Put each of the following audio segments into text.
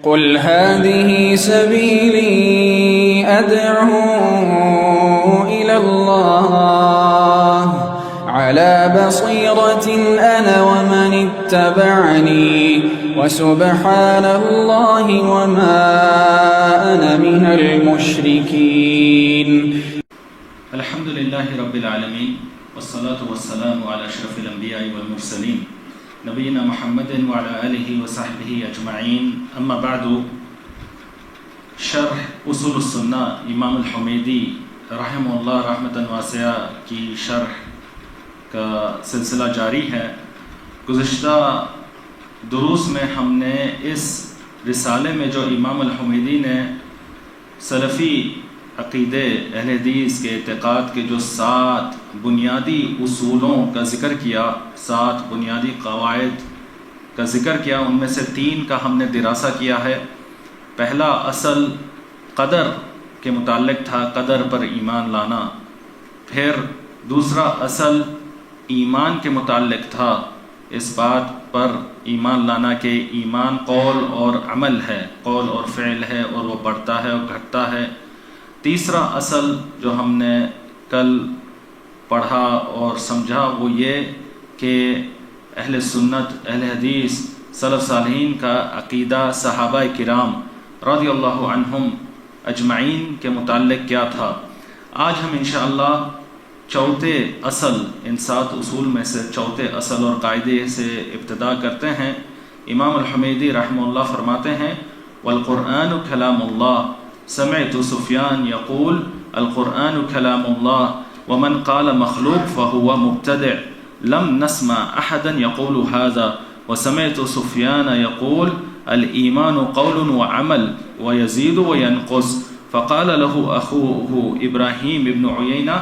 قل هذه سبيلي أدعو إلى الله على بصيرة أنا ومن اتبعني وسبحان الله وما أنا من المشركين. الحمد لله رب العالمين والصلاة والسلام على أشرف الأنبياء والمرسلين نبينا محمد وعلى آله وصحبه أجمعين. أما بعد، شرح اصول السنہ امام الحمیدی رحمہ اللہ رحمۃ واسعہ کی شرح کا سلسلہ جاری ہے. گزشتہ دروس میں ہم نے اس رسالے میں جو امام الحمیدی نے سلفی عقیدے اہل حدیث کے اعتقاد کے جو 7 بنیادی اصولوں کا ذکر کیا، 7 بنیادی قواعد کا ذکر کیا، ان میں سے 3 کا ہم نے دراسہ کیا ہے. پہلا اصل قدر کے متعلق تھا، قدر پر ایمان لانا. پھر دوسرا اصل ایمان کے متعلق تھا، اس بات پر ایمان لانا کہ ایمان قول اور عمل ہے، قول اور فعل ہے، اور وہ بڑھتا ہے اور گھٹتا ہے. تیسرا اصل جو ہم نے کل پڑھا اور سمجھا وہ یہ کہ اہل سنت، اہل حدیث، سلف صالحین کا عقیدہ صحابہ کرام رضی اللہ عنہم اجمعین کے متعلق کیا تھا. آج ہم انشاءاللہ چوتھے اصل، ان 7 اصول میں سے چوتھے اصل اور قاعدے سے ابتدا کرتے ہیں. امام الحمیدی رحمہ اللہ فرماتے ہیں: والقرآن کلام اللہ. سمعت سفیان یقول القرآن کلام اللہ ومن قال مخلوق فهو مبتدع لم نسمع احدا يقول هذا. وسمعت سفیان یقول الایمان قول وعمل ويزيد وينقص. فقال له اخوه ابراہیم ابن عیینہ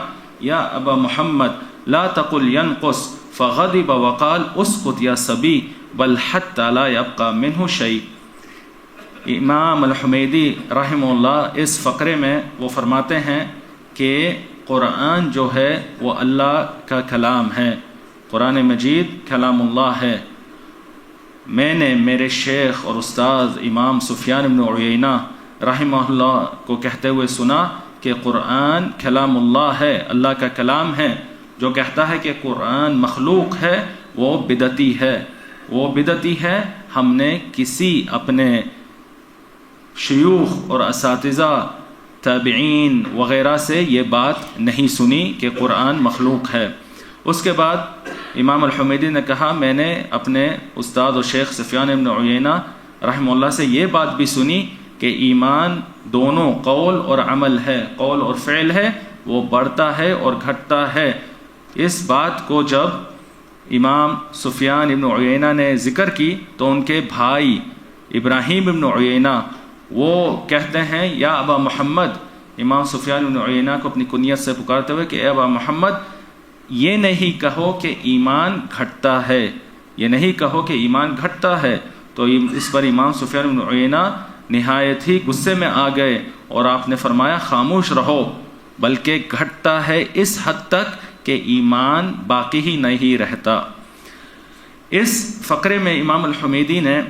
یا ابا محمد لا تقل ينقص، فغضب وقال اسكت يا صبي بل حتى لا يبقى منه شيء. امام الحمیدی رحمہ اللہ اس فقرے میں وہ فرماتے ہیں کہ قرآن جو ہے وہ اللہ کا کلام ہے، قرآن مجید کلام اللہ ہے. میں نے میرے شیخ اور استاذ امام سفیان بن عیینہ رحمہ اللہ کو کہتے ہوئے سنا کہ قرآن کلام اللہ ہے، اللہ کا کلام ہے. جو کہتا ہے کہ قرآن مخلوق ہے وہ بدعتی ہے، وہ بدعتی ہے. ہم نے کسی اپنے شیوخ اور اساتذہ تابعین وغیرہ سے یہ بات نہیں سنی کہ قرآن مخلوق ہے. اس کے بعد امام الحمیدی نے کہا میں نے اپنے استاد و شیخ سفیان بن عیینہ رحمہ اللہ سے یہ بات بھی سنی کہ ایمان دونوں قول اور عمل ہے، قول اور فعل ہے، وہ بڑھتا ہے اور گھٹتا ہے. اس بات کو جب امام سفیان بن عیینہ نے ذکر کی تو ان کے بھائی ابراہیم بن عیینہ وہ کہتے ہیں یا ابا محمد، امام سفیان بن عیینہ کو اپنی کنیت سے پکارتے ہوئے کہ اے ابا محمد، یہ نہیں کہو کہ ایمان گھٹتا ہے، یہ نہیں کہو کہ ایمان گھٹتا ہے. تو اس پر امام سفیان بن عیینہ نہایت ہی غصے میں آ گئے اور آپ نے فرمایا خاموش رہو، بلکہ گھٹتا ہے اس حد تک کہ ایمان باقی ہی نہیں رہتا. اس فقرے میں امام الحمیدی نے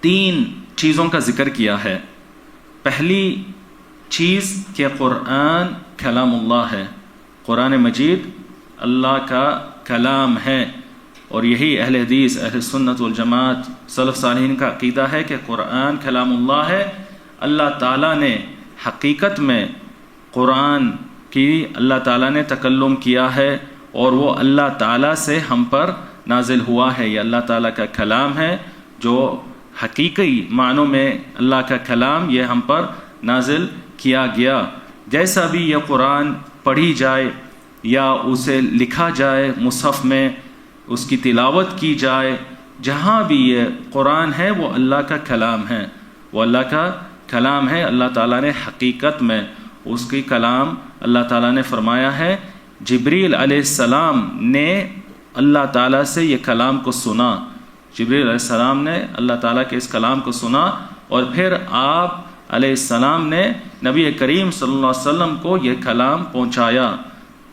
3 چیزوں کا ذکر کیا ہے. پہلی چیز کہ قرآن کلام اللہ ہے، قرآن مجید اللہ کا کلام ہے، اور یہی اہل حدیث، اہل سنت والجماعت، سلف صالحین کا عقیدہ ہے کہ قرآن کلام اللہ ہے. اللہ تعالیٰ نے حقیقت میں قرآن کی اللہ تعالیٰ نے تکلم کیا ہے اور وہ اللہ تعالیٰ سے ہم پر نازل ہوا ہے. یہ اللہ تعالیٰ کا کلام ہے جو حقیقی معنوں میں اللہ کا کلام یہ ہم پر نازل کیا گیا. جیسا بھی یہ قرآن پڑھی جائے یا اسے لکھا جائے مصحف میں، اس کی تلاوت کی جائے، جہاں بھی یہ قرآن ہے وہ اللہ کا کلام ہے، وہ اللہ کا کلام ہے. اللہ تعالیٰ نے حقیقت میں اس کی کلام اللہ تعالیٰ نے فرمایا ہے. جبریل علیہ السلام نے اللہ تعالیٰ سے یہ کلام کو سنا، جبریل علیہ السلام نے اللہ تعالیٰ کے اس کلام کو سنا، اور پھر آپ علیہ السلام نے نبی کریم صلی اللہ علیہ وسلم کو یہ کلام پہنچایا،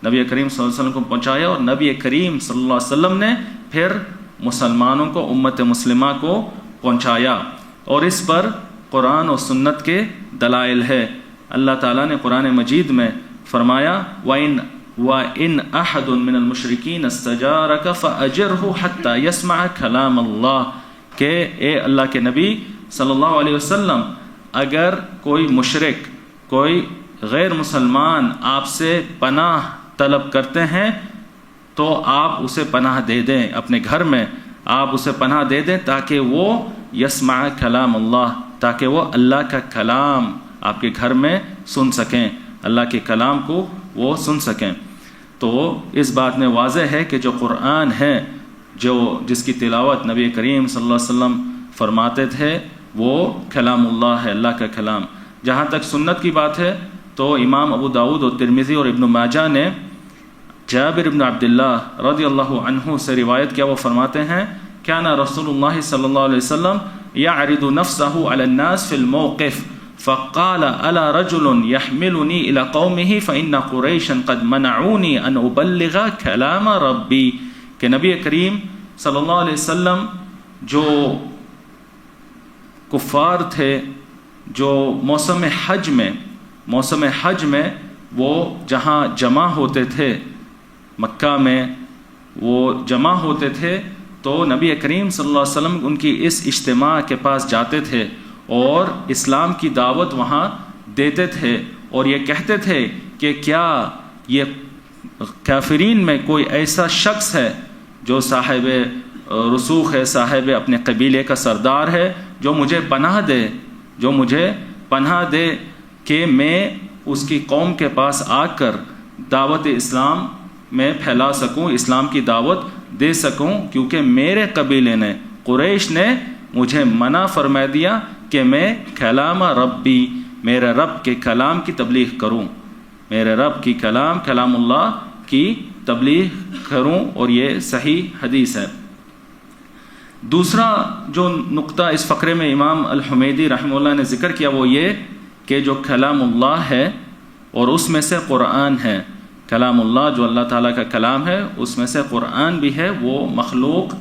نبی کریم صلی اللہ علیہ وسلم کو پہنچایا، اور نبی کریم صلی اللہ علیہ وسلم نے پھر مسلمانوں کو، امت مسلمہ کو پہنچایا. اور اس پر قرآن و سنت کے دلائل ہے۔ اللہ تعالیٰ نے قرآن مجید میں فرمایا وَإِنْ أَحَدٌ مِّنَ الْمُشْرِكِينَ اسْتَجَارَكَ فَأَجِرْهُ حَتَّى يَسْمَعَ كَلَامَ اللَّهِ کہ اے اللہ کے نبی صلی اللہ علیہ وسلم، اگر کوئی مشرک، کوئی غیر مسلمان آپ سے پناہ طلب کرتے ہیں تو آپ اسے پناہ دے دیں، اپنے گھر میں آپ اسے پناہ دے دیں تاکہ وہ یسمع کلام اللہ، تاکہ وہ اللہ کا کلام آپ کے گھر میں سن سکیں، اللہ کے کلام کو وہ سن سکیں۔ تو اس بات میں واضح ہے کہ جو قرآن ہے، جس کی تلاوت نبی کریم صلی اللہ علیہ وسلم فرماتے تھے، وہ کلام اللہ ہے، اللہ کا کلام۔ جہاں تک سنت کی بات ہے تو امام ابو داؤد اور ترمذی اور ابن ماجہ نے جابر بن عبداللہ رضی اللہ عنہ سے روایت کیا، وہ فرماتے ہیں کان رسول اللہ صلی اللہ علیہ وسلم یعرض نفسه علی الناس فی الموقف فقال الا رجل يحملني الى قومه فان قریشا قد منعوني ان ابلغ کلام ربی کہ نبی کریم صلی اللہ علیہ وسلم جو کفار تھے، جو موسم حج میں وہ جہاں جمع ہوتے تھے، مکہ میں وہ جمع ہوتے تھے، تو نبی کریم صلی اللہ علیہ وسلم ان کی اس اجتماع کے پاس جاتے تھے اور اسلام کی دعوت وہاں دیتے تھے، اور یہ کہتے تھے کہ کیا یہ کافرین میں کوئی ایسا شخص ہے جو صاحب رسوخ ہے، صاحب اپنے قبیلے کا سردار ہے، جو مجھے پناہ دے کہ میں اس کی قوم کے پاس آ کر دعوت اسلام میں پھیلا سکوں، اسلام کی دعوت دے سکوں، کیونکہ میرے قبیلے نے، قریش نے مجھے منع فرما دیا کہ میں کلام ربی، میرے رب کے کلام کی تبلیغ کروں، میرے رب کی کلام اللہ کی تبلیغ کروں، اور یہ صحیح حدیث ہے۔ دوسرا جو نقطہ اس فقرے میں امام الحمیدی رحمہ اللہ نے ذکر کیا وہ یہ کہ جو کلام اللہ ہے اور اس میں سے قرآن ہے، کلام اللہ جو اللہ تعالیٰ کا کلام ہے اس میں سے قرآن بھی ہے، وہ مخلوق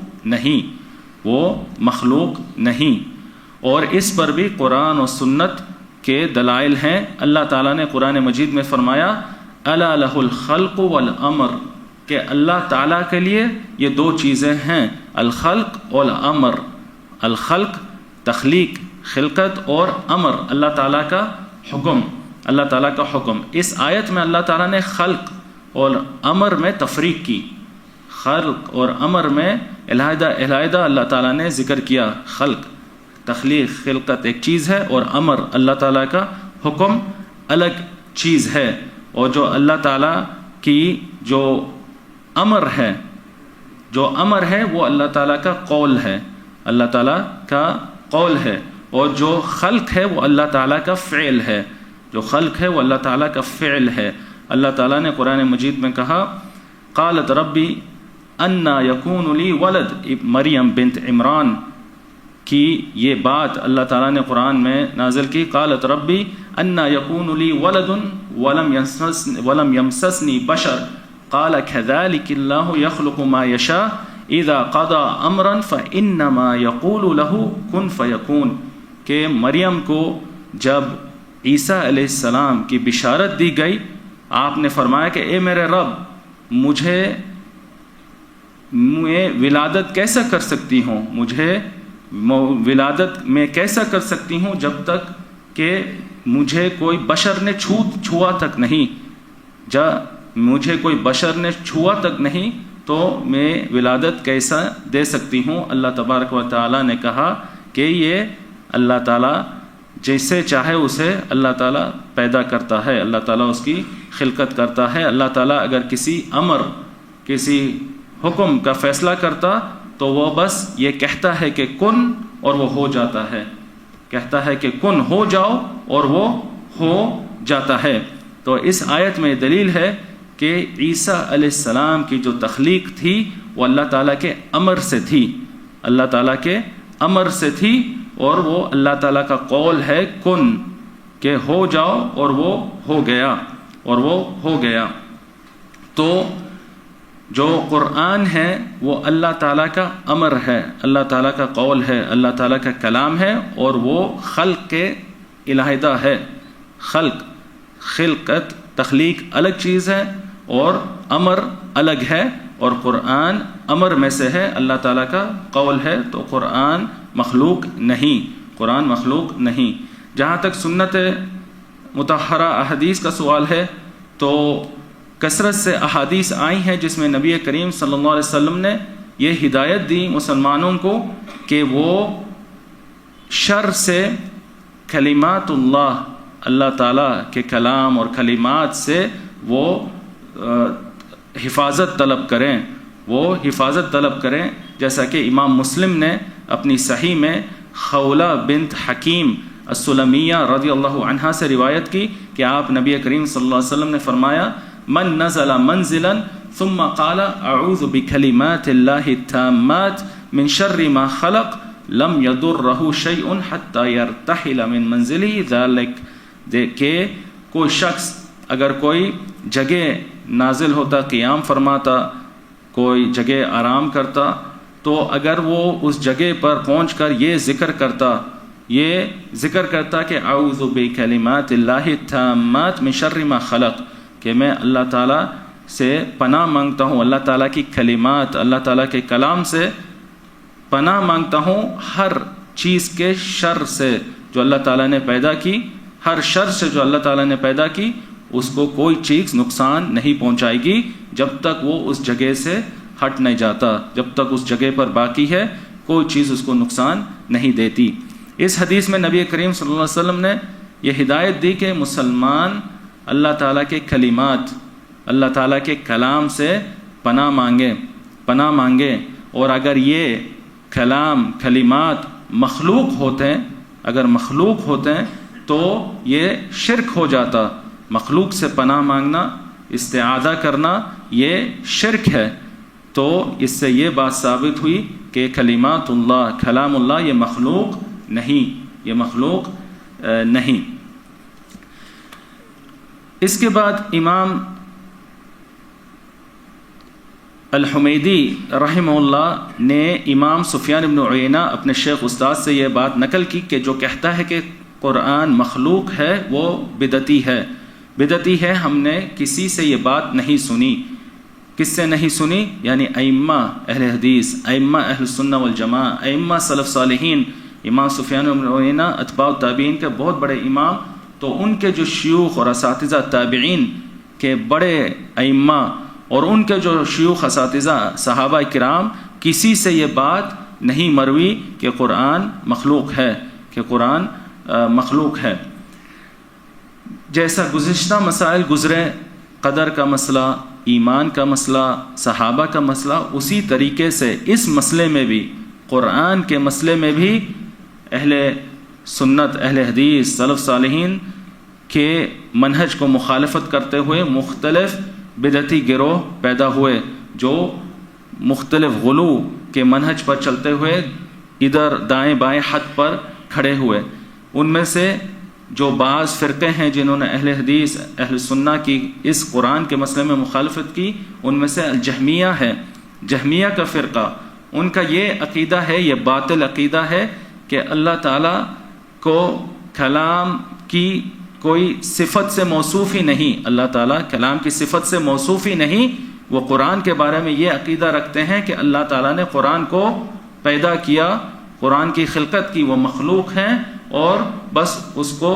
نہیں، اور اس پر بھی قرآن و سنت کے دلائل ہیں۔ اللہ تعالیٰ نے قرآن مجید میں فرمایا الا لہ الخلق والامر کہ اللہ تعالیٰ کے لیے یہ دو چیزیں ہیں، الخلق والامر، الخلق تخلیق، خلقت، اور امر اللہ تعالیٰ کا حکم۔ اس آیت میں اللہ تعالیٰ نے خلق اور امر میں تفریق کی، خلق اور امر میں علیحدہ اللہ تعالیٰ نے ذکر کیا، خلق تخلیق خلقت ایک چیز ہے، اور امر اللہ تعالیٰ کا حکم الگ چیز ہے۔ اور جو اللہ تعالیٰ کی جو امر ہے وہ اللہ تعالیٰ کا قول ہے، اللہ تعالیٰ کا قول ہے، اور جو خلق ہے وہ اللہ تعالیٰ کا فعل ہے، جو خلق ہے وہ اللہ تعالیٰ کا فعل ہے۔ اللہ تعالیٰ نے قرآن مجید میں کہا قالت ربی انا یکون لی ولد، مریم بنت عمران کی یہ بات اللہ تعالیٰ نے قرآن میں نازل کی، قالت ربی انا یکون لی ولد ولم یمسسنی بشر قال كذلك اللہ یخلق ما یشاء اذا قضى امرا فانما یقول له کن فیکون کہ مریم کو جب عیسیٰ علیہ السلام کی بشارت دی گئی، آپ نے فرمایا کہ اے میرے رب، میں ولادت کیسا کر سکتی ہوں، مجھے ولادت میں کیسا کر سکتی ہوں جب تک کہ مجھے کوئی بشر نے چھوا تک نہیں، مجھے کوئی بشر نے چھوا تک نہیں تو میں ولادت کیسا دے سکتی ہوں۔ اللہ تبارک و تعالیٰ نے کہا کہ یہ اللہ تعالیٰ جیسے چاہے اسے اللہ تعالیٰ پیدا کرتا ہے، اللہ تعالیٰ اس کی خلقت کرتا ہے۔ اللہ تعالیٰ اگر کسی امر، کسی حکم کا فیصلہ کرتا تو وہ بس یہ کہتا ہے کہ کن اور وہ ہو جاتا ہے، کہتا ہے کہ کن ہو جاؤ اور وہ ہو جاتا ہے۔ تو اس آیت میں دلیل ہے کہ عیسیٰ علیہ السلام کی جو تخلیق تھی وہ اللہ تعالیٰ کے امر سے تھی، اللہ تعالیٰ کے امر سے تھی، اور وہ اللہ تعالیٰ کا قول ہے کن، کہ ہو جاؤ، اور وہ ہو گیا، تو جو قرآن ہے وہ اللہ تعالیٰ کا امر ہے، اللہ تعالیٰ کا قول ہے، اللہ تعالیٰ کا کلام ہے، اور وہ خلق کے علیحدہ ہے۔ خلقت تخلیق الگ چیز ہے اور امر الگ ہے، اور قرآن امر میں سے ہے، اللہ تعالیٰ کا قول ہے، تو قرآن مخلوق نہیں، قرآن مخلوق نہیں۔ جہاں تک سنت مطہرہ احادیث کا سوال ہے تو کثرت سے احادیث آئی ہیں جس میں نبی کریم صلی اللہ علیہ وسلم نے یہ ہدایت دی مسلمانوں کو کہ وہ شر سے کلمات اللہ، اللہ تعالیٰ کے کلام اور کلمات سے وہ حفاظت طلب کریں، وہ حفاظت طلب کریں، جیسا کہ امام مسلم نے اپنی صحیح میں خولہ بنت حکیم السلمیہ رضی اللہ عنہا سے روایت کی کہ آپ نبی کریم صلی اللہ علیہ وسلم نے فرمایا من نزل منزلا ثم قال اعوذ بکلمات اللہ التامات من شر ما خلق لم يضره شيء حتى يرتحل من منزله ذلك، کہ کوئی شخص اگر کوئی جگہ نازل ہوتا، قیام فرماتا، کوئی جگہ آرام کرتا، تو اگر وہ اس جگہ پر پہنچ کر یہ ذکر کرتا کہ اعوذ بکلمات اللہ التامات من شر ما خلق، کہ میں اللہ تعالیٰ سے پناہ مانگتا ہوں، اللہ تعالیٰ کی کلمات، اللہ تعالیٰ کے کلام سے پناہ مانگتا ہوں ہر چیز کے شر سے جو اللہ تعالیٰ نے پیدا کی، ہر شر سے جو اللہ تعالیٰ نے پیدا کی، اس کو کوئی چیز نقصان نہیں پہنچائے گی جب تک وہ اس جگہ سے ہٹ نہیں جاتا، جب تک اس جگہ پر باقی ہے کوئی چیز اس کو نقصان نہیں دیتی۔ اس حدیث میں نبی کریم صلی اللہ علیہ وسلم نے یہ ہدایت دی کہ مسلمان اللہ تعالیٰ کے کلمات، اللہ تعالیٰ کے کلام سے پناہ مانگے، اور اگر یہ کلمات مخلوق ہوتے ہیں، اگر مخلوق ہوتے ہیں تو یہ شرک ہو جاتا، مخلوق سے پناہ مانگنا، استعاذہ کرنا یہ شرک ہے۔ تو اس سے یہ بات ثابت ہوئی کہ کلمات اللہ، کلام اللہ یہ مخلوق نہیں، یہ مخلوق نہیں۔ اس کے بعد امام الحمیدی رحمہ اللہ نے امام سفیان بن عیینہ اپنے شیخ استاد سے یہ بات نقل کی کہ جو کہتا ہے کہ قرآن مخلوق ہے وہ بدعتی ہے، ہم نے کسی سے یہ بات نہیں سنی۔ کس سے نہیں سنی؟ یعنی ائمہ اہل حدیث، ائمہ اہل سنہ والجماعہ، ائمہ سلف صالحین، امام سفیان بن عیینہ اتباع التابعین کے بہت بڑے امام، تو ان کے جو شیوخ اور اساتذہ تابعین کے بڑے ائمہ اور ان کے جو شیوخ اساتذہ صحابہ کرام، کسی سے یہ بات نہیں مروی کہ قرآن مخلوق ہے، کہ قرآن مخلوق ہے۔ جیسا گزشتہ مسائل گزرے، قدر کا مسئلہ، ایمان کا مسئلہ، صحابہ کا مسئلہ، اسی طریقے سے اس مسئلے میں بھی، قرآن کے مسئلے میں بھی اہل سنت، اہل حدیث، سلف صالحین کے منہج کو مخالفت کرتے ہوئے مختلف بدعتی گروہ پیدا ہوئے جو مختلف غلو کے منہج پر چلتے ہوئے ادھر دائیں بائیں حد پر کھڑے ہوئے۔ ان میں سے جو بعض فرقے ہیں جنہوں نے اہل حدیث، اہل سنہ کی اس قرآن کے مسئلے میں مخالفت کی، ان میں سے الجہمیہ ہے، جہمیہ کا فرقہ، ان کا یہ عقیدہ ہے، یہ باطل عقیدہ ہے کہ اللہ تعالیٰ کو کلام کی کوئی صفت سے موصوف ہی نہیں، اللہ تعالیٰ کلام کی صفت سے موصوف ہی نہیں۔ وہ قرآن کے بارے میں یہ عقیدہ رکھتے ہیں کہ اللہ تعالیٰ نے قرآن کو پیدا کیا، قرآن کی خلقت کی، وہ مخلوق ہیں، اور بس اس کو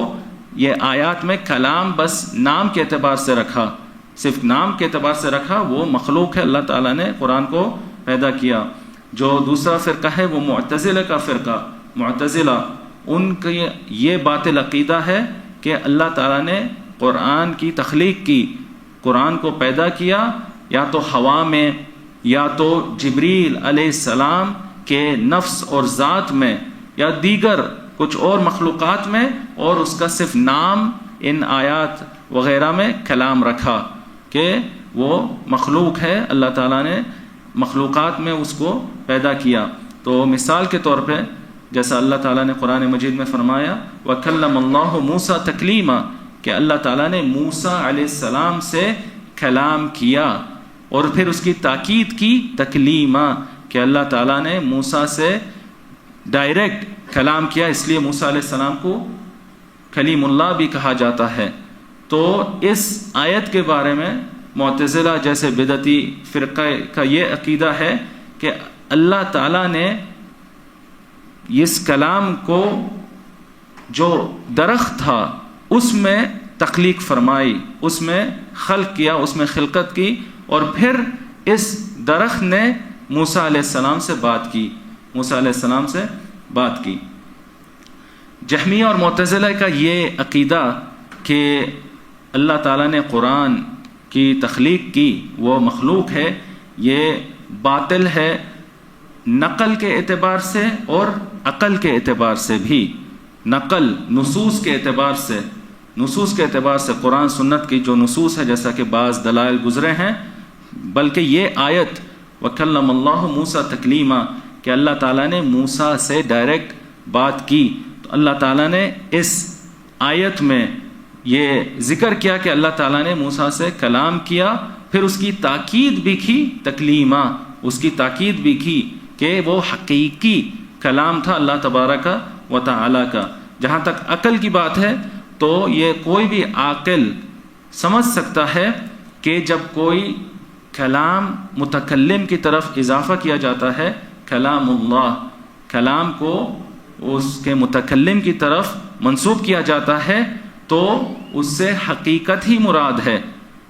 یہ آیات میں کلام بس نام کے اعتبار سے رکھا، صرف نام کے اعتبار سے رکھا، وہ مخلوق ہے، اللہ تعالیٰ نے قرآن کو پیدا کیا۔ جو دوسرا فرقہ ہے وہ معتزلہ کا فرقہ، معتزلہ، ان کا یہ باطل عقیدہ ہے کہ اللہ تعالیٰ نے قرآن کی تخلیق کی، قرآن کو پیدا کیا یا تو ہوا میں، یا تو جبریل علیہ السلام کے نفس اور ذات میں، یا دیگر کچھ اور مخلوقات میں، اور اس کا صرف نام ان آیات وغیرہ میں کلام رکھا کہ وہ مخلوق ہے، اللہ تعالیٰ نے مخلوقات میں اس کو پیدا کیا۔ تو مثال کے طور پہ جیسا اللہ تعالیٰ نے قرآن مجید میں فرمایا وَكَلَّمَ اللَّهُ مُوسَى تَكْلِيمًا، کہ اللہ تعالیٰ نے موسیٰ علیہ السلام سے کلام کیا، اور پھر اس کی تاکید کی تکلیما کہ اللہ تعالیٰ نے موسیٰ سے ڈائریکٹ کلام کیا، اس لیے موسیٰ علیہ السلام کو کلیم اللہ بھی کہا جاتا ہے۔ تو اس آیت کے بارے میں معتزلہ جیسے بدعتی فرقہ کا یہ عقیدہ ہے کہ اللہ تعالیٰ نے اس کلام کو جو درخت تھا اس میں تخلیق فرمائی، اس میں خلق کیا، اس میں خلقت کی، اور پھر اس درخت نے موسیٰ علیہ السلام سے بات کی، موسیٰ علیہ السلام سے بات کی۔ جہمیہ اور معتزلہ کا یہ عقیدہ کہ اللہ تعالیٰ نے قرآن کی تخلیق کی، وہ مخلوق ہے، یہ باطل ہے نقل کے اعتبار سے اور عقل کے اعتبار سے بھی۔ نقل نصوص کے اعتبار سے، نصوص کے اعتبار سے قرآن سنت کی جو نصوص ہے جیسا کہ بعض دلائل گزرے ہیں، بلکہ یہ آیت وَكَلَّمَ اللَّهُ مُوسَىٰ تَكْلِيمًا کہ اللہ تعالیٰ نے موسیٰ سے ڈائریکٹ بات کی، تو اللہ تعالیٰ نے اس آیت میں یہ ذکر کیا کہ اللہ تعالیٰ نے موسیٰ سے کلام کیا، پھر اس کی تاکید بھی کی تکلیما، اس کی تاکید بھی کی کہ وہ حقیقی کلام تھا اللہ تبارک و تعالیٰ کا۔ جہاں تک عقل کی بات ہے تو یہ کوئی بھی عاقل سمجھ سکتا ہے کہ جب کوئی کلام متکلم کی طرف اضافہ کیا جاتا ہے، کلام اللہ، کلام کو اس کے متکلم کی طرف منسوب کیا جاتا ہے تو اس سے حقیقت ہی مراد ہے،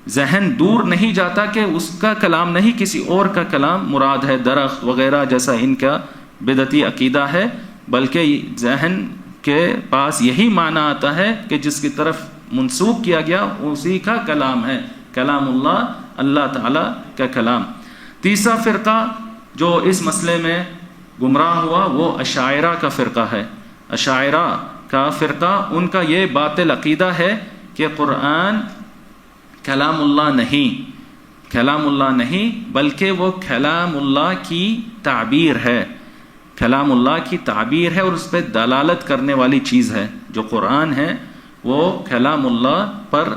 ذہن دور نہیں جاتا کہ اس کا کلام نہیں کسی اور کا کلام مراد ہے، درخت وغیرہ جیسا ان کا بدعتی عقیدہ ہے، بلکہ ذہن کے پاس یہی معنی آتا ہے کہ جس کی طرف منسوب کیا گیا اسی کا کلام ہے، کلام اللہ، اللہ تعالیٰ کا کلام۔ تیسرا فرقہ جو اس مسئلے میں گمراہ ہوا وہ اشاعرہ کا فرقہ ہے۔ اشاعرہ کا فرقہ، ان کا یہ باطل عقیدہ ہے کہ قرآن کلام اللہ نہیں، کلام اللہ نہیں، بلکہ وہ کلام اللہ کی تعبیر ہے، کلام اللہ کی تعبیر ہے اور اس پہ دلالت کرنے والی چیز ہے۔ جو قرآن ہے وہ کلام اللہ پر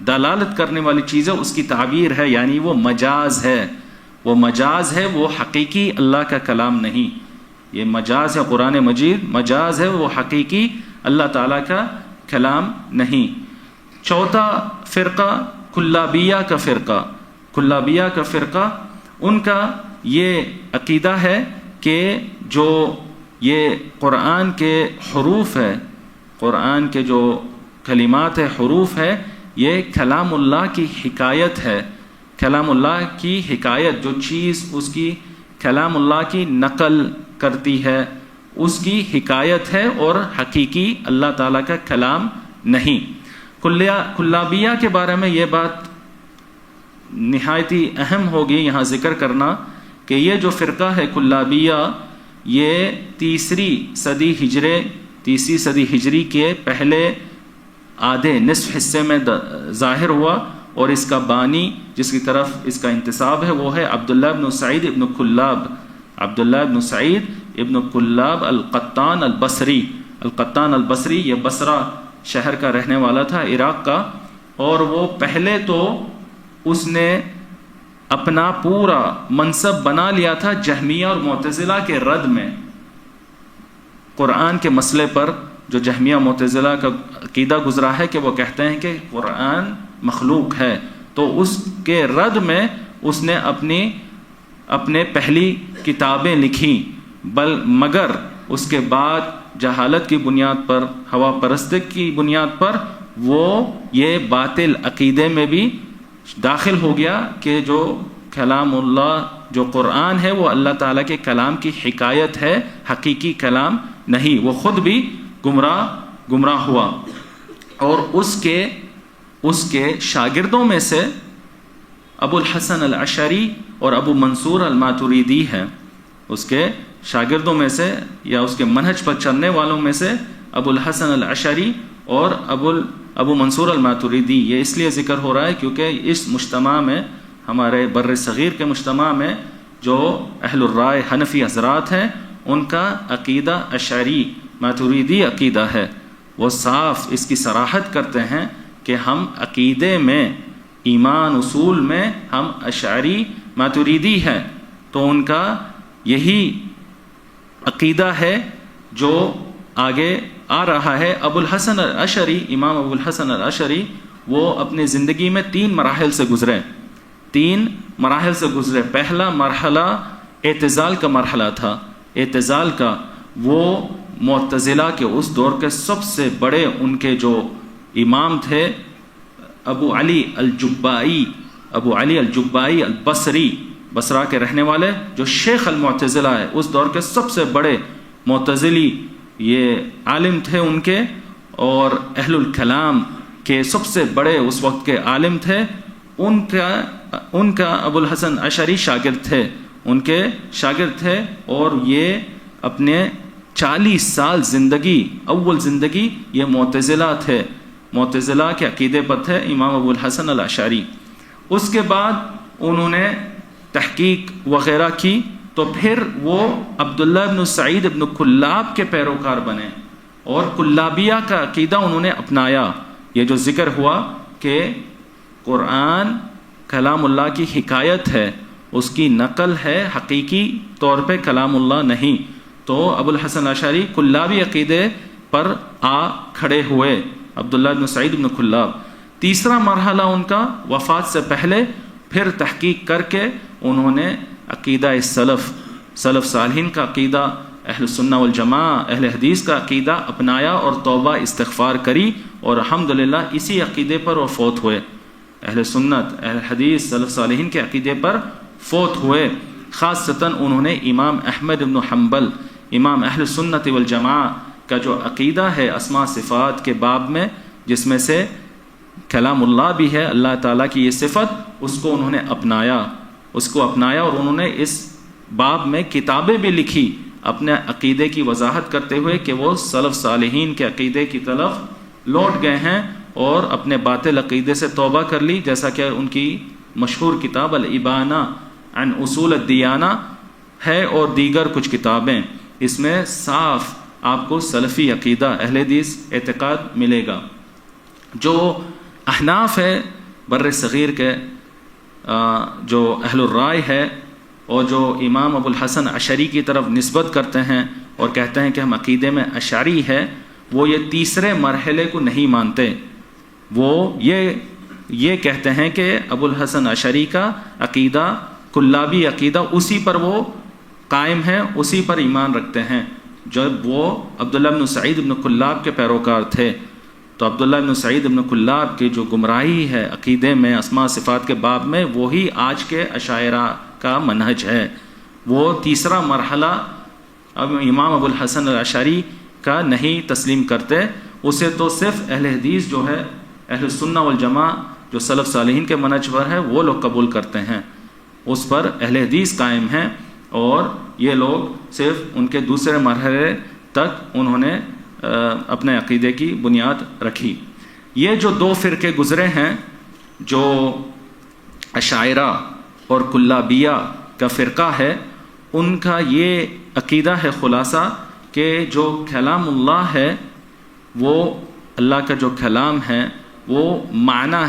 دلالت کرنے والی چیز ہے، اس کی تعبیر ہے، یعنی وہ مجاز ہے، وہ مجاز ہے، وہ حقیقی اللہ کا کلام نہیں۔ یہ مجاز ہے، قرآن مجید مجاز ہے، وہ حقیقی اللہ تعالیٰ کا کلام نہیں۔ چوتھا فرقہ کلابیہ کا فرقہ، کلابیہ کا فرقہ، ان کا یہ عقیدہ ہے کہ جو یہ قرآن کے حروف ہے، قرآن کے جو کلمات ہے، حروف ہے، یہ کلام اللہ کی حکایت ہے، کلام اللہ کی حکایت، جو چیز اس کی کلام اللہ کی نقل کرتی ہے اس کی حکایت ہے اور حقیقی اللہ تعالیٰ کا کلام نہیں۔ کلابیہ کے بارے میں یہ بات نہایتی اہم ہوگی یہاں ذکر کرنا کہ یہ جو فرقہ ہے کلابیہ، یہ تیسری صدی ہجری کے پہلے آدھے نصف حصے میں ظاہر ہوا، اور اس کا بانی جس کی طرف اس کا انتساب ہے وہ ہے عبداللہ ابن سعید ابن کلاب، عبداللہ ابن سعید ابن کلاب القطان البصری، القطان البصری، یہ بصرہ شہر کا رہنے والا تھا، عراق کا، اور وہ پہلے تو اس نے اپنا پورا منصب بنا لیا تھا جہمیہ اور معتزلہ کے رد میں۔ قرآن کے مسئلے پر جو جہمیہ معتزلہ کا عقیدہ گزرا ہے کہ وہ کہتے ہیں کہ قرآن مخلوق ہے، تو اس کے رد میں اس نے اپنے پہلی کتابیں لکھیں، مگر اس کے بعد جہالت کی بنیاد پر، ہوا پرستی کی بنیاد پر، وہ یہ باطل عقیدے میں بھی داخل ہو گیا کہ جو کلام اللہ، جو قرآن ہے، وہ اللہ تعالیٰ کے کلام کی حکایت ہے، حقیقی کلام نہیں۔ وہ خود بھی گمراہ ہوا، اور اس کے شاگردوں میں سے ابو الحسن الاشعری اور ابو منصور الماتوریدی ہیں۔ اس کے شاگردوں میں سے یا اس کے منہج پر چلنے والوں میں سے ابو الحسن الاشعری اور ابو منصور الماتوریدی۔ یہ اس لیے ذکر ہو رہا ہے کیونکہ اس مجتمع میں، ہمارے بر صغیر کے مجتمع میں، جو اہل الرائے حنفی حضرات ہیں ان کا عقیدہ اشعری ماتوریدی عقیدہ ہے۔ وہ صاف اس کی صراحت کرتے ہیں کہ ہم عقیدے میں ایمان اصول میں ہم اشعری ماتریدی ہیں، تو ان کا یہی عقیدہ ہے جو آگے آ رہا ہے۔ ابو الحسن الاشعری، امام ابو الحسن الاشعری، وہ اپنی زندگی میں 3 مراحل سے گزرے، 3 مراحل سے گزرے۔ پہلا مرحلہ اعتزال کا مرحلہ تھا۔ اعتزال کا، وہ معتزلہ کے اس دور کے سب سے بڑے ان کے جو امام تھے ابو علی الجبائی، ابو علی الجبائی البصری، بصرہ کے رہنے والے، جو شیخ المعتزلہ ہے، اس دور کے سب سے بڑے معتزلی یہ عالم تھے ان کے، اور اہل الکلام کے سب سے بڑے اس وقت کے عالم تھے۔ ان کا ابو الحسن اشعری شاگرد تھے، ان کے شاگرد تھے، اور یہ اپنے 40 سال زندگی، اول زندگی یہ معتزلہ تھے، معتزلہ کے عقیدے پر تھے امام ابو الحسن الاشعری۔ اس کے بعد انہوں نے تحقیق وغیرہ کی، تو پھر وہ عبداللہ ابن سعید ابن کلاب کے پیروکار بنے، اور کلابیہ کا عقیدہ انہوں نے اپنایا۔ یہ جو ذکر ہوا کہ قرآن کلام اللہ کی حکایت ہے، اس کی نقل ہے، حقیقی طور پہ کلام اللہ نہیں، تو ابو الحسن اشعری کلابی عقیدے پر آ کھڑے ہوئے، عبداللہ بن سعید بن کلاب۔ تیسرا مرحلہ ان کا وفات سے پہلے، پھر تحقیق کر کے انہوں نے عقیدہ سلف صالحین کا عقیدہ، اہل سنہ والجماعہ، اہل حدیث کا عقیدہ اپنایا اور توبہ استغفار کری، اور الحمدللہ اسی عقیدے پر وہ فوت ہوئے۔ اہل سنت، اہل حدیث، سلف صالحین کے عقیدے پر فوت ہوئے۔ خاصتاً انہوں نے امام احمد بن حنبل، امام اہل سنت والجماعہ کا جو عقیدہ ہے اسماء صفات کے باب میں، جس میں سے کلام اللہ بھی ہے، اللہ تعالیٰ کی یہ صفت، اس کو انہوں نے اپنایا، اور انہوں نے اس باب میں کتابیں بھی لکھی اپنے عقیدے کی وضاحت کرتے ہوئے کہ وہ سلف صالحین کے عقیدے کی طرف لوٹ گئے ہیں اور اپنے باطل عقیدے سے توبہ کر لی، جیسا کہ ان کی مشہور کتاب الابانہ عن اصول الدیانہ ہے، اور دیگر کچھ کتابیں۔ اس میں صاف آپ کو سلفی عقیدہ، اہل حدیث اعتقاد ملے گا۔ جو احناف ہے بر صغیر کے، جو اہل الرائے ہے، اور جو امام ابو الحسن اشعری کی طرف نسبت کرتے ہیں اور کہتے ہیں کہ ہم عقیدے میں اشعری ہے، وہ یہ تیسرے مرحلے کو نہیں مانتے۔ وہ یہ کہتے ہیں کہ ابو الحسن اشعری کا عقیدہ کلابی عقیدہ، اسی پر وہ قائم ہیں، اسی پر ایمان رکھتے ہیں، جب وہ عبداللہ بن سعید بن کلاب کے پیروکار تھے۔ تو عبداللہ بن سعید بن کلاب کی جو گمراہی ہے عقیدے میں اسماء صفات کے باب میں، وہی آج کے اشاعرہ کا منہج ہے۔ وہ تیسرا مرحلہ اب امام ابو الحسن الاشعری کا نہیں تسلیم کرتے، اسے تو صرف اہل حدیث جو ہے، اہل سنہ والجماعہ جو سلف صالحین کے منہج پر ہے، وہ لوگ قبول کرتے ہیں، اس پر اہل حدیث قائم ہیں، اور یہ لوگ صرف ان کے دوسرے مرحلے تک انہوں نے اپنے عقیدے کی بنیاد رکھی۔ یہ جو 2 فرقے گزرے ہیں، جو اشاعرہ اور کلابیہ کا فرقہ ہے، ان کا یہ عقیدہ ہے خلاصہ کہ جو کلام اللہ ہے، وہ اللہ کا جو کلام ہے وہ معنی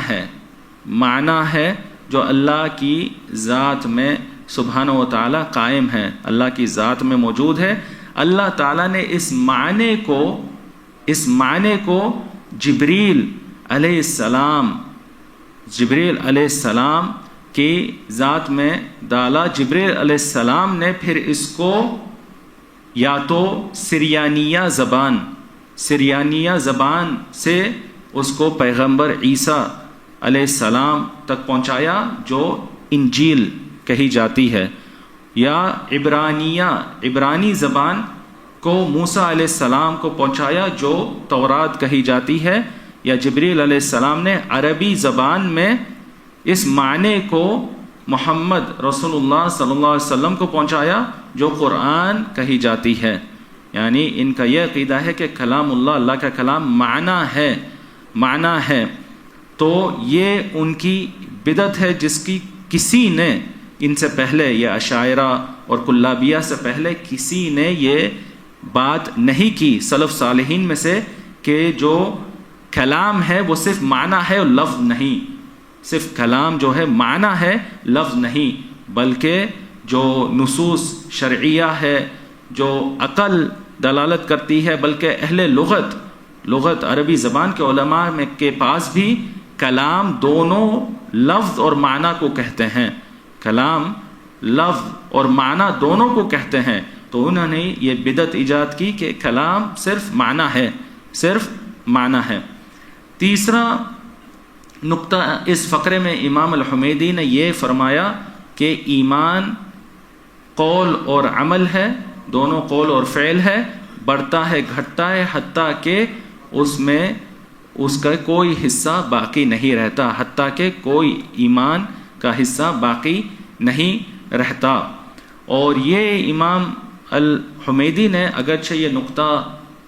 ہے جو اللہ کی ذات میں سبحانہ و تعالی قائم ہے، اللہ کی ذات میں موجود ہے۔ اللہ تعالیٰ نے اس معنی کو جبریل علیہ السلام کی ذات میں ڈالا۔ جبریل علیہ السلام نے پھر اس کو یا تو سریانیہ زبان سے اس کو پیغمبر عیسیٰ علیہ السلام تک پہنچایا، جو انجیل کہی جاتی ہے، یا عبرانی زبان کو موسیٰ علیہ السلام کو پہنچایا، جو تورات کہی جاتی ہے، یا جبریل علیہ السلام نے عربی زبان میں اس معنی کو محمد رسول اللہ صلی اللہ علیہ وسلم کو پہنچایا، جو قرآن کہی جاتی ہے۔ یعنی ان کا یہ عقیدہ ہے کہ کلام اللہ کا کلام معنی ہے۔ تو یہ ان کی بدعت ہے، جس کی کسی نے ان سے پہلے، یہ اشاعرہ اور کلابیہ سے پہلے کسی نے یہ بات نہیں کی سلف صالحین میں سے، کہ جو کلام ہے وہ صرف معنی ہے اور لفظ نہیں۔ صرف کلام جو ہے معنی ہے، لفظ نہیں، بلکہ جو نصوص شرعیہ ہے، جو عقل دلالت کرتی ہے، بلکہ اہل لغت عربی زبان کے علماء کے پاس بھی کلام دونوں لفظ اور معنی کو کہتے ہیں، کلام لفظ اور معنی دونوں کو کہتے ہیں. تو انہوں نے یہ بدعت ایجاد کی کہ کلام صرف معنی ہے، صرف معنی ہے. تیسرا نقطہ اس فقرے میں امام الحمیدی نے یہ فرمایا کہ ایمان قول اور عمل ہے، دونوں قول اور فعل ہے، بڑھتا ہے گھٹتا ہے، حتیٰ کہ اس میں اس کا کوئی حصہ باقی نہیں رہتا، حتیٰ کہ کوئی ایمان کا حصہ باقی نہیں رہتا. اور یہ امام الحمیدی نے اگرچہ یہ نقطہ،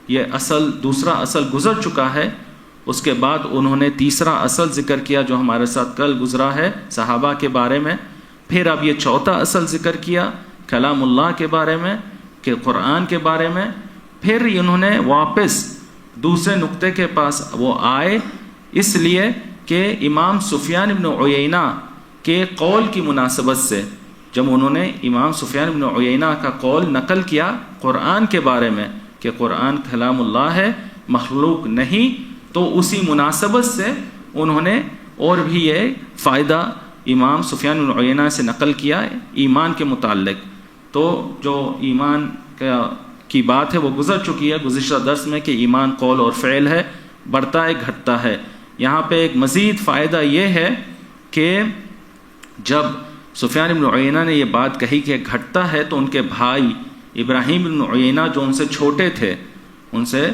یہ دوسرا اصل گزر چکا ہے، اس کے بعد انہوں نے تیسرا اصل ذکر کیا جو ہمارے ساتھ کل گزرا ہے صحابہ کے بارے میں، پھر اب یہ چوتھا اصل ذکر کیا کلام اللہ کے بارے میں، کہ قرآن کے بارے میں، پھر انہوں نے واپس دوسرے نقطے کے پاس وہ آئے، اس لیے کہ امام سفیان بن عیینہ کے قول کی مناسبت سے، جب انہوں نے امام سفیان بن عیینہ کا قول نقل کیا قرآن کے بارے میں کہ قرآن کلام اللہ ہے، مخلوق نہیں، تو اسی مناسبت سے انہوں نے اور بھی یہ فائدہ امام سفیان بن عیینہ سے نقل کیا ایمان کے متعلق. تو جو ایمان کی بات ہے وہ گزر چکی ہے گزشتہ درس میں کہ ایمان قول اور فعل ہے، بڑھتا ہے گھٹتا ہے. یہاں پہ ایک مزید فائدہ یہ ہے کہ جب سفیان بن عیینہ نے یہ بات کہی کہ گھٹتا ہے، تو ان کے بھائی ابراہیم بن عیینہ جو ان سے چھوٹے تھے، ان سے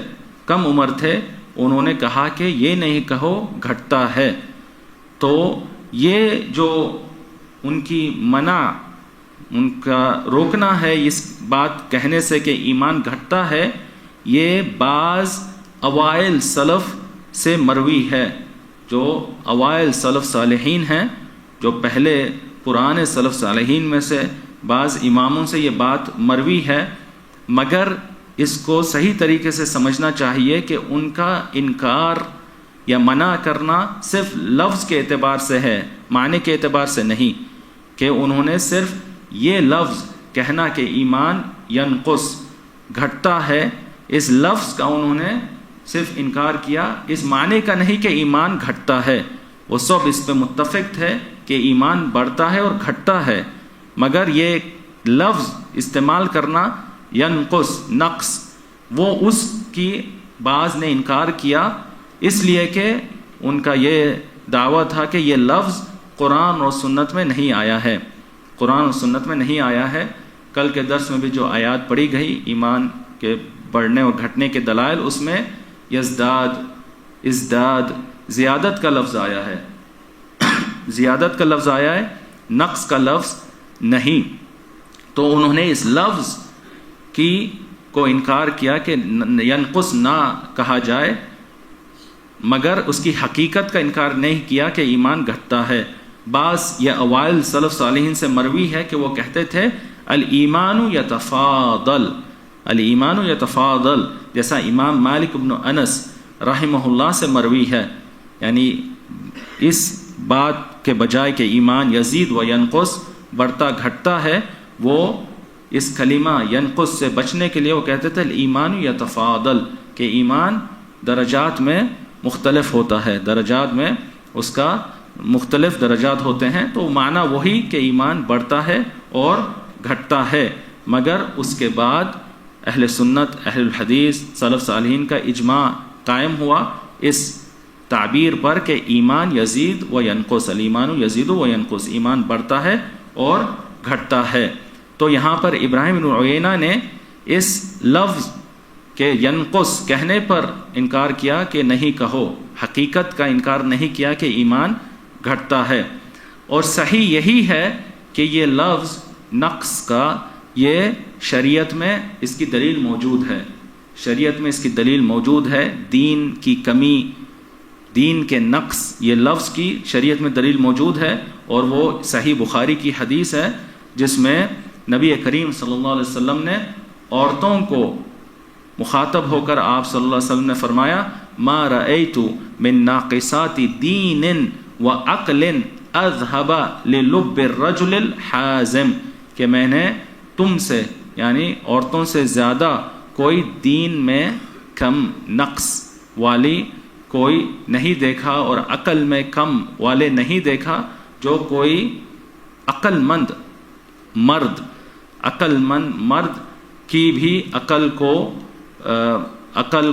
کم عمر تھے، انہوں نے کہا کہ یہ نہیں کہو گھٹتا ہے. تو یہ جو ان کی منع، ان کا روکنا ہے اس بات کہنے سے کہ ایمان گھٹتا ہے، یہ بعض اوائل سلف سے مروی ہے. جو اوائل سلف صالحین ہیں، جو پہلے پرانے سلف صالحین میں سے بعض اماموں سے یہ بات مروی ہے، مگر اس کو صحیح طریقے سے سمجھنا چاہیے کہ ان کا انکار یا منع کرنا صرف لفظ کے اعتبار سے ہے، معنی کے اعتبار سے نہیں، کہ انہوں نے صرف یہ لفظ کہنا کہ ایمان ینقص گھٹتا ہے، اس لفظ کا انہوں نے صرف انکار کیا، اس معنی کا نہیں کہ ایمان گھٹتا ہے. وہ سب اس پہ متفق ہے کہ ایمان بڑھتا ہے اور گھٹتا ہے، مگر یہ لفظ استعمال کرنا ینقص نقص، وہ اس کی بعض نے انکار کیا، اس لیے کہ ان کا یہ دعویٰ تھا کہ یہ لفظ قرآن اور سنت میں نہیں آیا ہے، قرآن اور سنت میں نہیں آیا ہے. کل کے درس میں بھی جو آیات پڑھی گئی ایمان کے بڑھنے اور گھٹنے کے دلائل، اس میں یزداد، ازداد، زیادت کا لفظ آیا ہے، زیادت کا لفظ آیا ہے، نقص کا لفظ نہیں. تو انہوں نے اس لفظ کو انکار کیا کہ ینقص نہ کہا جائے، مگر اس کی حقیقت کا انکار نہیں کیا کہ ایمان گھٹتا ہے. بعض یہ اوائل سلف صالحین سے مروی ہے کہ وہ کہتے تھے الایمان یتفاضل، الایمان یتفاضل، جیسا امام مالک بن انس رحمہ اللہ سے مروی ہے. یعنی اس بات کے بجائے کہ ایمان یزید و ینقص بڑھتا گھٹتا ہے، وہ اس کلمہ ینقص سے بچنے کے لیے وہ کہتے تھے الایمان یتفاضل، کہ ایمان درجات میں مختلف ہوتا ہے، درجات میں اس کا مختلف درجات ہوتے ہیں. تو معنی وہی کہ ایمان بڑھتا ہے اور گھٹتا ہے، مگر اس کے بعد اہل سنت، اہل الحدیث، سلف صالحین کا اجماع قائم ہوا اس تعبیر پر کہ ایمان یزید و ینقص، الایمان یزید و ینقص، ایمان بڑھتا ہے اور گھٹتا ہے. تو یہاں پر ابراہیم بن عیینہ نے اس لفظ کے ینقص کہنے پر انکار کیا کہ نہیں کہو، حقیقت کا انکار نہیں کیا کہ ایمان گھٹتا ہے. اور صحیح یہی ہے کہ یہ لفظ نقص کا یہ شریعت میں اس کی دلیل موجود ہے، شریعت میں اس کی دلیل موجود ہے. دین کی کمی، دین کے نقص، یہ لفظ کی شریعت میں دلیل موجود ہے، اور وہ صحیح بخاری کی حدیث ہے جس میں نبی کریم صلی اللہ علیہ وسلم نے عورتوں کو مخاطب ہو کر آپ صلی اللہ علیہ وسلم نے فرمایا ما رأیت من ناقصات دین وعقل اذهب للب الرجل الحازم، کہ میں نے تم سے یعنی عورتوں سے زیادہ کوئی دین میں کم نقص والی کوئی نہیں دیکھا اور عقل میں کم والے نہیں دیکھا، جو کوئی عقل مند مرد کی بھی عقل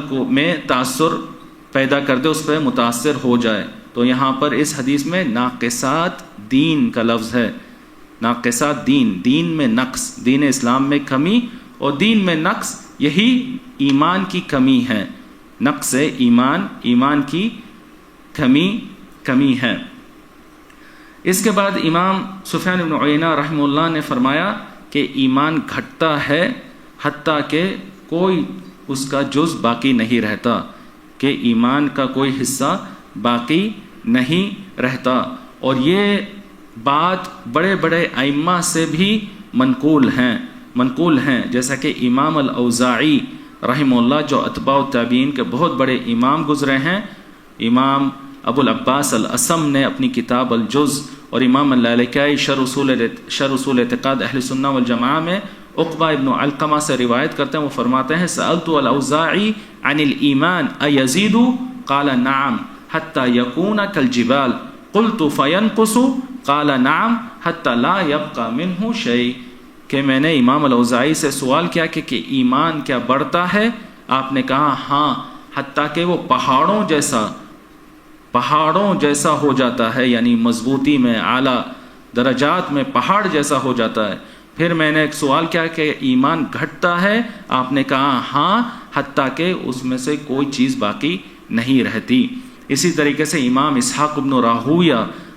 کو میں تاثر پیدا کر دے، اس پہ متاثر ہو جائے۔ تو یہاں پر اس حدیث میں ناقصات دین کا لفظ ہے، ناقصات دین میں نقص، دین اسلام میں کمی، اور دین میں نقص یہی ایمان کی کمی ہے، نقص ایمان کی کمی ہے۔ اس کے بعد امام سفیان بن عیینہ رحمہ اللہ نے فرمایا کہ ایمان گھٹتا ہے حتیٰ کہ کوئی اس کا جز باقی نہیں رہتا، کہ ایمان کا کوئی حصہ باقی نہیں رہتا۔ اور یہ بات بڑے بڑے ائمہ سے بھی منقول ہیں، جیسا کہ امام الاوزاعی رحمہ اللہ جو اتباع التابعین کے بہت بڑے امام گزرے ہیں، امام ابو العباس الاسم نے اپنی کتاب الجز، اور امام اللالکائی شرح اصول اعتقاد اہل سنہ والجماعہ میں عقبہ ابن علقمہ سے روایت کرتے ہیں، وہ فرماتے ہیں سألت الاوزاعی عن الایمان ایزید قال نعم حتی یکون کالجبال قلت فینقص قال نعم حتی لا یبقى منہ شیء، کہ میں نے امام الاوزاعی سے سوال کیا کہ ایمان کیا بڑھتا ہے؟ آپ نے کہا ہاں، حتیٰ کہ وہ پہاڑوں جیسا ہو جاتا ہے، یعنی مضبوطی میں، اعلیٰ درجات میں پہاڑ جیسا ہو جاتا ہے۔ پھر میں نے ایک سوال کیا کہ ایمان گھٹتا ہے؟ آپ نے کہا ہاں، حتیٰ کہ اس میں سے کوئی چیز باقی نہیں رہتی۔ اسی طریقے سے امام اسحاق بن راہویہ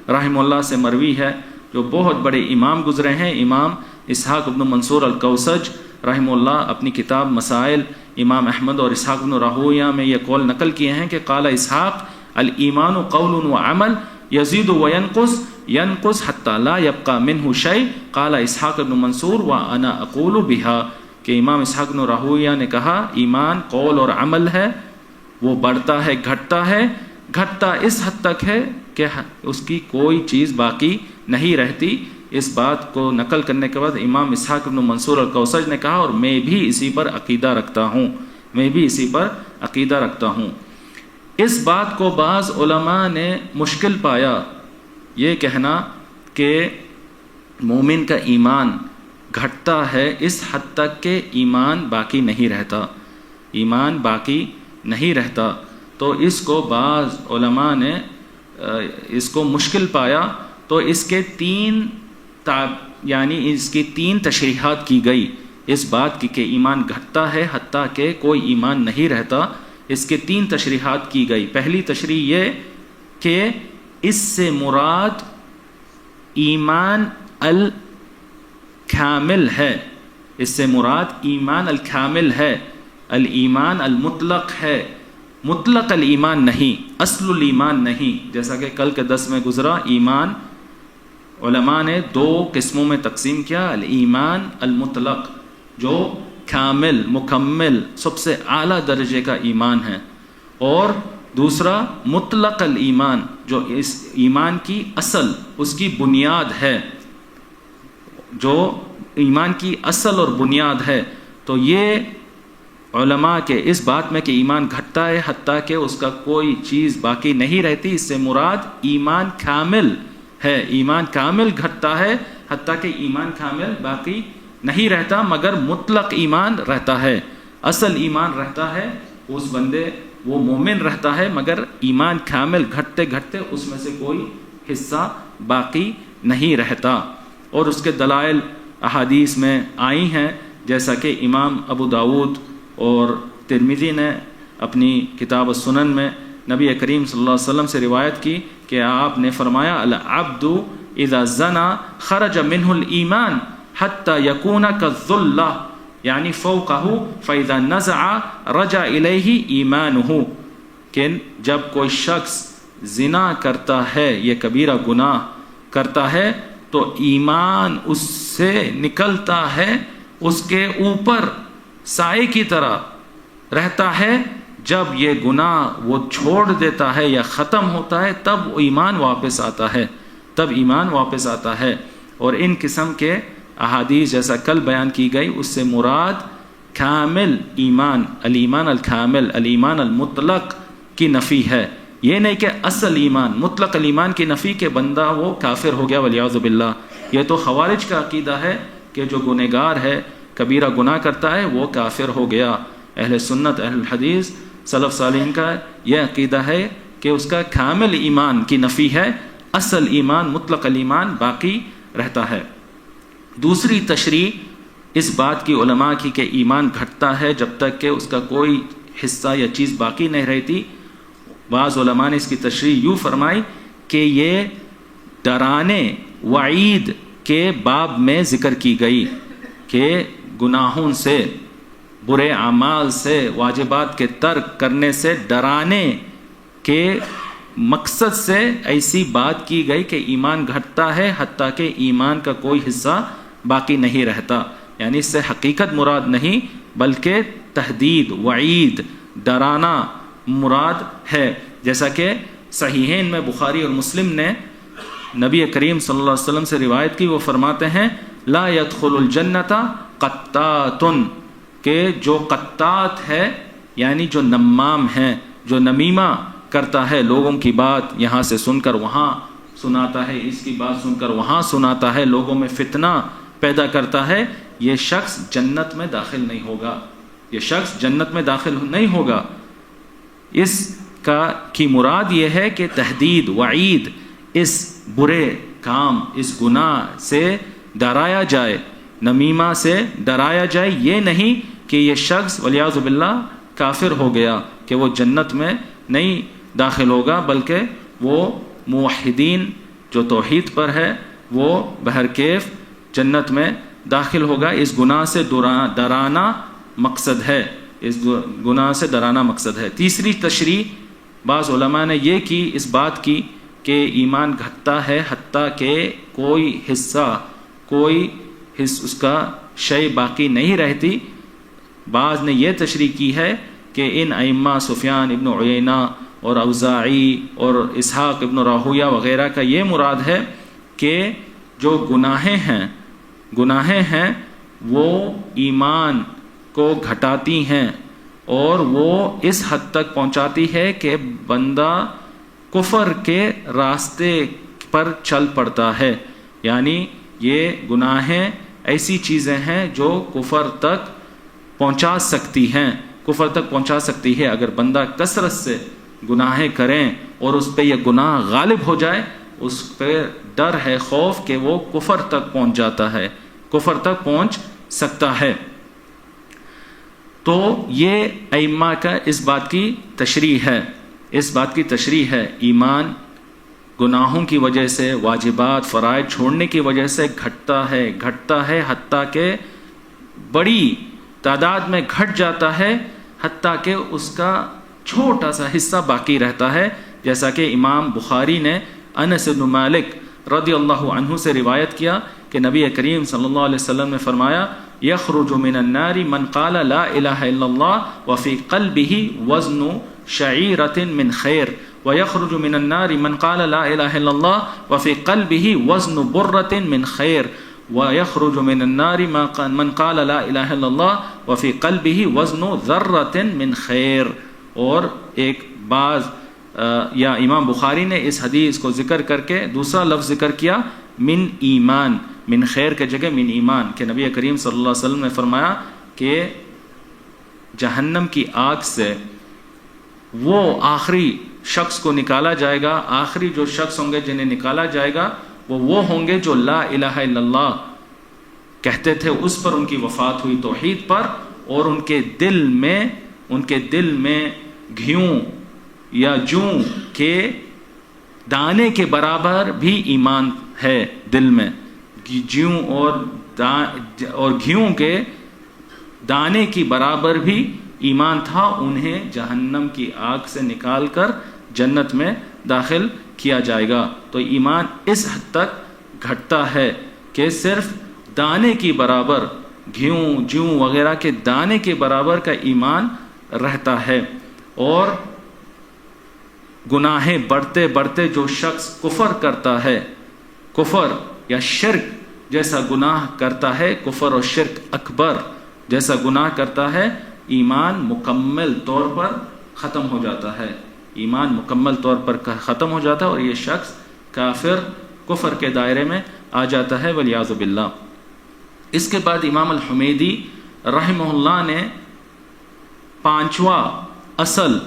رحمہ اللہ سے مروی ہے، جو بہت بڑے امام گزرے ہیں، امام اسحاق بن منصور الکوسج رحمہ اللہ اپنی کتاب مسائل امام احمد اور اسحاق بن راہویہ میں یہ قول نقل کیے ہیں کہ قال اسحاق الایمان قول وعمل یزید وینقص حتی لا یبقى منہ شیء قال اسحاق بن منصور وانا اقول بها، کہ امام اسحاق بن راہویہ نے کہا ایمان قول اور عمل ہے، وہ بڑھتا ہے گھٹتا اس حد تک ہے کہ اس کی کوئی چیز باقی نہیں رہتی۔ اس بات کو نقل کرنے کے بعد امام اسحاق بن منصور الکوسج نے کہا اور میں بھی اسی پر عقیدہ رکھتا ہوں۔ اس بات کو بعض علماء نے مشکل پایا، یہ کہنا کہ مومن کا ایمان گھٹتا ہے اس حد تک کہ ایمان باقی نہیں رہتا، تو اس کو بعض علماء نے اس کو مشکل پایا، تو اس کے تین تشریحات کی گئی اس بات کی کہ ایمان گھٹتا ہے حتیٰ کہ کوئی ایمان نہیں رہتا، اس کے 3 تشریحات کی گئی۔ پہلی تشریح یہ کہ اس سے مراد ایمان الکامل ہے، اس سے مراد ایمان الکامل ہے، الایمان المطلق ہے، مطلق الایمان نہیں، اصل الایمان نہیں۔ جیسا کہ کل کے درس میں گزرا، ایمان علماء نے 2 قسموں میں تقسیم کیا، الایمان المطلق جو کامل مکمل سب سے اعلیٰ درجے کا ایمان ہے، اور دوسرا مطلق الایمان جو اس ایمان کی اصل، اس کی بنیاد ہے، جو ایمان کی اصل اور بنیاد ہے۔ تو یہ علماء کے اس بات میں کہ ایمان گھٹتا ہے حتیٰ کہ اس کا کوئی چیز باقی نہیں رہتی، اس سے مراد ایمان کامل ہے، ایمان کامل گھٹتا ہے حتیٰ کہ ایمان کامل باقی نہیں رہتا، مگر مطلق ایمان رہتا ہے، اصل ایمان رہتا ہے، اس بندے وہ مومن رہتا ہے، مگر ایمان کامل گھٹتے گھٹتے اس میں سے کوئی حصہ باقی نہیں رہتا۔ اور اس کے دلائل احادیث میں آئی ہیں، جیسا کہ امام ابو داود اور ترمذی نے اپنی کتاب السنن میں نبی کریم صلی اللہ علیہ وسلم سے روایت کی کہ آپ نے فرمایا العبد اذا زنا خرج منہ الایمان حتی یکون کالذلہ یعنی فوقہ فاذا نزع رجع الیہ ایمانہ، کہ جب کوئی شخص زنا کرتا ہے، یہ کبیرہ گناہ کرتا ہے، تو ایمان اس سے نکلتا ہے، اس کے اوپر سائے کی طرح رہتا ہے، جب یہ گناہ وہ چھوڑ دیتا ہے یا ختم ہوتا ہے تب وہ ایمان واپس آتا ہے، تب ایمان واپس آتا ہے۔ اور ان قسم کے احادیث جیسا کل بیان کی گئی، اس سے مراد کامل ایمان، الایمان الکامل، الایمان المطلق کی نفی ہے۔ یہ نہیں کہ اصل ایمان، مطلق الایمان کی نفی کے بندہ وہ کافر ہو گیا والعیاذ باللہ۔ یہ تو خوارج کا عقیدہ ہے کہ جو گنہگار ہے، کبیرہ گناہ کرتا ہے، وہ کافر ہو گیا۔ اہل سنت، اہل الحدیث، سلف صالحین کا یہ عقیدہ ہے کہ اس کا کامل ایمان کی نفی ہے، اصل ایمان، مطلق الایمان باقی رہتا ہے۔ دوسری تشریح اس بات کی علماء کی کہ ایمان گھٹتا ہے جب تک کہ اس کا کوئی حصہ یا چیز باقی نہیں رہتی۔ بعض علماء نے اس کی تشریح یوں فرمائی کہ یہ ڈرانے وعید کے باب میں ذکر کی گئی کہ گناہوں سے، برے اعمال سے، واجبات کے ترک کرنے سے ڈرانے کے مقصد سے ایسی بات کی گئی کہ ایمان گھٹتا ہے حتیٰ کہ ایمان کا کوئی حصہ باقی نہیں رہتا۔ یعنی اس سے حقیقت مراد نہیں بلکہ تہدید، وعید، ڈرانا مراد ہے۔ جیسا کہ صحیحین میں بخاری اور مسلم نے نبی کریم صلی اللہ علیہ وسلم سے روایت کی، وہ فرماتے ہیں لا يدخل الجنت قطات، کہ جو قطات ہے یعنی جو نمام ہے، جو نمیمہ کرتا ہے، لوگوں کی بات یہاں سے سن کر وہاں سناتا ہے، اس کی بات سن کر وہاں سناتا ہے، لوگوں میں فتنہ پیدا کرتا ہے، یہ شخص جنت میں داخل نہیں ہوگا، یہ شخص جنت میں داخل نہیں ہوگا۔ اس کی مراد یہ ہے کہ تہدید، وعید، اس برے کام، اس گناہ سے ڈرایا جائے، نمیمہ سے ڈرایا جائے، یہ نہیں کہ یہ شخص والعیاذ باللہ کافر ہو گیا کہ وہ جنت میں نہیں داخل ہوگا، بلکہ وہ موحدین جو توحید پر ہے وہ بہرکیف جنت میں داخل ہوگا۔ اس گناہ سے ڈرانا مقصد ہے، اس گناہ سے ڈرانا مقصد ہے۔ تیسری تشریح بعض علماء نے یہ کی اس بات کی کہ ایمان گھٹتا ہے حتیٰ کہ کوئی حصہ، اس کا شے باقی نہیں رہتی۔ بعض نے یہ تشریح کی ہے کہ ان ائمہ سفیان ابن عیینہ اور اوزاعی اور اسحاق ابن راہویہ وغیرہ کا یہ مراد ہے کہ جو گناہیں ہیں وہ ایمان کو گھٹاتی ہیں اور وہ اس حد تک پہنچاتی ہے کہ بندہ کفر کے راستے پر چل پڑتا ہے۔ یعنی یہ گناہیں ایسی چیزیں ہیں جو کفر تک پہنچا سکتی ہے۔ اگر بندہ کثرت سے گناہیں کریں اور اس پہ یہ گناہ غالب ہو جائے، اس پہ ڈر ہے، خوف کہ وہ کفر تک پہنچ جاتا ہے، کفر تک پہنچ سکتا ہے۔ تو یہ ائمہ کا اس بات کی تشریح ہے، ایمان گناہوں کی وجہ سے، واجبات فرائض چھوڑنے کی وجہ سے گھٹتا ہے حتیٰ کہ بڑی تعداد میں گھٹ جاتا ہے، حتیٰ کہ اس کا چھوٹا سا حصہ باقی رہتا ہے۔ جیسا کہ امام بخاری نے انس بن مالک رضی اللہ عنہ سے روایت کیا کہ نبی کریم صلی اللہ علیہ وسلم نے فرمایا یخرج من النار من قال لا الہ الا اللہ وفی قلبہ وزن شعیرۃ من خیر ویخرج من النار من قال لا الہ الا اللہ وفی قلبہ وزن برۃ من خیر ویخرج من النار من قال لا الہ الا اللہ وفی قلبہ وزن ذرۃ من خیر۔ اور ایک بعض یا امام بخاری نے اس حدیث کو ذکر کر کے دوسرا لفظ ذکر کیا من ایمان، من خیر کے جگہ من ایمان، کہ نبی کریم صلی اللہ علیہ وسلم نے فرمایا کہ جہنم کی آگ سے وہ آخری شخص کو نکالا جائے گا، آخری جو شخص ہوں گے جنہیں نکالا جائے گا وہ ہوں گے جو لا الہ الا اللہ کہتے تھے، اس پر ان کی وفات ہوئی توحید پر، اور ان کے دل میں گھیوں یا جوں کے دانے کے برابر بھی ایمان ہے، دل میں جوں اور گھیوں کے دانے کی برابر بھی ایمان تھا، انہیں جہنم کی آگ سے نکال کر جنت میں داخل کیا جائے گا۔ تو ایمان اس حد تک گھٹتا ہے کہ صرف دانے کی برابر، گھیوں جوں وغیرہ کے دانے کے برابر کا ایمان رہتا ہے۔ اور گناہیں بڑھتے بڑھتے جو شخص کفر کرتا ہے، کفر یا شرک جیسا گناہ کرتا ہے، کفر اور شرک اکبر جیسا گناہ کرتا ہے، ایمان مکمل طور پر ختم ہو جاتا ہے، ایمان مکمل طور پر ختم ہو جاتا ہے اور یہ شخص کافر کفر کے دائرے میں آ جاتا ہے والعیاذ باللہ۔ اس کے بعد امام الحمیدی رحمہ اللہ نے پانچواں اصل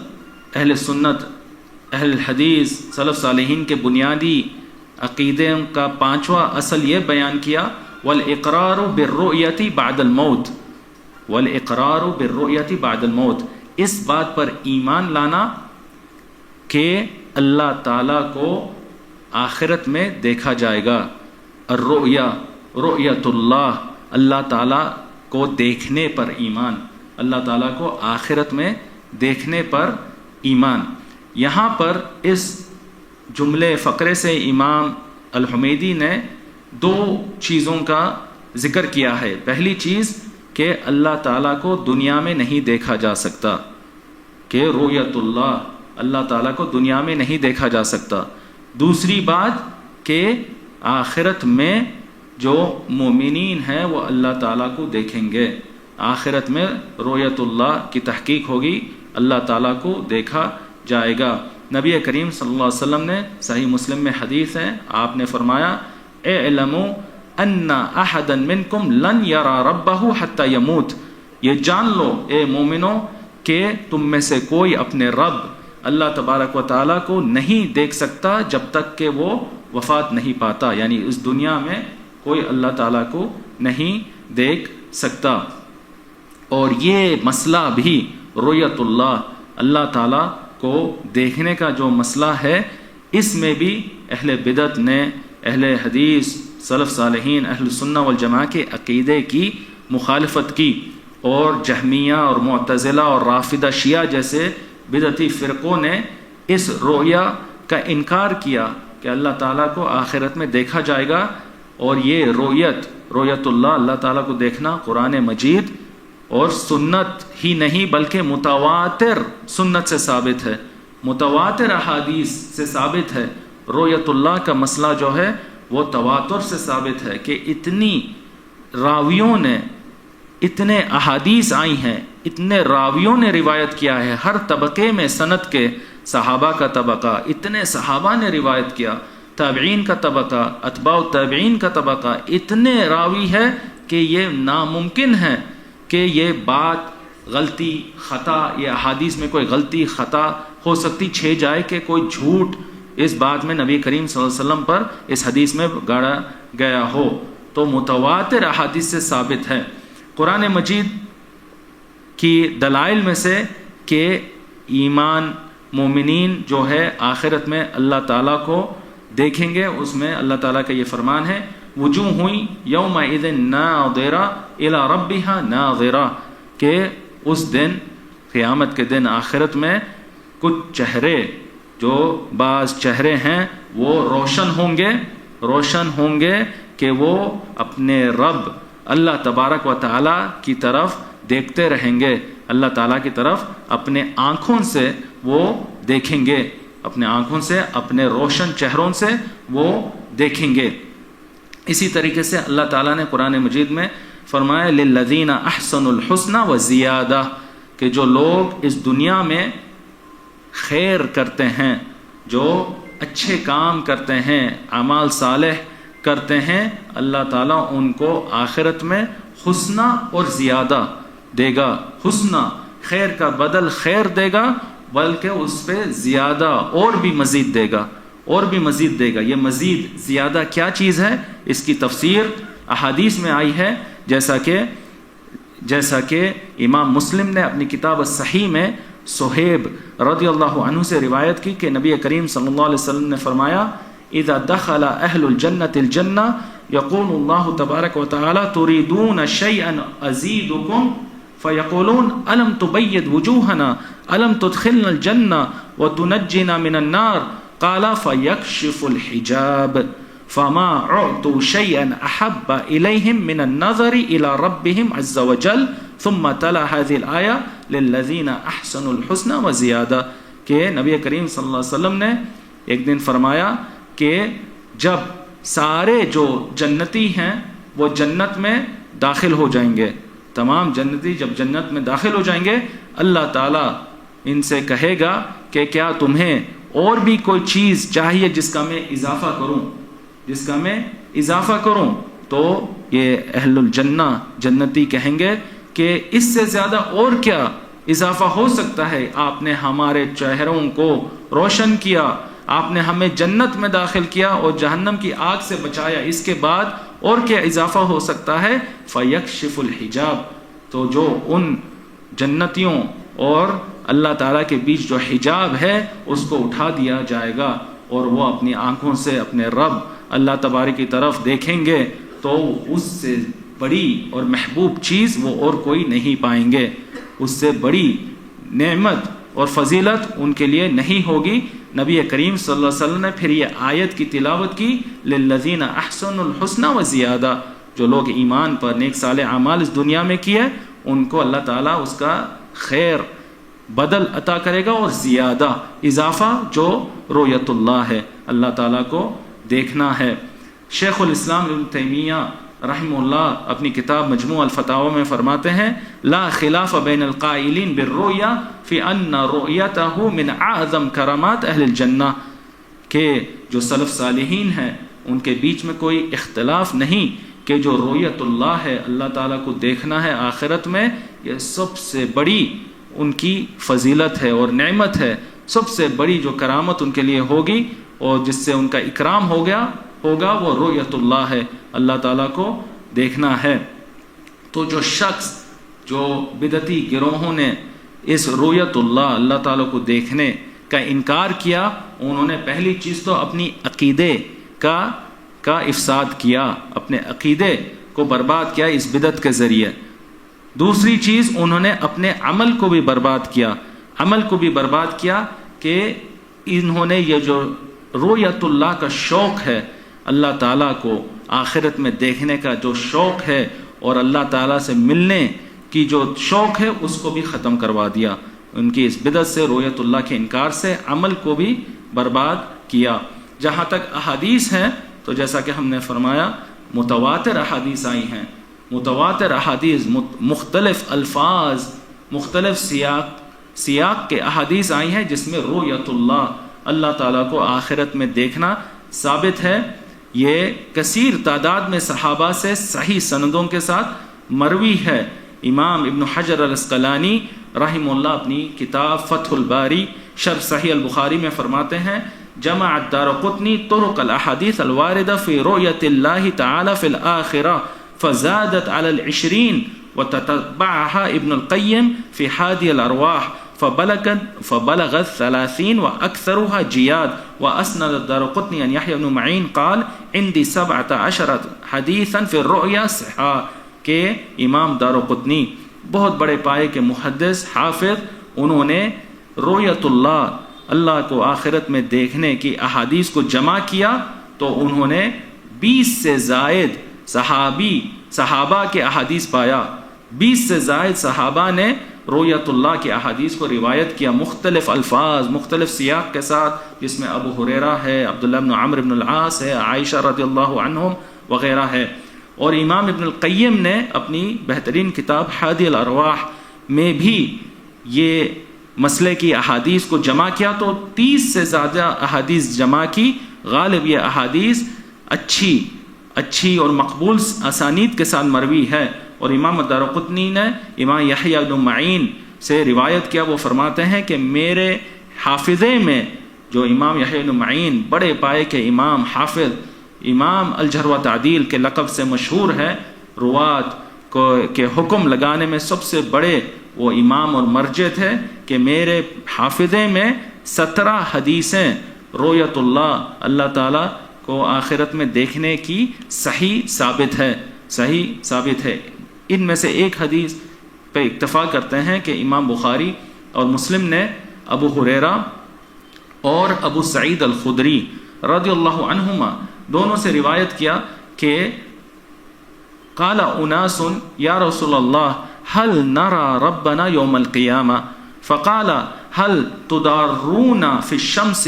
اہل سنت، اہل حدیث، سلف صالحین کے بنیادی عقیدے کا پانچواں اصل یہ بیان کیا، والاقرار بالرؤیت بعد الموت، والاقرار بالرؤیت بعد الموت، اس بات پر ایمان لانا کہ اللہ تعالیٰ کو آخرت میں دیکھا جائے گا، الرؤیا رؤیت اللہ، اللہ تعالیٰ کو دیکھنے پر ایمان، اللہ تعالیٰ کو آخرت میں دیکھنے پر ایمان۔ یہاں پر اس جملے فقرے سے امام الحمیدی نے دو چیزوں کا ذکر کیا ہے۔ پہلی چیز کہ اللہ تعالیٰ کو دنیا میں نہیں دیکھا جا سکتا، کہ رؤیت اللہ، اللہ تعالیٰ کو دنیا میں نہیں دیکھا جا سکتا۔ دوسری بات کہ آخرت میں جو مومنین ہیں وہ اللہ تعالیٰ کو دیکھیں گے، آخرت میں رؤیت اللہ کی تحقیق ہوگی، اللہ تعالیٰ کو دیکھا جائے گا۔ نبی کریم صلی اللہ علیہ وسلم نے صحیح مسلم میں حدیث ہے، آپ نے فرمایا اعلموا ان احدا منکم لن یرى ربہ حتی یموت، یہ جان لو اے مومنو کہ تم میں سے کوئی اپنے رب اللہ تبارک و تعالیٰ کو نہیں دیکھ سکتا جب تک کہ وہ وفات نہیں پاتا، یعنی اس دنیا میں کوئی اللہ تعالیٰ کو نہیں دیکھ سکتا۔ اور یہ مسئلہ بھی رؤیت اللہ، اللہ تعالیٰ کو دیکھنے کا جو مسئلہ ہے، اس میں بھی اہل بدعت نے، اہل حدیث، سلف صالحین، اہل سنہ والجماعہ کے عقیدے کی مخالفت کی، اور جہمیہ اور معتزلہ اور رافضہ شیعہ جیسے بدعتی فرقوں نے اس رؤیا کا انکار کیا کہ اللہ تعالیٰ کو آخرت میں دیکھا جائے گا۔ اور یہ رؤیت اللہ، اللہ تعالیٰ کو دیکھنا قرآن مجید اور سنت ہی نہیں بلکہ متواتر سنت سے ثابت ہے، متواتر احادیث سے ثابت ہے۔ رؤیت اللہ کا مسئلہ جو ہے وہ تواتر سے ثابت ہے کہ اتنی راویوں نے، اتنے احادیث آئی ہیں، اتنے راویوں نے روایت کیا ہے، ہر طبقے میں سند کے، صحابہ کا طبقہ، اتنے صحابہ نے روایت کیا، تابعین کا طبقہ، اتباع التابعین کا طبقہ، اتنے راوی ہے کہ یہ ناممکن ہے کہ یہ بات غلطی خطا، یہ احادیث میں کوئی غلطی خطا ہو سکتی چھے جائے کہ کوئی جھوٹ اس بات میں نبی کریم صلی اللہ علیہ وسلم پر اس حدیث میں گاڑا گیا ہو، تو متواتر احادیث سے ثابت ہے۔ قرآن مجید کی دلائل میں سے کہ ایمان مومنین جو ہے آخرت میں اللہ تعالیٰ کو دیکھیں گے، اس میں اللہ تعالیٰ کا یہ فرمان ہے وجوہ یومئذ ناظرہ الی ربہا ناظرہ، کہ اس دن، قیامت کے دن، آخرت میں کچھ چہرے، جو بعض چہرے ہیں وہ روشن ہوں گے کہ وہ اپنے رب اللہ تبارک و تعالیٰ کی طرف دیکھتے رہیں گے، اللہ تعالیٰ کی طرف اپنے آنکھوں سے وہ دیکھیں گے، اپنے آنکھوں سے، اپنے روشن چہروں سے وہ دیکھیں گے۔ اسی طریقے سے اللہ تعالیٰ نے قرآن مجید میں فرمایا للذین احسنوا الحسنى وزیادہ، کہ جو لوگ اس دنیا میں خیر کرتے ہیں، جو اچھے کام کرتے ہیں، اعمال صالح کرتے ہیں، اللہ تعالیٰ ان کو آخرت میں حسنہ اور زیادہ دے گا۔ حسنہ، خیر کا بدل خیر دے گا، بلکہ اس پہ زیادہ اور بھی مزید دے گا، اور بھی مزید دے گا۔ یہ مزید زیادہ کیا چیز ہے، اس کی تفسیر احادیث میں آئی ہے، جیسا کہ امام مسلم نے اپنی کتاب الصحیح میں صہیب رضی اللہ عنہ سے روایت کی کہ نبی کریم صلی اللہ علیہ وسلم نے فرمایا اذا دخل اہل الجنة الجنہ یقول اللہ تبارک و تعالی تريدون شيئا ازیدکم فیقولون الم تبید وجوہنا الم تدخلنا الجنہ وتنجنا من النار قال فیکشف الحجاب فما اعطوا شيئا احب اليهم من النظر الى ربهم عز وجل ثم تلا هذه الآية للذین احسنوا الحسنى وزیادہ، کہ نبی کریم صلی اللہ علیہ وسلم نے ایک دن فرمایا کہ جب سارے جو جنتی ہیں وہ جنت میں داخل ہو جائیں گے، تمام جنتی جب جنت میں داخل ہو جائیں گے، اللہ تعالیٰ ان سے کہے گا کہ کیا تمہیں اور بھی کوئی چیز چاہیے جس کا میں اضافہ کروں، تو یہ اہل الجنہ جنتی کہیں گے کہ اس سے زیادہ اور کیا اضافہ ہو سکتا ہے؟ آپ نے ہمارے چہروں کو روشن کیا، آپ نے ہمیں جنت میں داخل کیا اور جہنم کی آگ سے بچایا، اس کے بعد اور کیا اضافہ ہو سکتا ہے؟ فَيَكْشِفُ الْحِجَابِ، تو جو ان جنتیوں اور اللہ تعالیٰ کے بیچ جو حجاب ہے اس کو اٹھا دیا جائے گا، اور وہ اپنی آنکھوں سے اپنے رب اللہ تبارک کی طرف دیکھیں گے، تو اس سے بڑی اور محبوب چیز وہ اور کوئی نہیں پائیں گے، اس سے بڑی نعمت اور فضیلت ان کے لیے نہیں ہوگی۔ نبی کریم صلی اللہ علیہ وسلم نے پھر یہ آیت کی تلاوت کی، للذین احسنوا الحسنى وزیادہ، جو لوگ ایمان پر نیک صالح اعمال اس دنیا میں کیے ان کو اللہ تعالیٰ اس کا خیر بدل عطا کرے گا، اور زیادہ اضافہ جو رؤیت اللہ ہے، اللہ تعالیٰ کو دیکھنا ہے۔ شیخ الاسلام ابن تیمیہ رحمہ اللہ اپنی کتاب مجموع الفتاوی میں فرماتے ہیں، لا خلاف بین القائلین بالرؤیا فی ان رؤیتہ من اعظم کرامات اہل الجنہ، کہ جو سلف صالحین ہیں ان کے بیچ میں کوئی اختلاف نہیں کہ جو رؤیت اللہ ہے، اللہ تعالیٰ کو دیکھنا ہے آخرت میں، یہ سب سے بڑی ان کی فضیلت ہے اور نعمت ہے، سب سے بڑی جو کرامت ان کے لیے ہوگی اور جس سے ان کا اکرام ہوگا وہ رؤیت اللہ ہے، اللہ تعالیٰ کو دیکھنا ہے۔ تو جو شخص، جو بدعتی گروہوں نے اس رؤیت اللہ تعالیٰ کو دیکھنے کا انکار کیا، انہوں نے پہلی چیز تو اپنی عقیدے کا افساد کیا، اپنے عقیدے کو برباد کیا اس بدعت کے ذریعے۔ دوسری چیز، انہوں نے اپنے عمل کو بھی برباد کیا کہ انہوں نے یہ جو رؤیت اللہ کا شوق ہے، اللہ تعالیٰ کو آخرت میں دیکھنے کا جو شوق ہے اور اللہ تعالیٰ سے ملنے کی جو شوق ہے اس کو بھی ختم کروا دیا۔ ان کی اس بدعت سے، رؤیت اللہ کے انکار سے عمل کو بھی برباد کیا۔ جہاں تک احادیث ہیں تو جیسا کہ ہم نے فرمایا متواتر احادیث آئی ہیں، متواتر احادیث، مختلف الفاظ، مختلف سیاق کے احادیث آئی ہیں جس میں رؤیت اللہ تعالیٰ کو آخرت میں دیکھنا ثابت ہے۔ یہ کثیر تعداد میں صحابہ سے صحیح سندوں کے ساتھ مروی ہے۔ امام ابن حجر العسقلانی رحمہ اللہ اپنی کتاب فتح الباری شرح صحیح البخاری میں فرماتے ہیں، جمع الدارقطنی طرق الاحادیث الواردہ فی رؤیت اللہ تعالی فی الآخرہ فزادت علی 20 وتتبعها ابن القیم فی حادی الارواح فبلغت 30 واکثرها جیاد واسند الدارقطنی ان یحیی بن معین قال عندي 17 حدیثا فی الرؤیا صحا، کہ امام دارقطنی بہت بڑے پائے کے محدث حافظ، انہوں نے رؤیت اللہ کو آخرت میں دیکھنے کی احادیث کو جمع کیا تو انہوں نے 20 سے زائد صحابہ کے احادیث پایا، 20 سے زائد صحابہ نے رؤیت اللہ کی احادیث کو روایت کیا، مختلف الفاظ، مختلف سیاق کے ساتھ، جس میں ابو ہریرہ ہے، عبداللہ بن عمرو بن العاص ہے، عائشہ رضی اللہ عنہم وغیرہ ہے۔ اور امام ابن القیم نے اپنی بہترین کتاب حادی الارواح میں بھی یہ مسئلے کی احادیث کو جمع کیا تو 30 سے زیادہ احادیث جمع کی۔ غالب یہ احادیث اچھی اور مقبول اسانید کے ساتھ مروی ہے۔ اور امام دارقطنی نے امام یحییٰ بن معین سے روایت کیا، وہ فرماتے ہیں کہ میرے حافظے میں جو امام یحییٰ بن معین بڑے پائے کے امام حافظ، امام الجرح و تعدیل کے لقب سے مشہور ہے، روات کے حکم لگانے میں سب سے بڑے وہ امام اور مرجع تھے، کہ میرے حافظے میں 17 حدیثیں رؤیت اللہ تعالیٰ کو آخرت میں دیکھنے کی صحیح ثابت ہے۔ ان میں سے ایک حدیث پہ اکتفا کرتے ہیں کہ امام بخاری اور مسلم نے ابو ہریرہ اور ابو سعید الخدری رضی اللہ عنہما دونوں سے روایت کیا کہ قال اناس یا رسول اللہ هل نرى ربنا يوم القيامة فقال هل تدارون في الشمس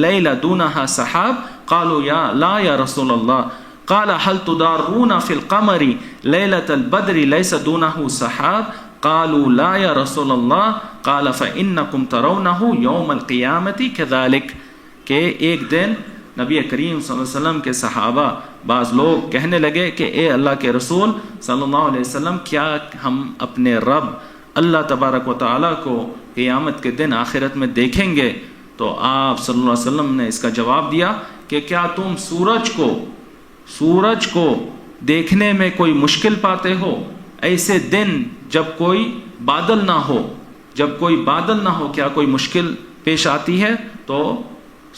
ليلة دونها سحاب قالوا لا يا رسول الله قال هل تدارون في القمر ليلة البدر ليس دونه سحاب قالوا لا يا رسول الله قال فإنكم ترونه يوم القيامة كذلك کہ ایک دن نبی کریم صلی اللہ علیہ وسلم کے صحابہ بعض لوگ کہنے لگے کہ اے اللہ کے رسول صلی اللہ علیہ وسلم کیا ہم اپنے رب اللہ تبارک و تعالیٰ کو قیامت کے دن آخرت میں دیکھیں گے؟ تو آپ صلی اللہ علیہ وسلم نے اس کا جواب دیا کہ کیا تم سورج کو دیکھنے میں کوئی مشکل پاتے ہو؟ ایسے دن جب کوئی بادل نہ ہو کیا کوئی مشکل پیش آتی ہے؟ تو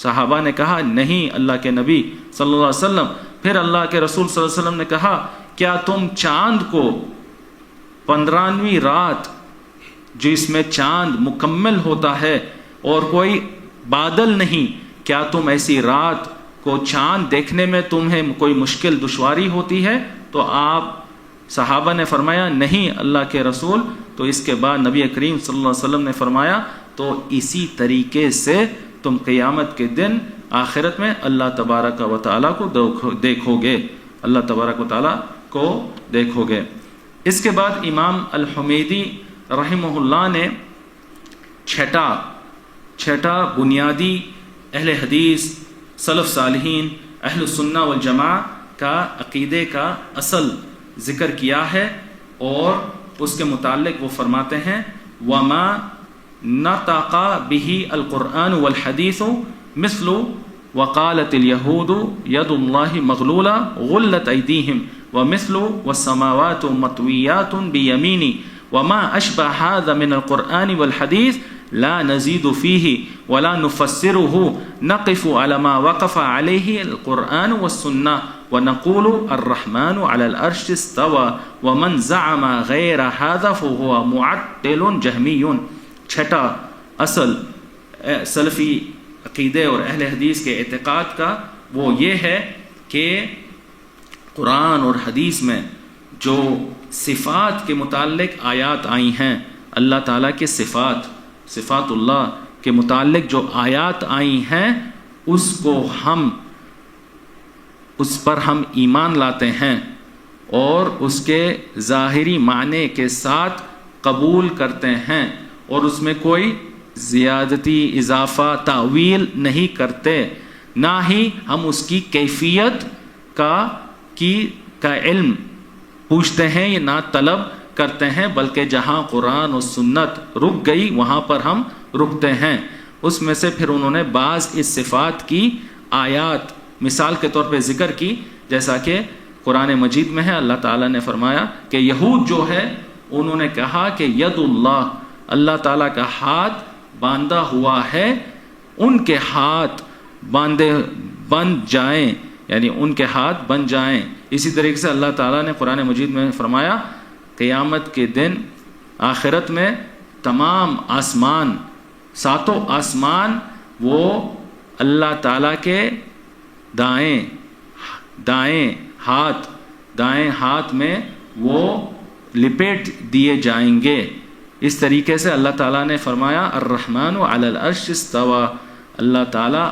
صحابہ نے کہا نہیں اللہ کے نبی صلی اللہ علیہ وسلم۔ پھر اللہ کے رسول صلی اللہ علیہ وسلم نے کہا کیا تم چاند کو 15ویں رات جس میں چاند مکمل ہوتا ہے اور کوئی بادل نہیں، کیا تم ایسی رات کو چاند دیکھنے میں تمہیں کوئی مشکل دشواری ہوتی ہے؟ تو آپ صحابہ نے فرمایا نہیں اللہ کے رسول۔ تو اس کے بعد نبی کریم صلی اللہ علیہ وسلم نے فرمایا تو اسی طریقے سے تم قیامت کے دن آخرت میں اللہ تبارک و تعالیٰ کو دیکھو گے، اللہ تبارک و تعالیٰ کو دیکھو گے۔ اس کے بعد امام الحمیدی رحمہ اللہ نے چھٹا بنیادی اہل حدیث سلف صالحین اہل السنہ والجماع کا عقیدے کا اصل ذکر کیا ہے، اور اس کے متعلق وہ فرماتے ہیں وما نطق به القرآن والحدیث مثل وقالت اليهود يد الله مغلولة غلت أيديهم ومثل والسماوات مطويات بيميني وما أشبه هذا من القرآن والحديث لا نزيد فيه ولا نفسره نقف على ما وقف عليه القرآن والسنة ونقول الرحمن على العرش استوى ومن زعم غير هذا فهو معطل جهمي۔ چھٹا اصل سلفی عقیدے اور اہل حدیث کے اعتقاد کا وہ یہ ہے کہ قرآن اور حدیث میں جو صفات کے متعلق آیات آئی ہیں، اللہ تعالیٰ کے صفات اللہ کے متعلق جو آیات آئی ہیں اس پر ہم ایمان لاتے ہیں اور اس کے ظاہری معنی کے ساتھ قبول کرتے ہیں، اور اس میں کوئی زیادتی اضافہ تعویل نہیں کرتے، نہ ہی ہم اس کی کیفیت کا علم پوچھتے ہیں یا نہ طلب کرتے ہیں، بلکہ جہاں قرآن و سنت رک گئی وہاں پر ہم رکتے ہیں۔ اس میں سے پھر انہوں نے بعض اس صفات کی آیات مثال کے طور پہ ذکر کی، جیسا کہ قرآن مجید میں ہے اللہ تعالیٰ نے فرمایا کہ یہود جو ہے انہوں نے کہا کہ ید اللہ تعالیٰ کا ہاتھ باندھا ہوا ہے، ان کے ہاتھ بن جائیں، یعنی ان کے ہاتھ بن جائیں۔ اسی طریقے سے اللہ تعالیٰ نے قرآن مجید میں فرمایا قیامت کے دن آخرت میں تمام آسمان، ساتوں آسمان وہ اللہ تعالیٰ کے دائیں ہاتھ میں وہ لپیٹ دیے جائیں گے۔ اس طریقے سے اللہ تعالیٰ نے فرمایا الرحمن علی العرش استوى، اللہ تعالیٰ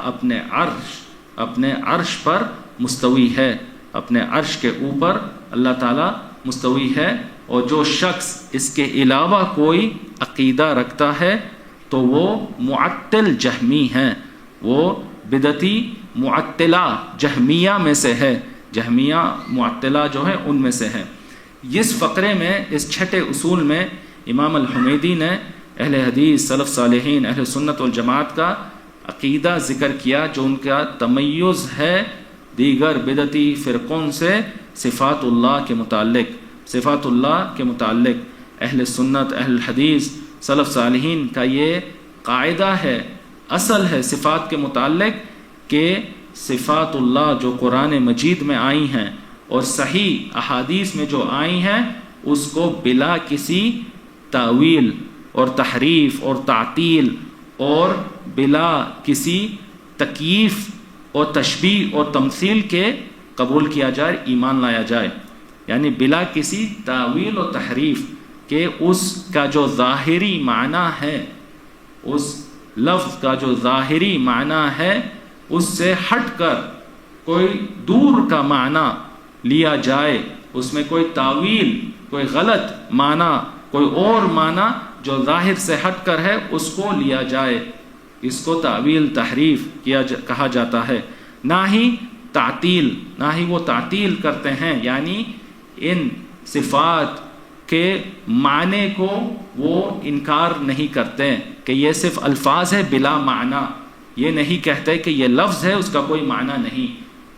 اپنے عرش پر مستوی ہے، اپنے عرش کے اوپر اللہ تعالیٰ مستوی ہے، اور جو شخص اس کے علاوہ کوئی عقیدہ رکھتا ہے تو وہ معطل جہمی ہیں، وہ بدعتی معطلہ جہمیہ میں سے ہے، جہمیہ معطلہ جو ہے ان میں سے ہے۔ اس فقرے میں اس چھٹے اصول میں امام الحمیدی نے اہل حدیث سلف صالحین اہل سنت والجماعت کا عقیدہ ذکر کیا، جو ان کا تمیز ہے دیگر بدعتی فرقوں سے صفات اللہ کے متعلق اہل سنت اہل حدیث سلف صالحین کا یہ قاعدہ ہے، اصل ہے صفات کے متعلق کہ صفات اللہ جو قرآن مجید میں آئی ہیں اور صحیح احادیث میں جو آئی ہیں اس کو بلا کسی تعویل اور تحریف اور تعطیل اور بلا کسی تکییف اور تشبیہ اور تمثیل کے قبول کیا جائے، ایمان لایا جائے، یعنی بلا کسی تعویل اور تحریف کہ اس کا جو ظاہری معنی ہے، اس لفظ کا جو ظاہری معنی ہے اس سے ہٹ کر کوئی دور کا معنی لیا جائے، اس میں کوئی تاویل، کوئی غلط معنی، کوئی اور معنی جو ظاہر سے ہٹ کر ہے اس کو لیا جائے، اس کو تعویل تحریف کہا جاتا ہے۔ نہ ہی تعطیل، نہ ہی وہ تعطیل کرتے ہیں، یعنی ان صفات کے معنی کو وہ انکار نہیں کرتے کہ یہ صرف الفاظ ہے بلا معنی، یہ نہیں کہتے کہ یہ لفظ ہے اس کا کوئی معنی نہیں،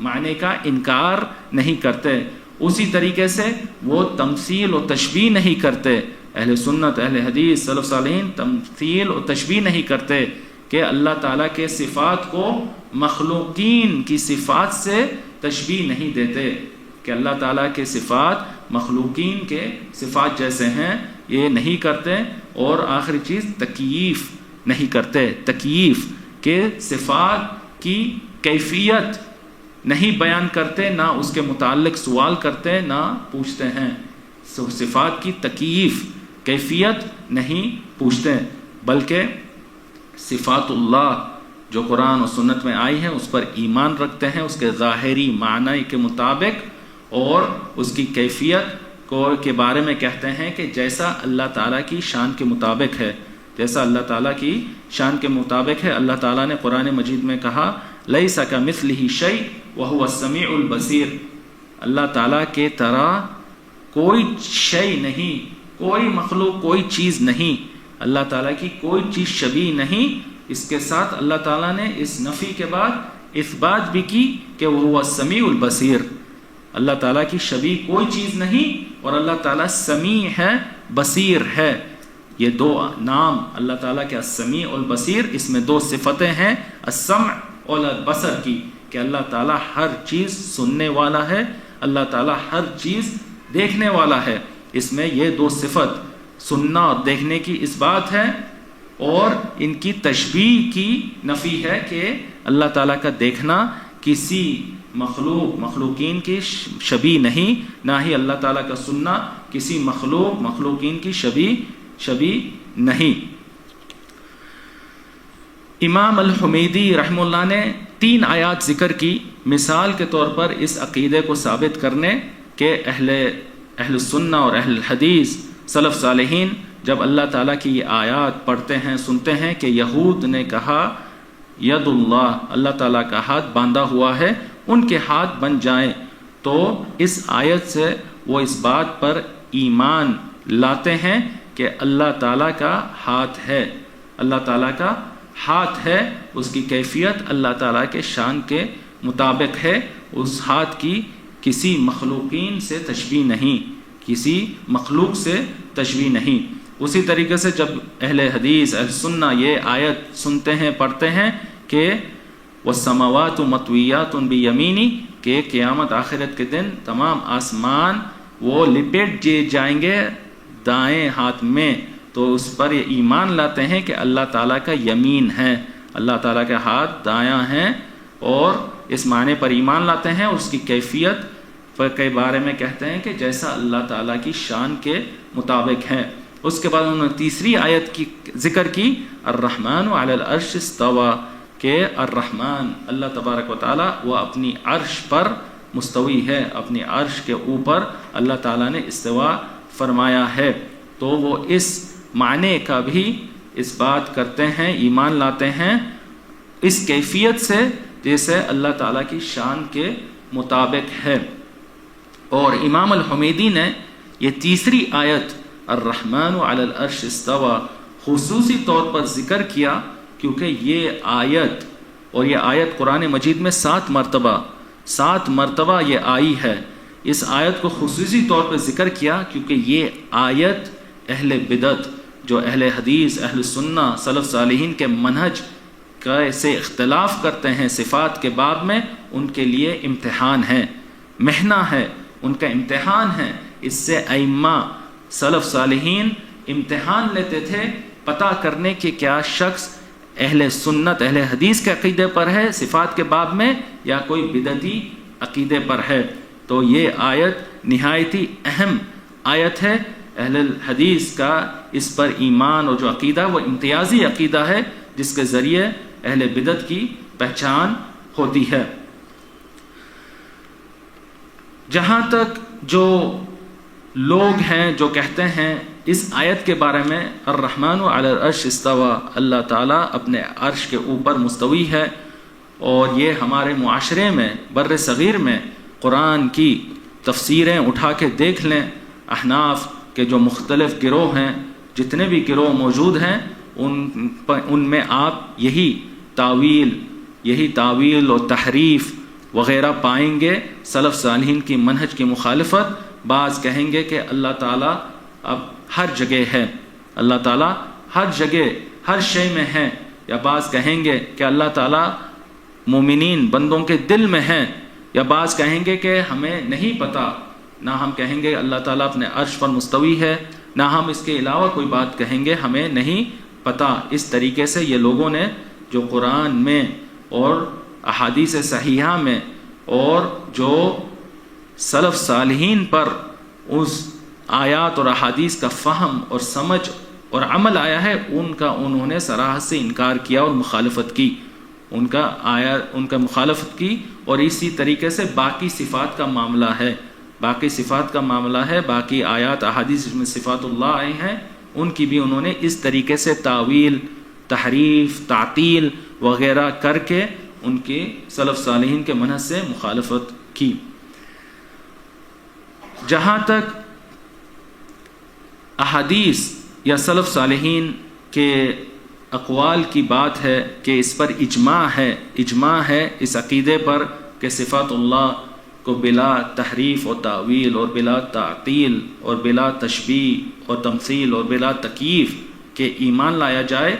معنی کا انکار نہیں کرتے۔ اسی طریقے سے وہ تمثیل و تشبیہ نہیں کرتے، اہل سنت، اہل حدیث، سلف صالحین تمثیل و تشبیہ نہیں کرتے کہ اللہ تعالیٰ کے صفات کو مخلوقین کی صفات سے تشبیہ نہیں دیتے کہ اللہ تعالیٰ کے صفات مخلوقین کے صفات جیسے ہیں، یہ نہیں کرتے۔ اور آخری چیز تکییف نہیں کرتے، تکییف کہ صفات کی کیفیت نہیں بیان کرتے، نہ اس کے متعلق سوال کرتے، نہ پوچھتے ہیں، صفات کی تکییف، کیفیت نہیں پوچھتے، بلکہ صفات اللہ جو قرآن و سنت میں آئی ہیں اس پر ایمان رکھتے ہیں، اس کے ظاہری معنی کے مطابق، اور اس کی کیفیت کے بارے میں کہتے ہیں کہ جیسا اللہ تعالیٰ کی شان کے مطابق ہے، جیسا اللہ تعالیٰ کی شان کے مطابق ہے۔ اللہ تعالیٰ نے قرآن مجید میں کہا لیس کمثلہ شیء وہو السمیع البصیر، اللہ تعالیٰ کے طرح کوئی شیء نہیں، کوئی مخلوق، کوئی چیز نہیں، اللہ تعالیٰ کی کوئی چیز شبیہ نہیں۔ اس کے ساتھ اللہ تعالیٰ نے اس نفی کے بعد اس بات بھی کی کہ وہ السمیع البصیر، اللہ تعالیٰ کی شبیہ کوئی چیز نہیں، اور اللہ تعالیٰ سمیع ہے، بصیر ہے۔ یہ دو نام اللہ تعالیٰ کے السمیع البصیر، اس میں دو صفتیں ہیں السمع اور البصر کی، کہ اللہ تعالیٰ ہر چیز سننے والا ہے، اللہ تعالیٰ ہر چیز دیکھنے والا ہے۔ اس میں یہ دو صفت سننا اور دیکھنے کی اس بات ہے، اور ان کی تشبیہ کی نفی ہے کہ اللہ تعالیٰ کا دیکھنا کسی مخلوقین کی شبیہ نہیں، نہ ہی اللہ تعالیٰ کا سننا کسی مخلوقین کی شبیہ نہیں۔ امام الحمیدی رحمہ اللہ نے 3 آیات ذکر کی مثال کے طور پر اس عقیدے کو ثابت کرنے کہ اہل سنہ اور اہل حدیث سلف صالحین جب اللہ تعالیٰ کی یہ آیات پڑھتے ہیں، سنتے ہیں کہ یہود نے کہا ید اللہ تعالیٰ کا ہاتھ باندھا ہوا ہے، ان کے ہاتھ بن جائیں، تو اس آیت سے وہ اس بات پر ایمان لاتے ہیں کہ اللہ تعالیٰ کا ہاتھ ہے، اللہ تعالیٰ کا ہاتھ ہے، اس کی کیفیت اللہ تعالیٰ کے شان کے مطابق ہے، اس ہاتھ کی کسی مخلوقین سے تشبیہ نہیں، کسی مخلوق سے تشبیہ نہیں۔ اسی طریقے سے جب اہل حدیث، اہل سنہ یہ آیت سنتے ہیں، پڑھتے ہیں کہ والسماوات مطویات بیمینی، کہ قیامت آخرت کے دن تمام آسمان وہ لپیٹ دیے جائیں گے دائیں ہاتھ میں، تو اس پر یہ ایمان لاتے ہیں کہ اللہ تعالیٰ کا یمین ہے، اللہ تعالیٰ کے ہاتھ دایاں ہیں، اور اس معنی پر ایمان لاتے ہیں، اس کی کیفیت کے بارے میں کہتے ہیں کہ جیسا اللہ تعالیٰ کی شان کے مطابق ہے۔ اس کے بعد انہوں نے تیسری آیت کی ذکر کی الرحمن علی العرش استوى، کہ الرحمن اللہ تبارک و تعالیٰ وہ اپنی عرش پر مستوی ہے، اپنی عرش کے اوپر اللہ تعالیٰ نے استوا فرمایا ہے، تو وہ اس معنی کا بھی اس بات کرتے ہیں، ایمان لاتے ہیں اس کیفیت سے جیسے اللہ تعالیٰ کی شان کے مطابق ہے۔ اور امام الحمیدی نے یہ تیسری آیت الرحمن علی العرش استوى خصوصی طور پر ذکر کیا، کیونکہ یہ آیت قرآن مجید میں 7 مرتبہ یہ آئی ہے۔ اس آیت کو خصوصی طور پر ذکر کیا کیونکہ یہ آیت اہل بدعت، جو اہل حدیث، اہل سنہ، سلف صالحین کے منہج سے اختلاف کرتے ہیں صفات کے باب میں، ان کے لیے امتحان ہے، محنہ ہے، ان کا امتحان ہے۔ اس سے ائمہ سلف صالحین امتحان لیتے تھے پتہ کرنے کہ کیا شخص اہل سنت، اہل حدیث کے عقیدے پر ہے صفات کے باب میں، یا کوئی بدعتی عقیدے پر ہے۔ تو یہ آیت نہایت ہی اہم آیت ہے اہل الحدیث کا اس پر ایمان اور جو عقیدہ وہ امتیازی عقیدہ ہے جس کے ذریعے اہل بدعت کی پہچان ہوتی ہے۔ جہاں تک جو لوگ ہیں جو کہتے ہیں اس آیت کے بارے میں الرحمن علی العرش استوى، اللہ تعالیٰ اپنے عرش کے اوپر مستوی ہے، اور یہ ہمارے معاشرے میں بر صغیر میں قرآن کی تفسیریں اٹھا کے دیکھ لیں، احناف کے جو مختلف گروہ ہیں، جتنے بھی گروہ موجود ہیں، ان میں آپ یہی تعویل اور تحریف وغیرہ پائیں گے، سلف صالحین کی منہج کی مخالفت۔ بعض کہیں گے کہ اللہ تعالیٰ اب ہر جگہ ہے، اللہ تعالیٰ ہر جگہ ہر شے میں ہے، یا بعض کہیں گے کہ اللہ تعالیٰ مومنین بندوں کے دل میں ہیں، یا بعض کہیں گے کہ ہمیں نہیں پتہ، نہ ہم کہیں گے اللہ تعالیٰ اپنے عرش پر مستوی ہے، نہ ہم اس کے علاوہ کوئی بات کہیں گے، ہمیں نہیں پتہ۔ اس طریقے سے یہ لوگوں نے جو قرآن میں اور احادیث صحیحہ میں اور جو سلف صالحین پر اس آیات اور احادیث کا فہم اور سمجھ اور عمل آیا ہے، انہوں نے صراحت سے انکار کیا اور مخالفت کی، ان کا مخالفت کی۔ اور اسی طریقے سے باقی صفات کا معاملہ ہے، باقی آیات احادیث جس میں صفات اللہ آئے ہیں، ان کی بھی انہوں نے اس طریقے سے تعویل، تحریف، تعطیل وغیرہ کر کے ان کے سلف صالحین کے منہج سے مخالفت کی۔ جہاں تک احادیث یا سلف صالحین کے اقوال کی بات ہے کہ اس پر اجماع ہے اس عقیدے پر کہ صفات اللہ کو بلا تحریف و تعویل اور بلا تعطیل اور بلا تشبیہ اور تمثیل اور بلا تکییف کے ایمان لایا جائے،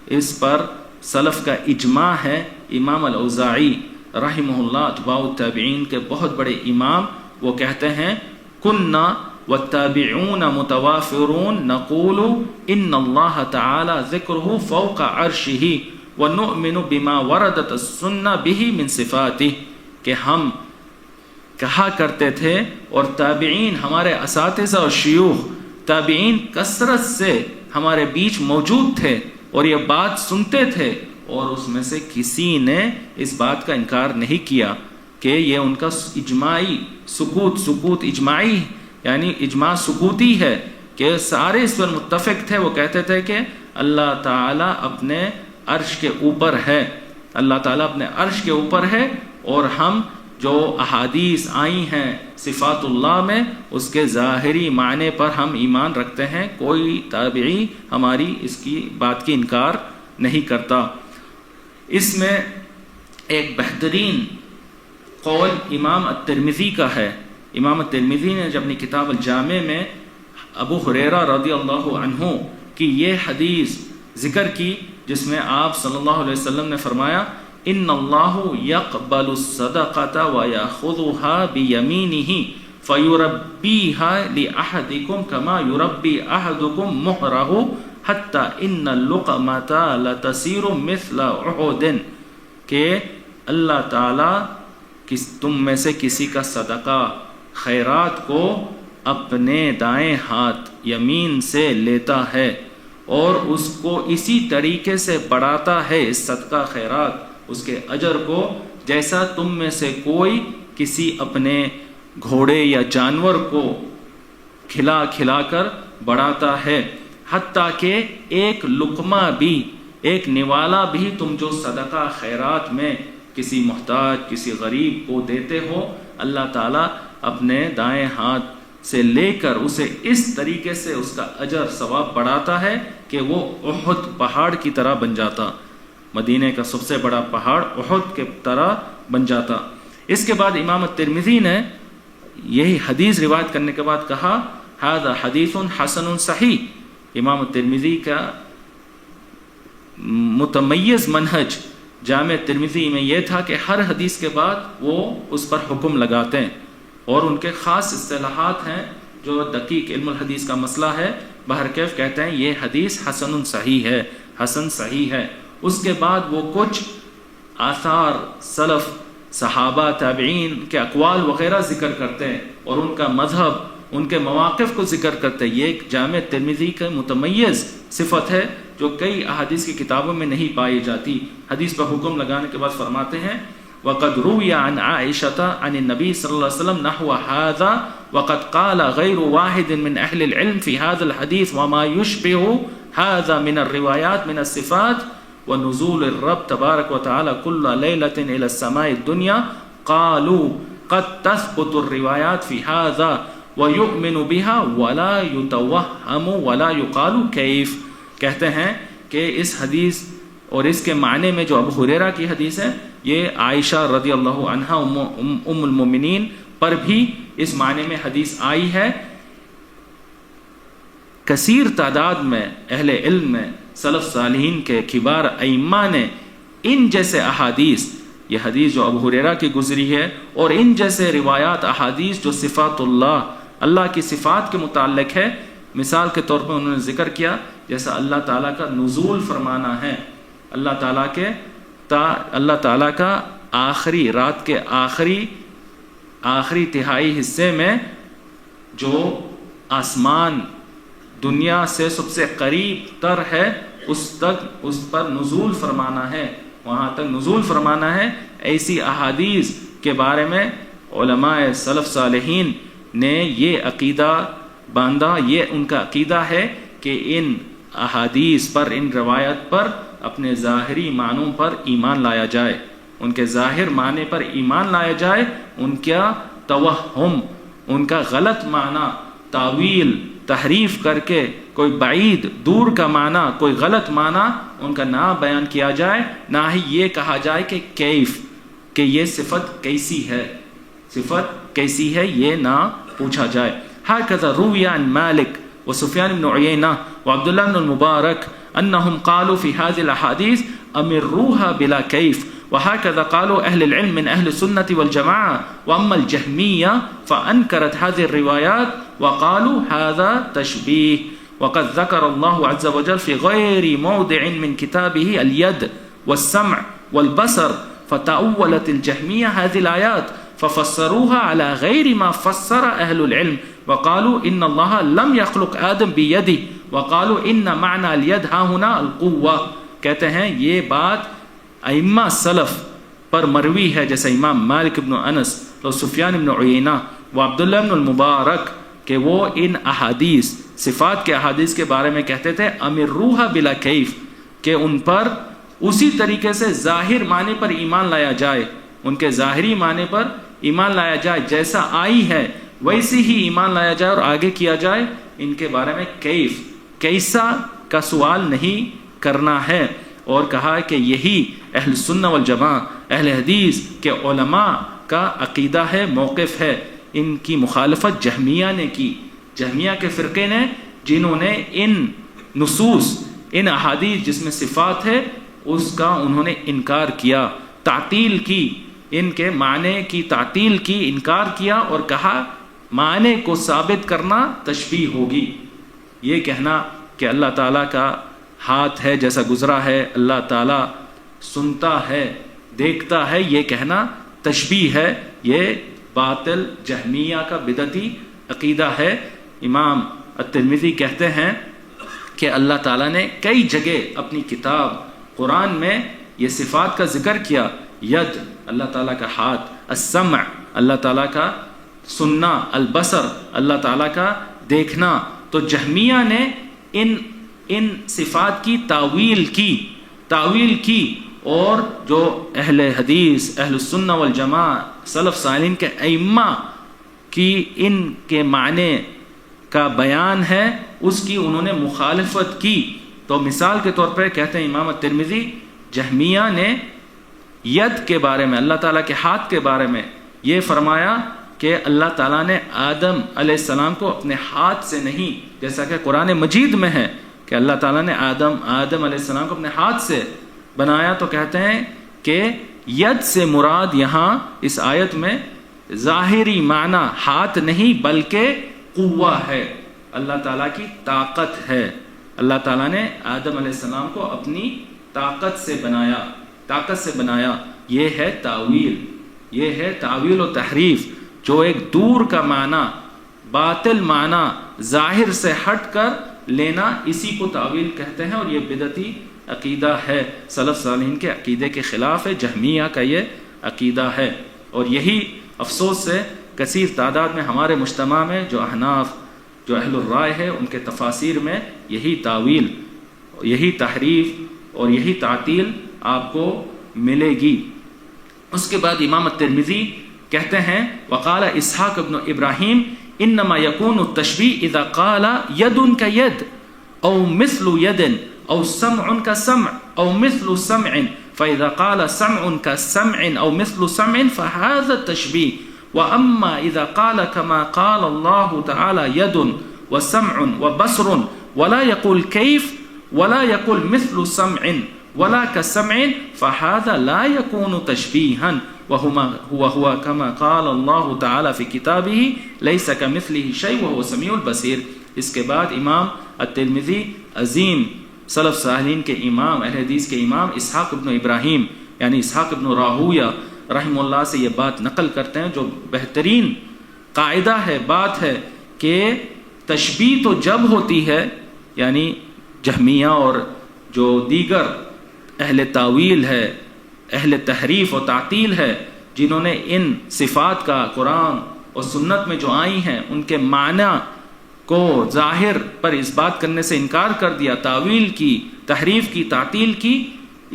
اس پر سلف کا اجماع ہے۔ امام الاوزاعی رحمہ اللہ اتباع التابعین کے بہت بڑے امام، وہ کہتے ہیں کننا والتابعون متوافرون نقول ان اللہ تعالی ذکرہ فوق عرشہ ونؤمن بما وردت السنہ بہ من صفاتہ، کہ ہم کہا کرتے تھے، اور تابعین ہمارے اساتذہ اور شیوخ تابعین کثرت سے ہمارے بیچ موجود تھے اور یہ بات سنتے تھے، اور اس میں سے کسی نے اس بات کا انکار نہیں کیا کہ یہ ان کا اجماعی سکوت اجماعی یعنی اجماع سکوتی ہے کہ سارے اس پر متفق تھے۔ وہ کہتے تھے کہ اللہ تعالیٰ اپنے عرش کے اوپر ہے، اللہ تعالیٰ اپنے عرش کے اوپر ہے، اور ہم جو احادیث آئی ہیں صفات اللہ میں اس کے ظاہری معنی پر ہم ایمان رکھتے ہیں، کوئی تابعی ہماری اس کی بات کی انکار نہیں کرتا۔ اس میں ایک بہترین قول امام الترمذی کا ہے۔ امام الترمذی نے جب اپنی کتاب الجامع میں ابو ہریرہ رضی اللہ عنہ کی یہ حدیث ذکر کی، جس میں آپ صلی اللہ علیہ وسلم نے فرمایا ان اللہ یقبل الصدقۃ ویأخذها بیمینہ فیربیها لأحدکم کما یربی احدکم مہرہ حتی ان اللقمۃ لتسیر مثل احد، کہ اللہ تعالیٰ تم میں سے کسی کا صدقہ خیرات کو اپنے دائیں ہاتھ یمین سے لیتا ہے اور اس کو اسی طریقے سے بڑھاتا ہے، اس صدقہ خیرات اس کے اجر کو، جیسا تم میں سے کوئی کسی اپنے گھوڑے یا جانور کو کھلا کھلا کر بڑھاتا ہے، حتیٰ کہ ایک لقمہ بھی، ایک نوالا بھی تم جو صدقہ خیرات میں کسی محتاج کسی غریب کو دیتے ہو، اللہ تعالیٰ اپنے دائیں ہاتھ سے لے کر اسے اس طریقے سے اس کا اجر ثواب بڑھاتا ہے کہ وہ احد پہاڑ کی طرح بن جاتا، مدینے کا سب سے بڑا پہاڑ احد کے طرح بن جاتا۔ اس کے بعد امام الترمذی نے یہی حدیث روایت کرنے کے بعد کہا ھذا حدیث حسن صحیح۔ امام الترمذی کا متمیز منہج جامع ترمذی میں یہ تھا کہ ہر حدیث کے بعد وہ اس پر حکم لگاتے ہیں، اور ان کے خاص اصطلاحات ہیں جو دقیق علم الحدیث کا مسئلہ ہے، بہرکیف کہتے ہیں یہ حدیث حسن صحیح ہے، حسن صحیح ہے۔ اس کے بعد وہ کچھ آثار سلف صحابہ تابعین کے اقوال وغیرہ ذکر کرتے ہیں، اور ان کا مذہب ان کے مواقف کو ذکر کرتے ہیں. یہ ایک جامع ترمذی کا متمیز صفت ہے جو کئی احادیث کی کتابوں میں نہیں پائی جاتی. حدیث پر حکم لگانے کے بعد فرماتے ہیں وَقَدْ رُوِيَ عَنْ عَائِشَةَ عَنِ النَّبِيِّ صلی اللہ علیہ وسلم نَحْوَ هَذَا وَقَدْ قَالَ غَيْرُ وَاحِدٍ مِّنْ أَهْلِ الْعِلْمِ فِي هَذَا الْحَدِيثِ وَمَا يُشْبِهُ هَذَا مِنَ الرِّوَايَاتِ مِنَ الصِّفَاتِ وَنُزُولِ الرَّبِّ تَبَارَكَ وَتَعَالَى كُلَّ لَيْلَةٍ إِلَى السَّمَاءِ الدُّنْيَا قَالُوا قَدْ تَثْبُتُ الرِّوَايَاتُ فِي هَذَا وَيُؤْمِنُ بِهَا وَلَا يُتَوَهَّمُ وَلَا يُقَالُ كَيْفَ. کہتے ہیں کہ اس حدیث اور اس کے معنی میں جو ابو ہریرہ کی حدیث ہے یہ عائشہ رضی اللہ عنہا ام المومنین پر بھی اس معنی میں حدیث آئی ہے. کثیر تعداد میں اہل علم میں سلف صالحین کے کبار ائمہ نے ان جیسے احادیث، یہ حدیث جو ابو ہریرہ کی گزری ہے اور ان جیسے روایات احادیث جو صفات اللہ کی صفات کے متعلق ہے، مثال کے طور پر انہوں نے ذکر کیا جیسا اللہ تعالیٰ کا نزول فرمانا ہے، اللہ تعالیٰ کا آخری رات کے آخری تہائی حصے میں جو آسمان دنیا سے سب سے قریب تر ہے اس پر نزول فرمانا ہے، وہاں تک نزول فرمانا ہے. ایسی احادیث کے بارے میں علماء سلف صالحین نے یہ عقیدہ باندھا، یہ ان کا عقیدہ ہے کہ ان احادیث پر، ان روایت پر اپنے ظاہری معنوں پر ایمان لایا جائے، ان کے ظاہر معنی پر ایمان لایا جائے، ان کا توہم، ان کا غلط معنی، تاویل، تحریف کر کے کوئی بعید دور کا معنی، کوئی غلط معنی ان کا نہ بیان کیا جائے، نہ ہی یہ کہا جائے کہ کیف، کہ یہ صفت کیسی ہے، صفت کیسی ہے یہ نہ پوچھا جائے. ہکذا روی عن مالک وسفیان بن عیینہ وعبد اللہ بن المبارک انہم قالوا فی هذه الاحادیث امروها بلا کیف وهكذا قالوا اہل العلم من اہل السنة والجماعة واما الجہمیہ فانکرت هذه الروایات وقالوا هذا تشبیہ. وقد ذکر اللہ عز وجل في غیر موضع من کتابه الید والسمع والبصر فتأولت الجہمیہ هذه الآیات ففسروها على غیر ما فسر اہل العلم وقالوا ان اللہ لم يخلق آدم بیدہ وقالوا ان معنى الید ها هنا القوة. کہتے ہیں یہ بات ائمہ سلف پر مروی ہے، جیسے امام مالک بن انس اور سفیان بن عیینہ و عبداللہ بن المبارک، کہ وہ ان احادیث، صفات کے احادیث کے بارے میں کہتے تھے امروها بلا کیف، کہ ان پر اسی طریقے سے ظاہر معنی پر ایمان لایا جائے، ان کے ظاہری معنی پر ایمان لایا جائے، جیسا آئی ہے ویسی ہی ایمان لایا جائے اور آگے کیا جائے. ان کے بارے میں کیف، کیسا کا سوال نہیں کرنا ہے. اور کہا کہ یہی اہل سنہ والجماع، اہل حدیث کے علماء کا عقیدہ ہے، موقف ہے. ان کی مخالفت جہمیہ نے کی، جہمیہ کے فرقے نے، جنہوں نے ان نصوص، ان احادیث جس میں صفات ہے اس کا انہوں نے انکار کیا، تعطیل کی، ان کے معنی کی تعطیل کی، انکار کیا اور کہا معنی کو ثابت کرنا تشبیہ ہوگی. یہ کہنا کہ اللہ تعالیٰ کا ہاتھ ہے جیسا گزرا ہے، اللہ تعالیٰ سنتا ہے، دیکھتا ہے، یہ کہنا تشبیہ ہے. یہ باطل جہمیہ کا بدعتی عقیدہ ہے. امام الترمذی کہتے ہیں کہ اللہ تعالیٰ نے کئی جگہ اپنی کتاب قرآن میں یہ صفات کا ذکر کیا. ید، اللہ تعالیٰ کا ہاتھ، السمع، اللہ تعالیٰ کا سننا، البصر، اللہ تعالیٰ کا دیکھنا. تو جہمیہ نے ان صفات کی تعویل کی اور جو اہل حدیث، اہل السنہ والجماع، سلف صالحین کے ائمہ کی ان کے معنی کا بیان ہے اس کی انہوں نے مخالفت کی. تو مثال کے طور پر کہتے ہیں امام الترمذی، جہمیہ نے ید کے بارے میں، اللہ تعالیٰ کے ہاتھ کے بارے میں یہ فرمایا کہ اللہ تعالیٰ نے آدم علیہ السلام کو اپنے ہاتھ سے نہیں، جیسا کہ قرآن مجید میں ہے کہ اللہ تعالیٰ نے آدم علیہ السلام کو اپنے ہاتھ سے بنایا. تو کہتے ہیں کہ ید سے مراد یہاں اس آیت میں ظاہری معنی ہاتھ نہیں بلکہ قوہ ہے، اللہ تعالیٰ کی طاقت ہے. اللہ تعالیٰ نے آدم علیہ السلام کو اپنی طاقت سے بنایا. یہ ہے تعویل و تحریف، جو ایک دور کا معنی باطل معنی ظاہر سے ہٹ کر لینا، اسی کو تاویل کہتے ہیں، اور یہ بدعتی عقیدہ ہے، سلف صالحین کے عقیدے کے خلاف ہے، جہمیہ کا یہ عقیدہ ہے۔ اور یہی افسوس سے کثیر تعداد میں ہمارے مجتمع میں جو احناف، جو اہل الرائے ہے، ان کے تفاسیر میں یہی تاویل، یہی تحریف اور یہی تعطیل آپ کو ملے گی۔ اس کے بعد امام الترمذی کہتے ہیں وقال اسحاق ابن ابراہیم انما يكون التشبیہ اذا قال ید كید او مثل ید او سمع كسمع او مثل سمع، فاذا قال سمع كسمع او مثل سمع فهذا التشبیہ، واما اذا قال كما قال الله تعالى ید وسمع وبصر ولا يقول كيف ولا يقول مثل سمع ولا كسمع فهذا لا يكون تشبيها وهو كما قال الله تعالى في كتابه ليس كمثله شيء وهو السميع البصير۔ اس کے بعد امام الترمذی عظیم سلف صالحین کے امام، اہل حدیث کے امام اسحاق ابن ابراہیم یعنی اسحاق ابن راہویہ رحمہ اللہ سے یہ بات نقل کرتے ہیں، جو بہترین قاعدہ ہے، بات ہے کہ تشبیہ تو جب ہوتی ہے، یعنی جہمیہ اور جو دیگر اہل تاویل ہے، اہل تحریف و تعطیل ہے، جنہوں نے ان صفات کا قرآن اور سنت میں جو آئی ہیں ان کے معنی کو ظاہر پر اس بات کرنے سے انکار کر دیا، تاویل کی، تحریف کی، تعطیل کی،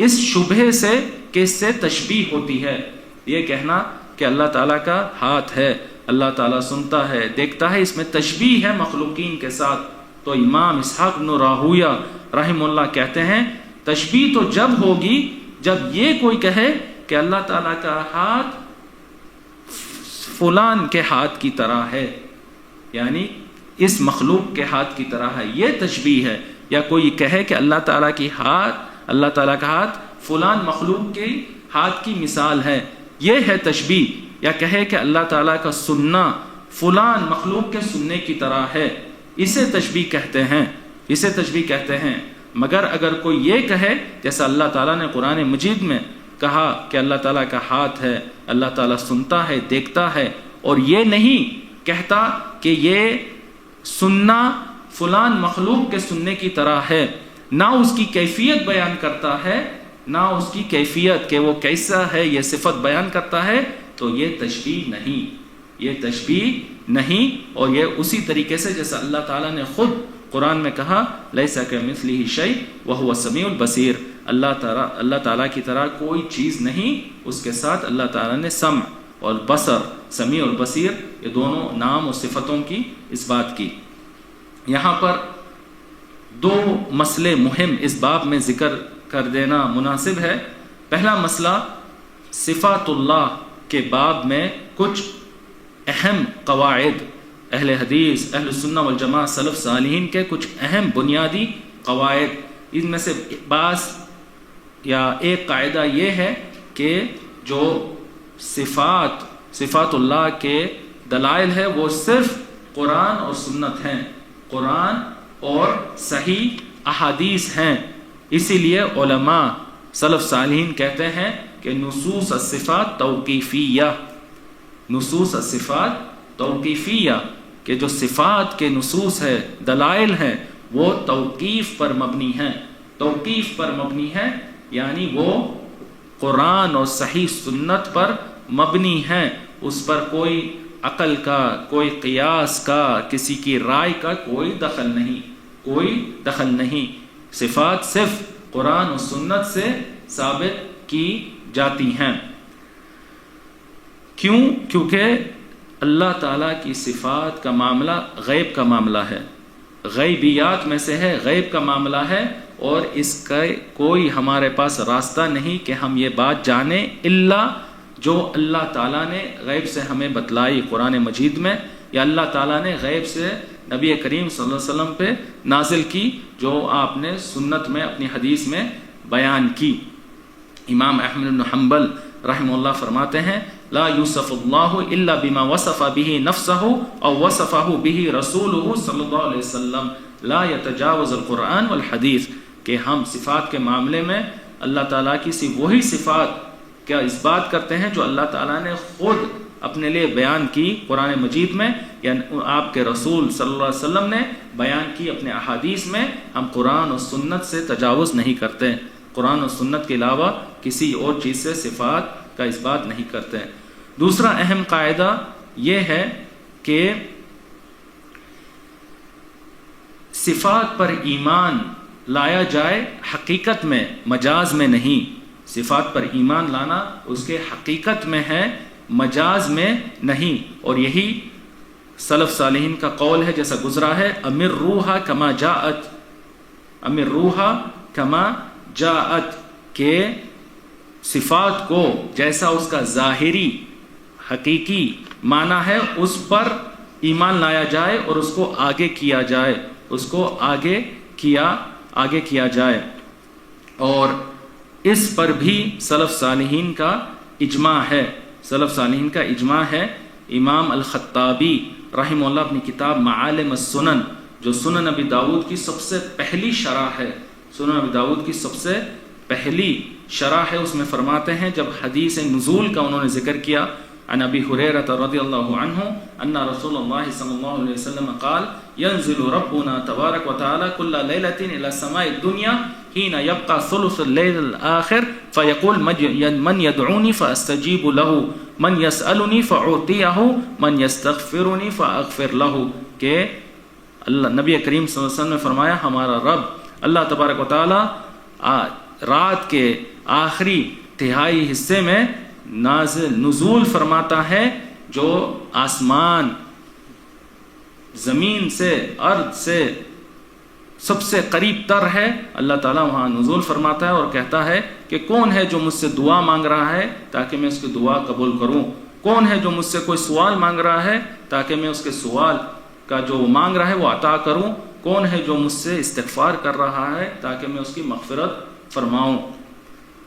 اس شبہے سے کہ اس سے تشبیہ ہوتی ہے۔ یہ کہنا کہ اللہ تعالیٰ کا ہاتھ ہے، اللہ تعالیٰ سنتا ہے، دیکھتا ہے، اس میں تشبیہ ہے مخلوقین کے ساتھ۔ تو امام اسحاق بن راہویہ رحمہ اللہ کہتے ہیں تشبیہ تو جب ہوگی جب یہ کوئی کہے کہ اللہ تعالیٰ کا ہاتھ فلان کے ہاتھ کی طرح ہے، یعنی اس مخلوق کے ہاتھ کی طرح ہے، یہ تشبیہ ہے۔ یا کوئی کہے کہ اللہ تعالیٰ کا ہاتھ فلان مخلوق کے ہاتھ کی مثال ہے، یہ ہے تشبیہ۔ یا کہے کہ اللہ تعالیٰ کا سننا فلان مخلوق کے سننے کی طرح ہے، اسے تشبیہ کہتے ہیں، اسے تشبیہ کہتے ہیں۔ مگر اگر کوئی یہ کہے جیسا اللہ تعالیٰ نے قرآن مجید میں کہا کہ اللہ تعالیٰ کا ہاتھ ہے، اللہ تعالیٰ سنتا ہے، دیکھتا ہے، اور یہ نہیں کہتا کہ یہ سننا فلان مخلوق کے سننے کی طرح ہے، نہ اس کی کیفیت بیان کرتا ہے، نہ اس کی کیفیت کہ وہ کیسا ہے یہ صفت بیان کرتا ہے، تو یہ تشبیہ نہیں، یہ تشبیہ نہیں۔ اور یہ اسی طریقے سے جیسا اللہ تعالیٰ نے خود قرآن میں کہا لیس کمثلہ شیء وہو السمیع البصیر، اللہ تعالیٰ کی طرح کوئی چیز نہیں، اس کے ساتھ اللہ تعالیٰ نے سمع اور بصر، سمیع اور بصیر، یہ دونوں نام اور صفتوں کی اس بات کی۔ یہاں پر دو مسئلے مہم اس باب میں ذکر کر دینا مناسب ہے۔ پہلا مسئلہ صفات اللہ کے باب میں کچھ اہم قواعد، اہل حدیث، اہل سنہ والجماعہ، سلف صالحین کے کچھ اہم بنیادی قواعد، ان میں سے بعض یا ایک قاعدہ یہ ہے کہ جو صفات اللہ کے دلائل ہے وہ صرف قرآن اور سنت ہیں، قرآن اور صحیح احادیث ہیں۔ اسی لیے علماء سلف صالحین کہتے ہیں کہ نصوص الصفات توقیفیہ، نصوص الصفات توقیفیہ، کہ جو صفات کے نصوص ہے، دلائل ہیں، وہ توقیف پر مبنی ہیں، توقیف پر مبنی ہے، یعنی وہ قرآن اور صحیح سنت پر مبنی ہیں، اس پر کوئی عقل کا، کوئی قیاس کا، کسی کی رائے کا کوئی دخل نہیں، کوئی دخل نہیں۔ صفات صرف قرآن اور سنت سے ثابت کی جاتی ہیں۔ کیوں؟ کیونکہ اللہ تعالیٰ کی صفات کا معاملہ غیب کا معاملہ ہے، غیبیات میں سے ہے، غیب کا معاملہ ہے، اور اس کا کوئی ہمارے پاس راستہ نہیں کہ ہم یہ بات جانیں الا جو اللہ تعالیٰ نے غیب سے ہمیں بتلائی قرآن مجید میں، یا اللہ تعالیٰ نے غیب سے نبی کریم صلی اللہ علیہ وسلم پہ نازل کی، جو آپ نے سنت میں اپنی حدیث میں بیان کی۔ امام احمد بن حنبل رحمہ اللہ فرماتے ہیں لا یوصف اللہ الا بما وصف به نفسه او وصفه به رسوله صلی اللہ علیہ وسلم لا يتجاوز القرآن والحدیث، کہ ہم صفات کے معاملے میں اللہ تعالیٰ کی صرف وہی صفات کیا اس بات کرتے ہیں جو اللہ تعالیٰ نے خود اپنے لیے بیان کی قرآن مجید میں یا آپ کے رسول صلی اللہ علیہ وسلم نے بیان کی اپنے احادیث میں. ہم قرآن اور سنت سے تجاوز نہیں کرتے، قرآن اور سنت کے علاوہ کسی اور چیز سے صفات کا اس بات نہیں کرتے. دوسرا اہم قاعدہ یہ ہے کہ صفات پر ایمان لایا جائے حقیقت میں، مجاز میں نہیں. صفات پر ایمان لانا اس کے حقیقت میں ہے، مجاز میں نہیں. اور یہی سلف صالحین کا قول ہے جیسا گزرا ہے، امر روحا کما جاءت، امر روحا کما جاءت، کہ صفات کو جیسا اس کا ظاہری حقیقی معنی ہے اس پر ایمان لایا جائے اور اس کو آگے کیا جائے، اس کو آگے کیا جائے. اور اس پر بھی سلف صالحین کا اجماع ہے، سلف صالحین کا اجماع ہے. امام الخطابی رحمہ اللہ اپنی کتاب معالم السنن، جو سنن ابی داود کی سب سے پہلی شرح ہے، سنن ابی داود کی سب سے پہلی شرح ہے، اس میں فرماتے ہیں جب حدیث نزول کا انہوں نے ذکر کیا، عن ابی ہریرہ رضی اللہ عنہ ان رسول اللہ صلی اللہ علیہ وسلم قال ينزل ربنا تبارک وتعالى كل ليلة الى السماء الدنيا حين يبقى ثلث الليل الآخر فيقول من يدعوني فاستجيب له من يسألني فأعطيه من يستغفرني فأغفر له. کہ نبی کریم صلی اللہ علیہ وسلم نے فرمایا ہمارا رب اللہ تبارک و تعالی رات کے آخری تہائی حصے میں نزول فرماتا ہے، جو آسمان زمین سے ارض سے سب سے قریب تر ہے. اللہ تعالیٰ وہاں نزول فرماتا ہے اور کہتا ہے کہ کون ہے جو مجھ سے دعا مانگ رہا ہے تاکہ میں اس کی دعا قبول کروں، کون ہے جو مجھ سے کوئی سوال مانگ رہا ہے تاکہ میں اس کے سوال کا جو مانگ رہا ہے وہ عطا کروں، کون ہے جو مجھ سے استغفار کر رہا ہے تاکہ میں اس کی مغفرت فرماؤں.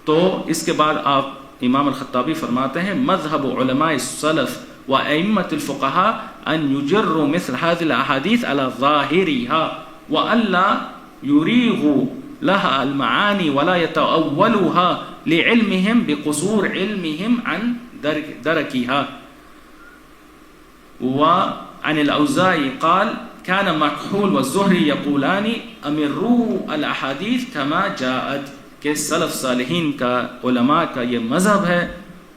تو اس کے بعد آپ امام الخطابی فرماتے ہیں مذہب علماء السلف و ائمۃ الفقہاء ان یجروا مثل هذه الاحاديث على ظاہرها والا یریغوا لها المعانی ولا يتأولوها لعلمهم بقصور علمهم عن درکها. وعن الاوزاعی قال كان مكحول والزهري يقولان امروا الاحاديث كما جاءت. کہ سلف صالحین کا علماء کا یہ مذہب ہے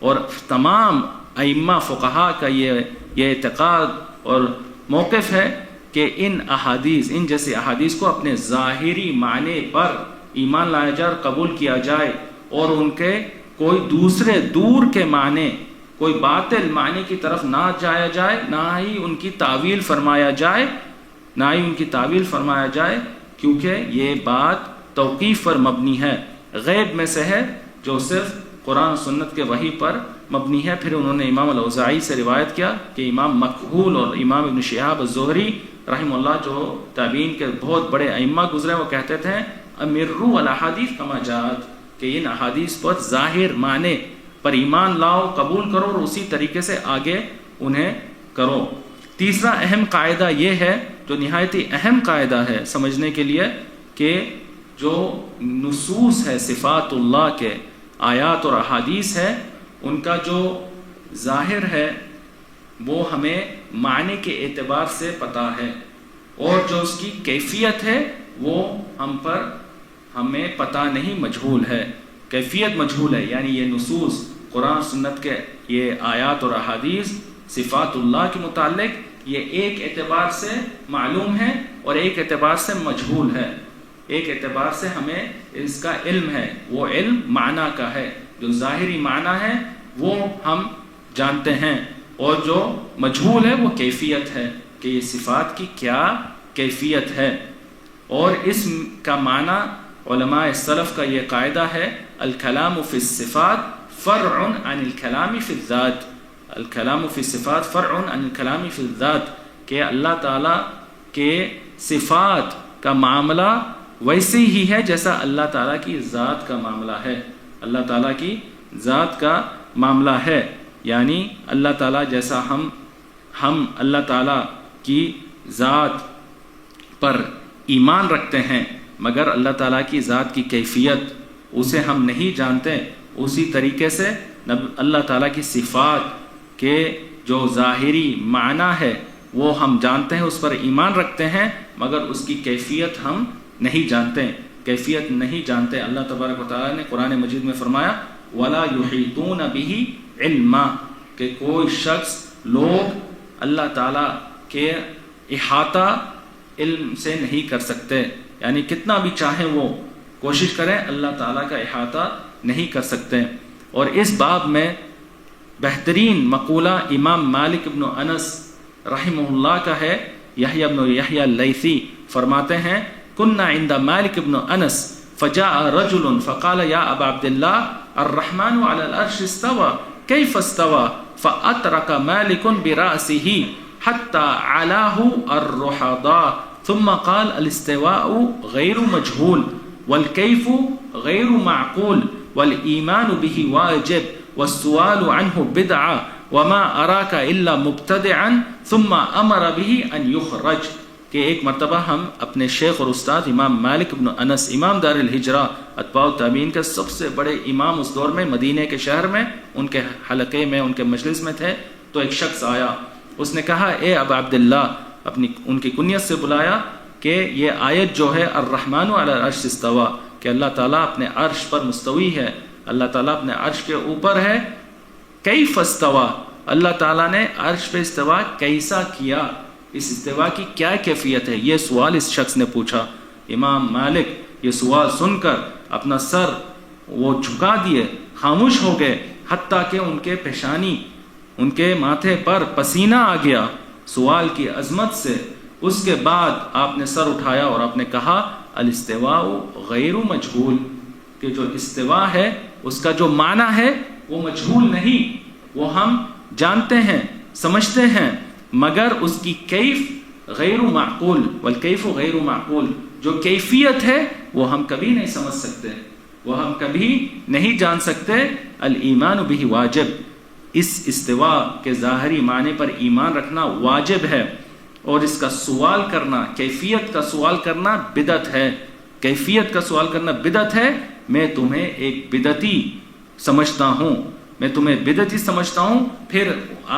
اور تمام ائمہ فقہاء کا یہ اعتقاد اور موقف ہے کہ ان احادیث، ان جیسی احادیث کو اپنے ظاہری معنی پر ایمان لایا جائے اور قبول کیا جائے، اور ان کے کوئی دوسرے دور کے معنی، کوئی باطل معنی کی طرف نہ جایا جائے، نہ ہی ان کی تعویل فرمایا جائے، کیونکہ یہ بات توقیف پر مبنی ہے، غیب میں سے ہے جو صرف قرآن و سنت کے وحی پر مبنی ہے. پھر انہوں نے امام الاوزاعی سے روایت کیا کہ امام مکحول اور امام ابن شہاب الزہری رحمہ اللہ جو تابعین کے بہت بڑے ائمہ گزرے، وہ کہتے تھے امروا الاحادیث کما جاءت، کہ ان احادیث پر ظاہر معنی پر ایمان لاؤ، قبول کرو اور اسی طریقے سے آگے انہیں کرو. تیسرا اہم قاعدہ یہ ہے جو نہایت ہی اہم قاعدہ ہے سمجھنے کے لیے، کہ جو نصوص ہے صفات اللہ کے، آیات اور احادیث ہے، ان کا جو ظاہر ہے وہ ہمیں معنی کے اعتبار سے پتہ ہے، اور جو اس کی کیفیت ہے وہ ہمیں پتہ نہیں، مجہول ہے، کیفیت مجہول ہے. یعنی یہ نصوص قرآن سنت کے یہ آیات اور احادیث صفات اللہ کے متعلق یہ ایک اعتبار سے معلوم ہے اور ایک اعتبار سے مجہول ہے. ایک اعتبار سے ہمیں اس کا علم ہے، وہ علم معنی کا ہے، جو ظاہری معنی ہے وہ ہم جانتے ہیں، اور جو مجہول ہے وہ کیفیت ہے کہ یہ صفات کی کیا کیفیت ہے. اور اس کا معنی علماء سلف کا یہ قاعدہ ہے الکلام فی الصفات فرع عن الکلام فی الذات. الکلام فی الصفات فرع عن الکلام فی الذات، کہ اللہ تعالیٰ کے صفات کا معاملہ ویسے ہی ہے جیسا اللہ تعالیٰ کی ذات کا معاملہ ہے. اللہ تعالیٰ کی ذات کا معاملہ ہے، یعنی اللہ تعالیٰ جیسا ہم اللہ تعالیٰ کی ذات پر ایمان رکھتے ہیں، مگر اللہ تعالیٰ کی ذات کی کیفیت اسے ہم نہیں جانتے، اسی طریقے سے اللہ تعالیٰ کی صفات کے جو ظاہری معنی ہے وہ ہم جانتے ہیں، اس پر ایمان رکھتے ہیں، مگر اس کی کیفیت ہم نہیں جانتے، کیفیت نہیں جانتے۔ اللہ تبارک و تعالیٰ نے قرآن مجید میں فرمایا وَلَا يُحِيطُونَ بِهِ عِلْمًا، کہ کوئی شخص، لوگ اللہ تعالیٰ کے احاطہ علم سے نہیں کر سکتے، یعنی کتنا بھی چاہیں وہ کوشش کریں اللہ تعالیٰ کا احاطہ نہیں کر سکتے۔ اور اس باب میں بہترین مقولہ امام مالک ابن انس رحمہ اللہ کا ہے۔ یحییٰ ابن یحییٰ اللیثی فرماتے ہیں کننا عند مالک ابن انس فجاء رجل فقال یا ابا عبد اللہ الرحمن علی العرش استوى کیف استوى فأترك مالک برأسه حتى علاه الرحضاء ثم قال الاستواء غیر مجهول والکیف غیر معقول والایمان به واجب والسؤال عنه بدعة وما أراك إلا مبتدعا ثم امر به ان يخرج، کہ ایک مرتبہ ہم اپنے شیخ اور استاد امام مالک ابن انس، امام دار الہجرہ، اتباع التابعین کے سب سے بڑے امام اس دور میں، مدینہ کے شہر میں، ان کے حلقے میں، ان کے مجلس میں تھے، تو ایک شخص آیا، اس نے کہا اے ابا عبداللہ، ان کی کنیت سے بلایا کہ یہ آیت جو ہے الرحمن علی العرش استوى، کہ اللہ تعالیٰ اپنے عرش پر مستوی ہے، اللہ تعالیٰ اپنے عرش کے اوپر ہے، کیف استوى، اللہ تعالیٰ نے عرش پہ استوا کیسا کیا، اس استوا کی کیا کیفیت ہے، یہ سوال اس شخص نے پوچھا۔ امام مالک یہ سوال سن کر اپنا سر وہ جھکا دیے، خاموش ہو گئے، حتیٰ کہ ان کے پیشانی، ان کے ماتھے پر پسینہ آ گیا سوال کی عظمت سے۔ اس کے بعد آپ نے سر اٹھایا اور آپ نے کہا الاستواء غیر مجہول، کہ جو استوا ہے اس کا جو معنی ہے وہ مجہول نہیں، وہ ہم جانتے ہیں، سمجھتے ہیں، مگر اس کی کیف غیر معقول، والکیف غیر معقول، جو کیفیت ہے وہ ہم کبھی نہیں سمجھ سکتے، وہ ہم کبھی نہیں جان سکتے۔ الایمان به واجب، اس استوا کے ظاہری معنی پر ایمان رکھنا واجب ہے، اور اس کا سوال کرنا، کیفیت کا سوال کرنا بدعت ہے، کیفیت کا سوال کرنا بدعت ہے۔ میں تمہیں ایک بدعتی سمجھتا ہوں، میں تمہیں بدعتی سمجھتا ہوں۔ پھر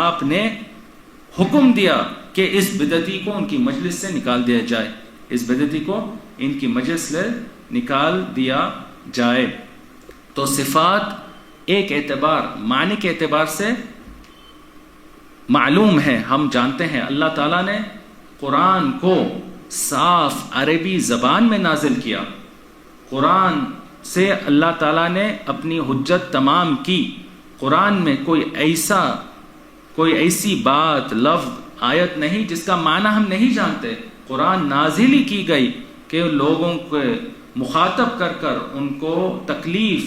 آپ نے حکم دیا کہ اس بدعتی کو ان کی مجلس سے نکال دیا جائے، اس بدعتی کو ان کی مجلس سے نکال دیا جائے۔ تو صفات ایک اعتبار، معنی کے اعتبار سے معلوم ہے، ہم جانتے ہیں۔ اللہ تعالیٰ نے قرآن کو صاف عربی زبان میں نازل کیا، قرآن سے اللہ تعالیٰ نے اپنی حجت تمام کی۔ قرآن میں کوئی ایسی بات، لفظ، آیت نہیں جس کا معنی ہم نہیں جانتے۔ قرآن نازل ہی کی گئی کہ لوگوں کو مخاطب کر کر ان کو تکلیف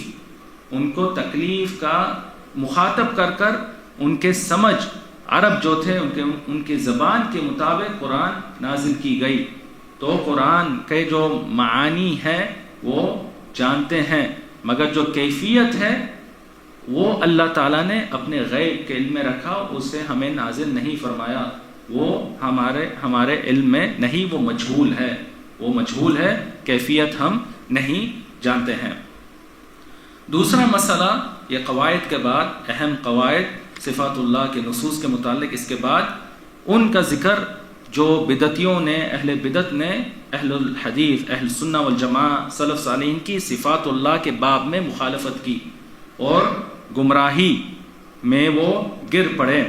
کا مخاطب کر کر ان کے سمجھ، عرب جو تھے ان کے زبان کے مطابق قرآن نازل کی گئی۔ تو قرآن کے جو معانی ہے وہ جانتے ہیں، مگر جو کیفیت ہے وہ اللہ تعالیٰ نے اپنے غیب کے علم میں رکھا، اسے ہمیں نازل نہیں فرمایا، وہ ہمارے علم میں نہیں، وہ مجہول ہے، وہ مجہول ہے، کیفیت ہم نہیں جانتے ہیں۔ دوسرا مسئلہ، یہ قواعد کے بعد اہم قواعد صفات اللہ کے نصوص کے متعلق، اس کے بعد ان کا ذکر جو بدعتیوں نے، اہل بدعت نے، اہل الحدیث، اہل سنہ والجماعہ، سلف صالحین کی صفات اللہ کے باب میں مخالفت کی اور گمراہی میں وہ گر پڑے۔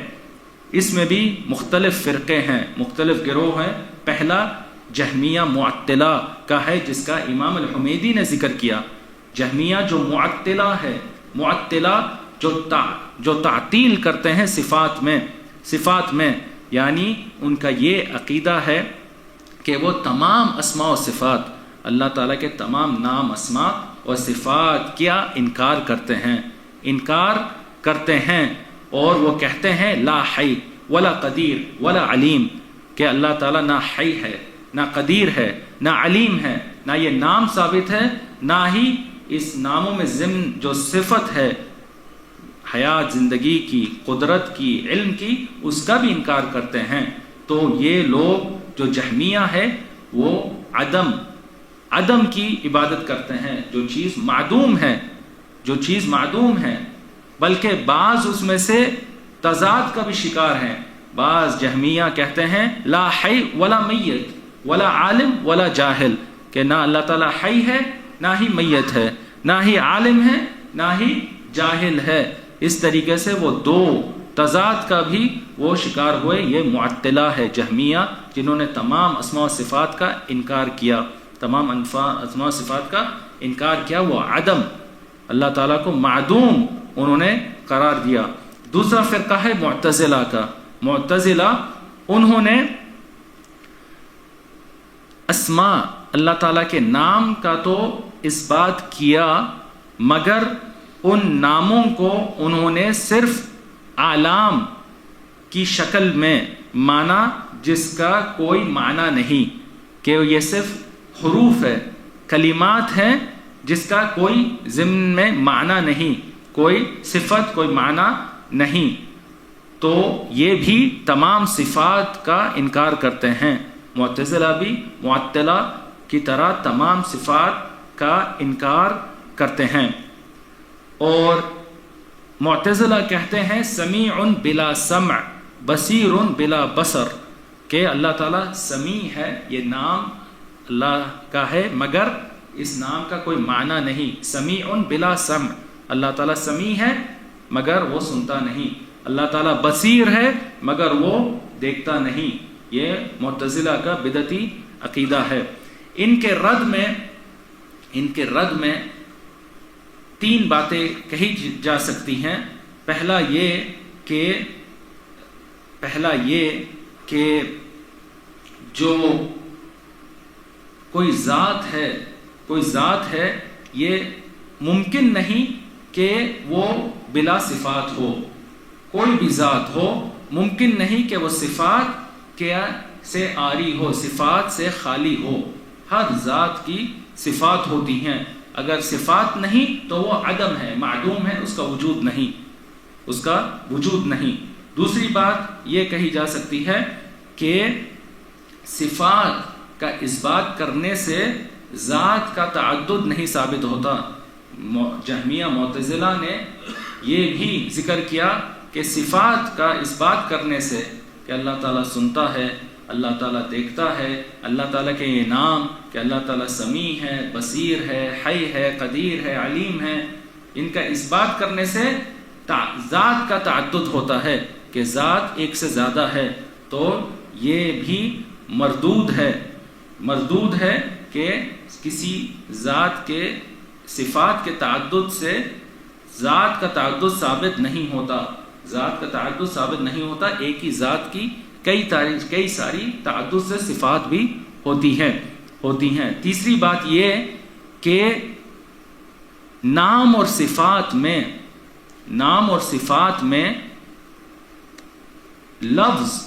اس میں بھی مختلف فرقے ہیں، مختلف گروہ ہیں۔ پہلا جہمیہ معطلہ کا ہے، جس کا امام الحمیدی نے ذکر کیا۔ جہمیہ جو معطلہ ہے، معطلہ جو تعطیل کرتے ہیں صفات میں، یعنی ان کا یہ عقیدہ ہے کہ وہ تمام اسماء و صفات، اللہ تعالیٰ کے تمام نام، اسماء اور صفات کیا انکار کرتے ہیں، اور وہ کہتے ہیں لا حی ولا قدیر ولا علیم، کہ اللہ تعالیٰ نہ حی ہے، نہ قدیر ہے، نہ علیم ہے، نہ یہ نام ثابت ہے، نہ ہی اس ناموں میں ضمن جو صفت ہے حیات، زندگی کی، قدرت کی، علم کی، اس کا بھی انکار کرتے ہیں۔ تو یہ لوگ جو جہمیہ ہے وہ عدم کی عبادت کرتے ہیں، جو چیز معدوم ہے بلکہ بعض اس میں سے تضاد کا بھی شکار ہیں. بعض جہمیہ کہتے ہیں لا حی ولا میت ولا عالم ولا جاہل، کہ نہ اللہ تعالیٰ حی ہے نہ ہی میت ہے، نہ ہی عالم ہے نہ ہی جاہل ہے. اس طریقے سے وہ دو تضاد کا بھی وہ شکار ہوئے. یہ معطلہ ہے جہمیہ، جنہوں نے تمام اسماء و صفات کا انکار کیا، تمام اسماء و صفات کا انکار کیا. وہ عدم، اللہ تعالیٰ کو معدوم انہوں نے قرار دیا. دوسرا فرقہ ہے معتزلہ کا. معتزلہ انہوں نے اسماء، اللہ تعالیٰ کے نام کا تو اس بات کیا، مگر ان ناموں کو انہوں نے صرف اعلام کی شکل میں مانا جس کا کوئی معنی نہیں، کہ یہ صرف حروف ہے، کلمات ہیں جس کا کوئی ضمن میں معنی نہیں، کوئی صفت، کوئی معنی نہیں. تو یہ بھی تمام صفات کا انکار کرتے ہیں. معتزلہ بھی معطلہ کی طرح تمام صفات کا انکار کرتے ہیں. اور معتزلہ کہتے ہیں سمیع بلا سمع بصیر بلا بصر، کہ اللہ تعالیٰ سمیع ہے، یہ نام اللہ کا ہے مگر اس نام کا کوئی معنی نہیں. سمیع بلا سمع، اللہ تعالیٰ سمیع ہے مگر وہ سنتا نہیں. اللہ تعالیٰ بصیر ہے مگر وہ دیکھتا نہیں. یہ معتزلہ کا بدعتی عقیدہ ہے. ان کے رد میں تین باتیں کہی جا سکتی ہیں. پہلا یہ کہ جو کوئی ذات ہے یہ ممکن نہیں کہ وہ بلا صفات ہو. کوئی بھی ذات ہو ممکن نہیں کہ وہ صفات سے عاری ہو، صفات سے خالی ہو. ہر ذات کی صفات ہوتی ہیں. اگر صفات نہیں تو وہ عدم ہے، معدوم ہے، اس کا وجود نہیں. دوسری بات یہ کہی جا سکتی ہے کہ صفات کا اثبات کرنے سے ذات کا تعدد نہیں ثابت ہوتا. جہمیہ معتزلہ نے یہ بھی ذکر کیا کہ صفات کا اثبات کرنے سے، کہ اللہ تعالیٰ سنتا ہے، اللہ تعالیٰ دیکھتا ہے، اللہ تعالیٰ کے یہ نام کہ اللہ تعالیٰ سمیع ہے، بصیر ہے، حی ہے، قدیر ہے، علیم ہے، ان کا اثبات کرنے سے ذات کا تعدد ہوتا ہے، کہ ذات ایک سے زیادہ ہے. تو یہ بھی مردود ہے کہ کسی ذات کے صفات کے تعدد سے ذات کا تعدد ثابت نہیں ہوتا. ذات کا تعدد ثابت نہیں ہوتا. ایک ہی ذات کی کئی ساری تعدد سے صفات بھی ہوتی ہیں. تیسری بات یہ کہ نام اور صفات میں لفظ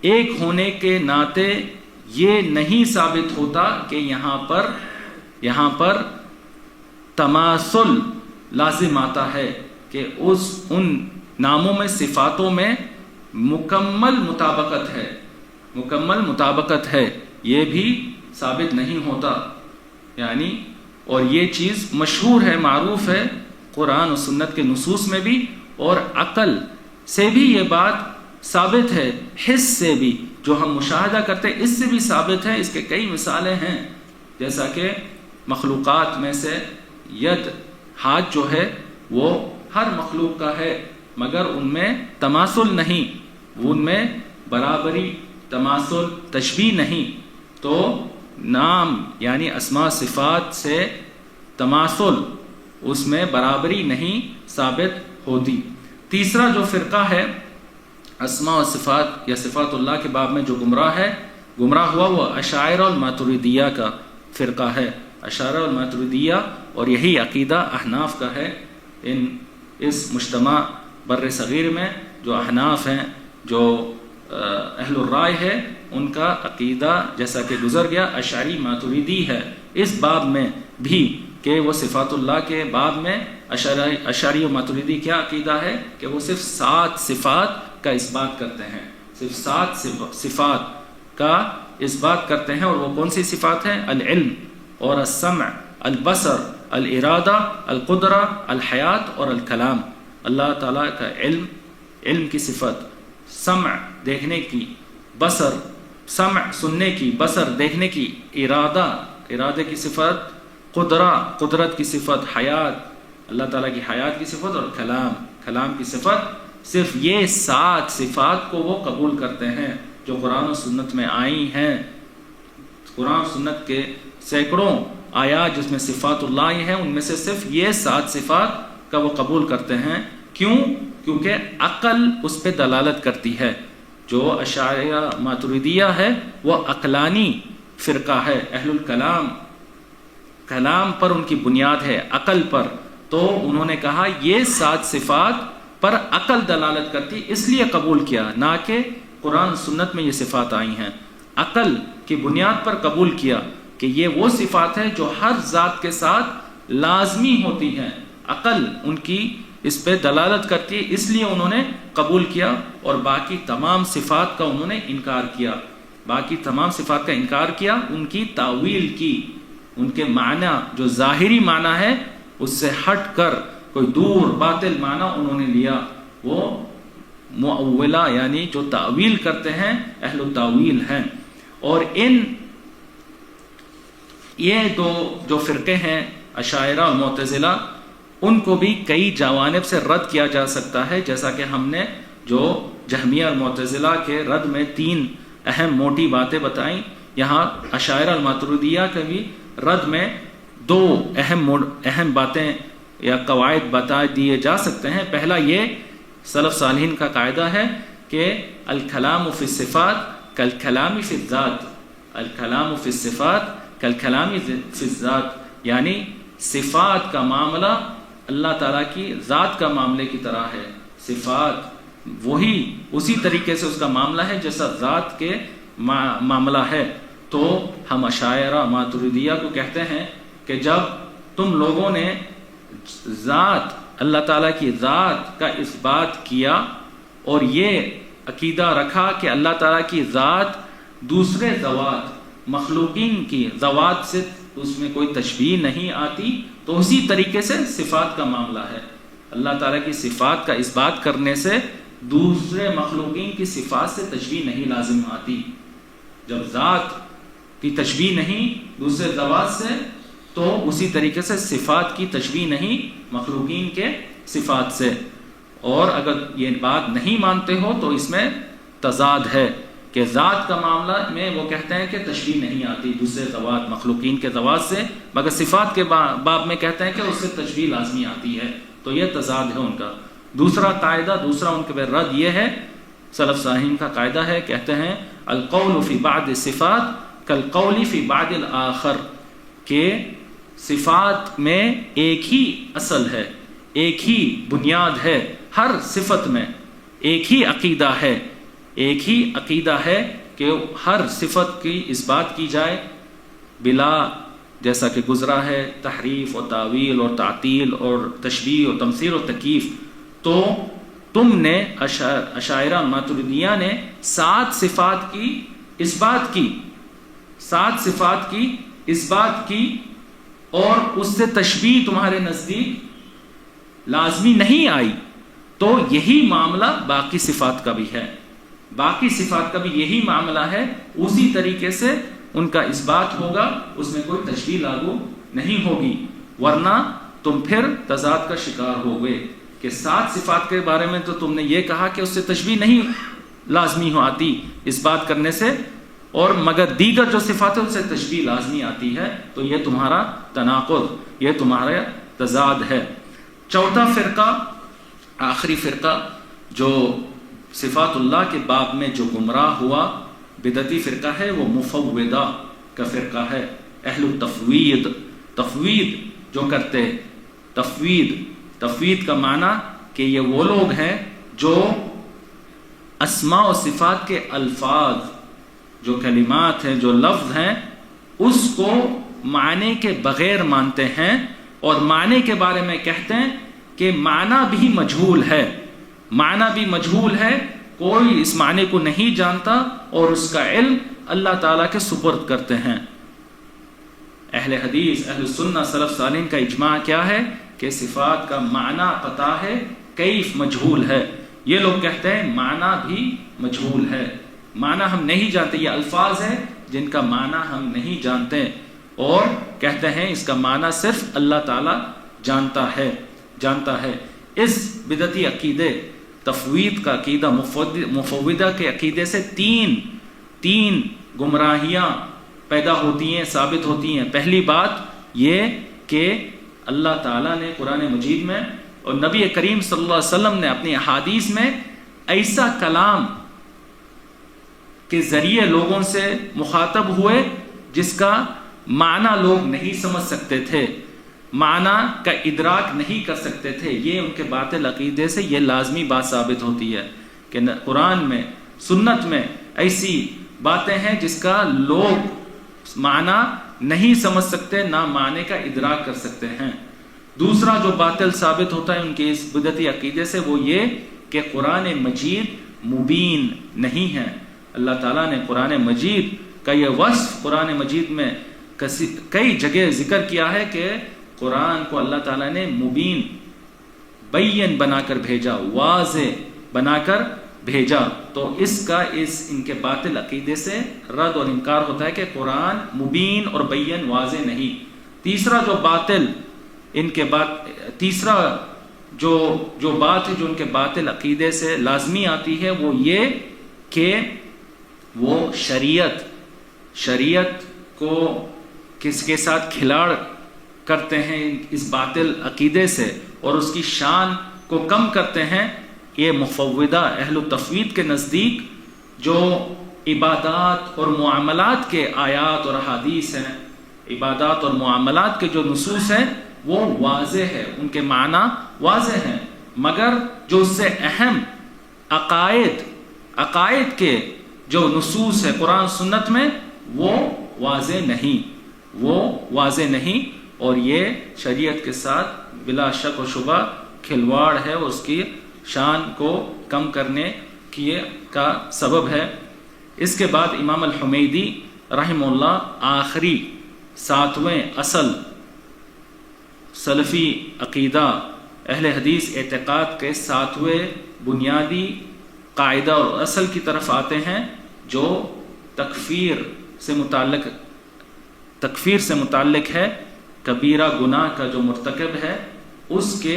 ایک ہونے کے ناطے یہ نہیں ثابت ہوتا کہ یہاں پر تماثل لازم آتا ہے، کہ ان ناموں میں، صفاتوں میں مکمل مطابقت ہے. یہ بھی ثابت نہیں ہوتا. یعنی اور یہ چیز مشہور ہے، معروف ہے قرآن و سنت کے نصوص میں بھی، اور عقل سے بھی یہ بات ثابت ہے، حس سے بھی، جو ہم مشاہدہ کرتے ہیں اس سے بھی ثابت ہے. اس کے کئی مثالیں ہیں، جیسا کہ مخلوقات میں سے ید، ہاتھ جو ہے وہ ہر مخلوق کا ہے، مگر ان میں تماثل نہیں، ان میں برابری، تماثل، تشبیہ نہیں. تو نام یعنی اسماء صفات سے تماثل، اس میں برابری نہیں ثابت ہوتی. تیسرا جو فرقہ ہے اسماء و صفات یا صفات اللہ کے باب میں جو گمراہ ہوا، وہ اشاعرہ الماتریدیہ کا فرقہ ہے. اشاعرہ الماتریدیہ، اور یہی عقیدہ احناف کا ہے. اس مجتمع بر صغیر میں جو احناف ہیں، جو اہل الرائے ہے، ان کا عقیدہ جیسا کہ گزر گیا اشعری ماتریدی ہے. اس باب میں بھی کہ وہ صفات اللہ کے باب میں اشعری و ماتریدی کیا عقیدہ ہے کہ وہ صرف 7 صفات کا اس بات کرتے ہیں، صرف 7 صفات کا اس بات کرتے ہیں. اور وہ کون سی صفات ہیں؟ العلم اور السمع، البصر، الارادہ، القدرہ، الحیات اور الکلام. اللہ تعالیٰ کا علم کی صفت، سمع دیکھنے کی، بصر سمع سننے کی، بصر دیکھنے کی، ارادے کی صفت، قدرت کی صفت، حیات اللہ تعالیٰ کی حیات کی صفت، اور کلام کی صفت، صرف یہ 7 صفات کو وہ قبول کرتے ہیں جو قرآن و سنت میں آئی ہیں۔ قرآن و سنت کے سینکڑوں آیات جس میں صفات اللہ آئی ہیں، ان میں سے صرف یہ 7 صفات کا وہ قبول کرتے ہیں۔ کیوں؟ کیونکہ عقل اس پہ دلالت کرتی ہے۔ جو اشاعرہ ماتریدیہ ہے وہ عقلانی فرقہ ہے، اہل الکلام، کلام پر ان کی بنیاد ہے، عقل پر، تو انہوں نے کہا یہ 7 صفات پر عقل دلالت کرتی، اس لیے قبول کیا، نہ کہ قرآن سنت میں یہ صفات آئی ہیں، عقل کی بنیاد پر قبول کیا کہ یہ وہ صفات ہیں جو ہر ذات کے ساتھ لازمی ہوتی ہیں، عقل ان کی اس پہ دلالت کرتی ہے، اس لیے انہوں نے قبول کیا، اور باقی تمام صفات کا انہوں نے انکار کیا، باقی تمام صفات کا انکار کیا، ان کی تاویل کی، ان کے معنی جو ظاہری معنی ہے اس سے ہٹ کر کوئی دور باطل معنی انہوں نے لیا، وہ مؤولہ یعنی جو تاویل کرتے ہیں، اہل التاویل ہیں۔ اور یہ دو جو فرقے ہیں اشاعرہ اور معتزلہ، ان کو بھی کئی جوانب سے رد کیا جا سکتا ہے، جیسا کہ ہم نے جو جہمیہ اور معتزلہ کے رد میں 3 اہم موٹی باتیں بتائیں، یہاں اشاعرہ الماتریدیہ کے بھی رد میں 2 اہم باتیں یا قواعد بتا دیے جا سکتے ہیں۔ پہلا یہ سلف صالحین کا قاعدہ ہے کہ الکلام فی الصفات کالکلام فی الذات، الکلام فی الصفات کالکلام فی الذات، یعنی صفات کا معاملہ اللہ تعالیٰ کی ذات کا معاملے کی طرح ہے، صفات وہی اسی طریقے سے اس کا معاملہ ہے جیسا ذات کے معاملہ ہے۔ تو ہم اشاعرہ ماتریدیہ کو کہتے ہیں کہ جب تم لوگوں نے ذات اللہ تعالیٰ کی ذات کا اس بات کیا اور یہ عقیدہ رکھا کہ اللہ تعالیٰ کی ذات دوسرے ذوات مخلوقین کی ذوات سے اس میں کوئی تشبیہ نہیں آتی، تو اسی طریقے سے صفات کا معاملہ ہے، اللہ تعالیٰ کی صفات کا اس بات کرنے سے دوسرے مخلوقین کی صفات سے تشبیہ نہیں لازم آتی۔ جب ذات کی تشبیہ نہیں دوسرے ذوات سے، تو اسی طریقے سے صفات کی تشبیہ نہیں مخلوقین کے صفات سے۔ اور اگر یہ بات نہیں مانتے ہو تو اس میں تضاد ہے کہ ذات کا معاملہ میں وہ کہتے ہیں کہ تشبیہ نہیں آتی دوسرے ذوات مخلوقین کے ذوات سے، مگر صفات کے باب میں کہتے ہیں کہ اس سے تشبیہ لازمی آتی ہے، تو یہ تضاد ہے ان کا۔ دوسرا قاعدہ، دوسرا ان کے رد یہ ہے، سلف صالحین کا قاعدہ ہے، کہتے ہیں القول فی بعض الصفات کالقول فی بعض الآخر، کہ صفات میں ایک ہی اصل ہے، ایک ہی بنیاد ہے، ہر صفت میں ایک ہی عقیدہ ہے، ایک ہی عقیدہ ہے کہ ہر صفت کی اس بات کی جائے بلا، جیسا کہ گزرا ہے، تحریف اور تعویل اور تعطیل اور تشبیہ اور تمثیل اور تکییف۔ تو تم نے اشاعرہ ماتریدیہ نے 7 صفات کی اس بات کی، 7 صفات کی اس بات کی، اور اس سے تشبیہ تمہارے نزدیک لازمی نہیں آئی، تو یہی معاملہ باقی صفات کا بھی ہے، باقی صفات کا بھی یہی معاملہ ہے، اسی طریقے سے ان کا اس بات ہوگا، اس میں کوئی تشبیہ لاگو نہیں ہوگی، ورنہ تم پھر تضاد کا شکار ہو گئے کہ 7 صفات کے بارے میں تو تم نے یہ کہا کہ اس سے تشبیہ نہیں لازمی ہو آتی اس بات کرنے سے، اور مگر دیگر جو صفات ہیں ان سے تشبیہ لازمی آتی ہے، تو یہ تمہارا تناقض، یہ تمہارا تضاد ہے۔ چوتھا فرقہ، آخری فرقہ جو صفات اللہ کے باب میں جو گمراہ ہوا بدعتی فرقہ ہے، وہ مفوضہ کا فرقہ ہے، اہل التفویض، تفویض جو کرتے، تفویض کا معنی کہ یہ وہ لوگ ہیں جو اسماء و صفات کے الفاظ، جو کلمات ہیں، جو لفظ ہیں، اس کو معنی کے بغیر مانتے ہیں، اور معنی کے بارے میں کہتے ہیں کہ معنی بھی مجہول ہے، معنی بھی مجہول ہے، کوئی اس معنی کو نہیں جانتا، اور اس کا علم اللہ تعالیٰ کے سپرد کرتے ہیں۔ اہل حدیث، اہل سنہ، سلف صالحین کا اجماع کیا ہے کہ صفات کا معنی پتہ ہے، کیف مجہول ہے. یہ لوگ کہتے ہیں معنی بھی مجہول ہے, معنی ہم نہیں جانتے. یہ الفاظ ہیں جن کا معنی ہم نہیں جانتے, اور کہتے ہیں اس کا معنی صرف اللہ تعالی جانتا ہے. اس بدعتی عقیدے, تفویض کا عقیدہ, مفوضہ کے عقیدے سے تین گمراہیاں پیدا ہوتی ہیں, ثابت ہوتی ہیں. پہلی بات یہ کہ اللہ تعالیٰ نے قرآن مجید میں اور نبی کریم صلی اللہ علیہ وسلم نے اپنی احادیث میں ایسا کلام کے ذریعے لوگوں سے مخاطب ہوئے جس کا معنی لوگ نہیں سمجھ سکتے تھے, معنی کا ادراک نہیں کر سکتے تھے. یہ ان کے باطل عقیدے سے یہ لازمی بات ثابت ہوتی ہے کہ قرآن میں, سنت میں ایسی باتیں ہیں جس کا لوگ معنی نہیں سمجھ سکتے, نہ معنی کا ادراک کر سکتے ہیں. دوسرا جو باطل ثابت ہوتا ہے ان کے اس بدعتی عقیدے سے وہ یہ کہ قرآن مجید مبین نہیں ہے. اللہ تعالیٰ نے قرآن مجید کا یہ وصف قرآن مجید میں کئی جگہ ذکر کیا ہے کہ قرآن کو اللہ تعالیٰ نے مبین, بین بنا کر بھیجا, واضح بنا کر بھیجا. تو اس کا ان کے باطل عقیدے سے رد اور انکار ہوتا ہے کہ قرآن مبین اور بین واضح نہیں. تیسرا جو باطل تیسرا جو بات ہے جو ان کے باطل عقیدے سے لازمی آتی ہے وہ یہ کہ وہ شریعت کو کس کے ساتھ کھلاڑ کرتے ہیں اس باطل عقیدے سے, اور اس کی شان کو کم کرتے ہیں. یہ مفوضہ اہل التفویض کے نزدیک جو عبادات اور معاملات کے آیات اور احادیث ہیں, عبادات اور معاملات کے جو نصوص ہیں وہ واضح ہے, ان کے معنی واضح ہیں, مگر جو اس سے اہم عقائد کے جو نصوص ہے قرآن سنت میں وہ واضح نہیں, اور یہ شریعت کے ساتھ بلا شک و شبہ کھلواڑ ہے, اور اس کی شان کو کم کرنے کا سبب ہے. اس کے بعد امام الحمیدی رحمہ اللہ آخری 7ویں اصل سلفی عقیدہ اہل حدیث اعتقاد کے 7ویں بنیادی قاعدہ اور اصل کی طرف آتے ہیں جو تکفیر سے متعلق ہے, کبیرہ گناہ کا جو مرتکب ہے اس کے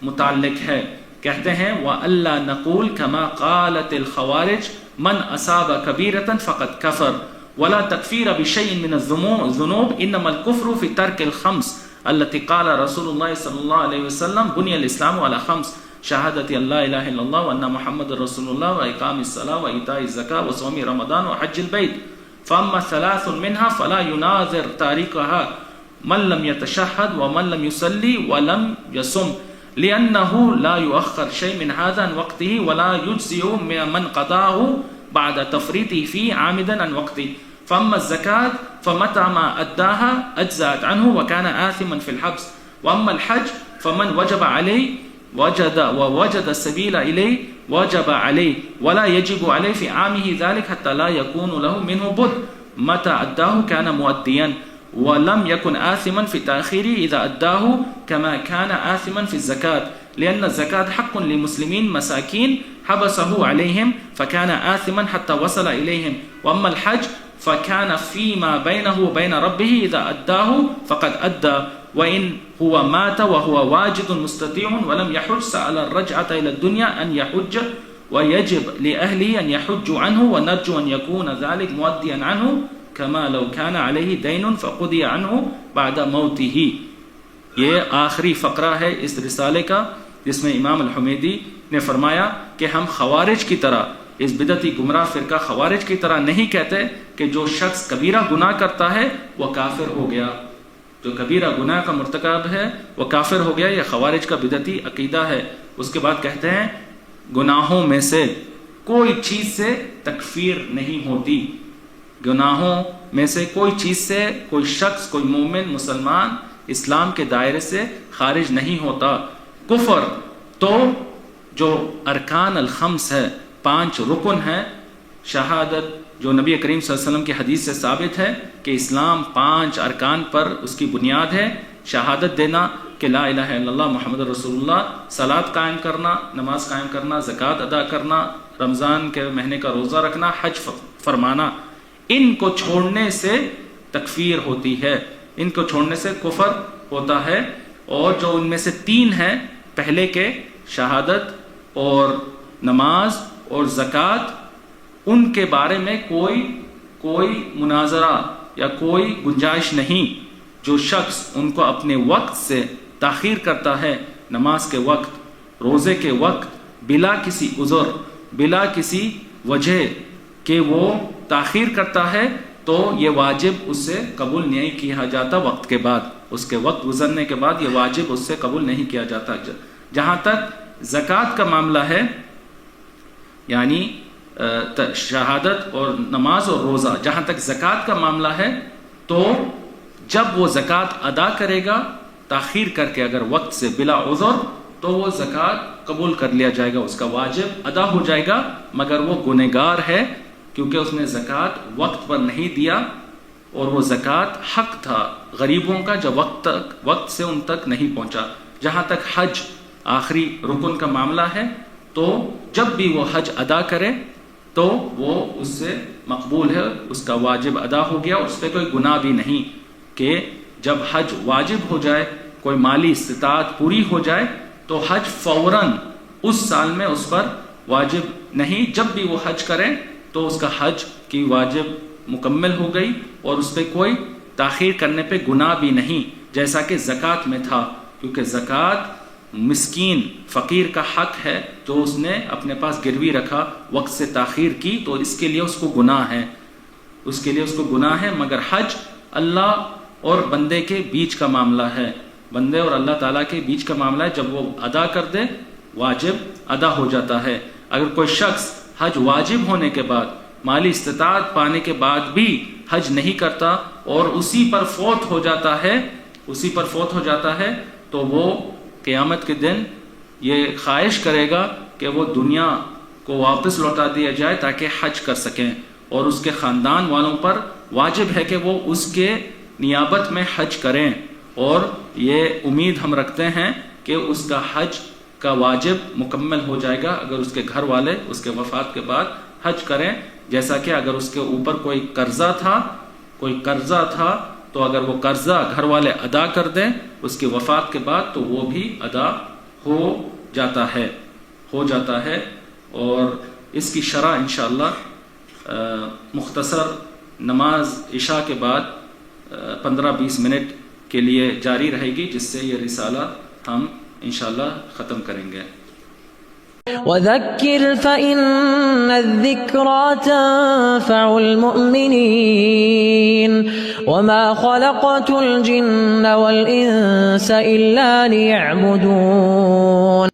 متعلق ہے. کہتے ہیں وَأَلَّا نَقُولْ كَمَا قَالَتِ الْخَوَارِجْ مَنْ أَصَابَ كَبِيرَةً فَقَدْ كَفَرَ وَلَا تَكْفِيرَ بِشَيْءٍ مِنَ الذُّنُوبِ إِنَّمَا الْكُفْرُ فِي تَرْكِ الْخَمْسِ التي قال رسول الله صلى الله عليه وسلم بني الإسلام على 5 شهادة أن لا إله إلا الله وأن محمد رسول الله وإقام الصلاة وإيتاء الزكاة وصوم رمضان وحج البيت فأما 3 منها فلا يناظر تاركها من لم يتشهد ومن لم يصلي ولم يصم لأنه لا يؤخر شيء من هذا عن وقته ولا يجزئ من قضاه بعد تفريطه فيه عامدا عن وقته. فأما الزكاة فمتى ما أداها أجزأت عنه وكان آثما في الحبس. وأما الحج فمن وجب عليه ووجد السبيل إليه وجب عليه ولا يجب عليه في عامه ذلك حتى لا يكون له منه بد. متى أداه كان مؤديا ولم يكن آثما في تأخيره إذا أداه كما كان آثما في الزكاة لأن الزكاة حق للمسلمين مساكين حبسه عليهم فكان آثما حتى وصل إليهم. وأما الحج فكان فيما بينه وبين ربه إذا أداه فقد أدى وإن هو مات وهو واجد مستطيع ولم يحج سأل الرجعة إلى الدنيا أن يحج ويجب لأهله أن يحجوا عنه ونرجو أن يكون ذلك مؤديا عنه كما لو كان عليه دين فقضي عنه بعد موته. یہ آخری فقرہ ہے اس رسالے کا جس میں امام الحمیدی نے فرمایا کہ ہم خوارج کی طرح اس بدعتی گمراہ فرقہ خوارج کی طرح نہیں کہتے کہ جو شخص کبیرہ گناہ کرتا ہے وہ کافر ہو گیا, جو کبیرہ گناہ کا مرتکب ہے وہ کافر ہو گیا. یہ خوارج کا بدعتی عقیدہ ہے. اس کے بعد کہتے ہیں گناہوں میں سے کوئی چیز سے تکفیر نہیں ہوتی, گناہوں میں سے کوئی چیز سے کوئی شخص کوئی مومن مسلمان اسلام کے دائرے سے خارج نہیں ہوتا. کفر تو جو ارکان الخمس ہے, 5 رکن ہیں, شہادت جو نبی کریم صلی اللہ علیہ وسلم کی حدیث سے ثابت ہے کہ اسلام 5 ارکان پر اس کی بنیاد ہے, شہادت دینا, کہ لا الہ الا اللہ محمد رسول اللہ، صلاۃ قائم کرنا، نماز قائم کرنا، زکوٰۃ ادا کرنا، رمضان کے مہینے کا روزہ رکھنا، حج فرمانا، ان کو چھوڑنے سے تکفیر ہوتی ہے، ان کو چھوڑنے سے کفر ہوتا ہے۔ اور جو ان میں سے 3 ہیں پہلے کے، شہادت اور نماز اور زکوٰۃ، ان کے بارے میں کوئی مناظرہ یا کوئی گنجائش نہیں۔ جو شخص ان کو اپنے وقت سے تاخیر کرتا ہے، نماز کے وقت، روزے کے وقت، بلا کسی عذر، بلا کسی وجہ کہ وہ تاخیر کرتا ہے، تو یہ واجب اس سے قبول نہیں کیا جاتا وقت کے بعد، اس کے وقت گزرنے کے بعد یہ واجب اس سے قبول نہیں کیا جاتا۔ جہاں تک زکوٰۃ کا معاملہ ہے، یعنی شہادت اور نماز اور روزہ، جہاں تک زکوٰۃ کا معاملہ ہے تو جب وہ زکوٰۃ ادا کرے گا تاخیر کر کے، اگر وقت سے بلا عذر، تو وہ زکوٰۃ قبول کر لیا جائے گا، اس کا واجب ادا ہو جائے گا، مگر وہ گنہگار ہے کیونکہ اس نے زکوٰۃ وقت پر نہیں دیا، اور وہ زکوٰۃ حق تھا غریبوں کا جو وقت سے ان تک نہیں پہنچا۔ جہاں تک حج آخری رکن کا معاملہ ہے، تو جب بھی وہ حج ادا کرے تو وہ اس سے مقبول ہے، اس کا واجب ادا ہو گیا، اس پہ کوئی گناہ بھی نہیں کہ جب حج واجب ہو جائے، کوئی مالی استطاعت پوری ہو جائے، تو حج فوراً اس سال میں اس پر واجب نہیں، جب بھی وہ حج کریں تو اس کا حج کی واجب مکمل ہو گئی، اور اس پہ کوئی تاخیر کرنے پہ گناہ بھی نہیں، جیسا کہ زکوٰۃ میں تھا، کیونکہ زکوٰۃ مسکین فقیر کا حق ہے، جو اس نے اپنے پاس گروی رکھا، وقت سے تاخیر کی، تو اس کے لیے اس کو گناہ ہے، اس کے لیے اس کو گناہ ہے۔ مگر حج اللہ اور بندے کے بیچ کا معاملہ ہے، بندے اور اللہ تعالیٰ کے بیچ کا معاملہ ہے، جب وہ ادا کر دے واجب ادا ہو جاتا ہے۔ اگر کوئی شخص حج واجب ہونے کے بعد، مالی استطاعت پانے کے بعد بھی حج نہیں کرتا اور اسی پر فوت ہو جاتا ہے، تو وہ قیامت کے دن یہ خواہش کرے گا کہ وہ دنیا کو واپس لوٹا دیا جائے تاکہ حج کر سکیں، اور اس کے خاندان والوں پر واجب ہے کہ وہ اس کے نیابت میں حج کریں، اور یہ امید ہم رکھتے ہیں کہ اس کا حج کا واجب مکمل ہو جائے گا اگر اس کے گھر والے اس کے وفات کے بعد حج کریں، جیسا کہ اگر اس کے اوپر کوئی قرضہ تھا تو اگر وہ قرضہ گھر والے ادا کر دیں اس کی وفات کے بعد، تو وہ بھی ادا ہو جاتا ہے۔ اور اس کی شرح انشاءاللہ مختصر نماز عشاء کے بعد 15-20 منٹ کے لیے جاری رہے گی، جس سے یہ رسالہ ہم انشاءاللہ ختم کریں گے۔ وذكر فإن الذكرى تنفع المؤمنين وما خلقت الجن والإنس إلا ليعبدون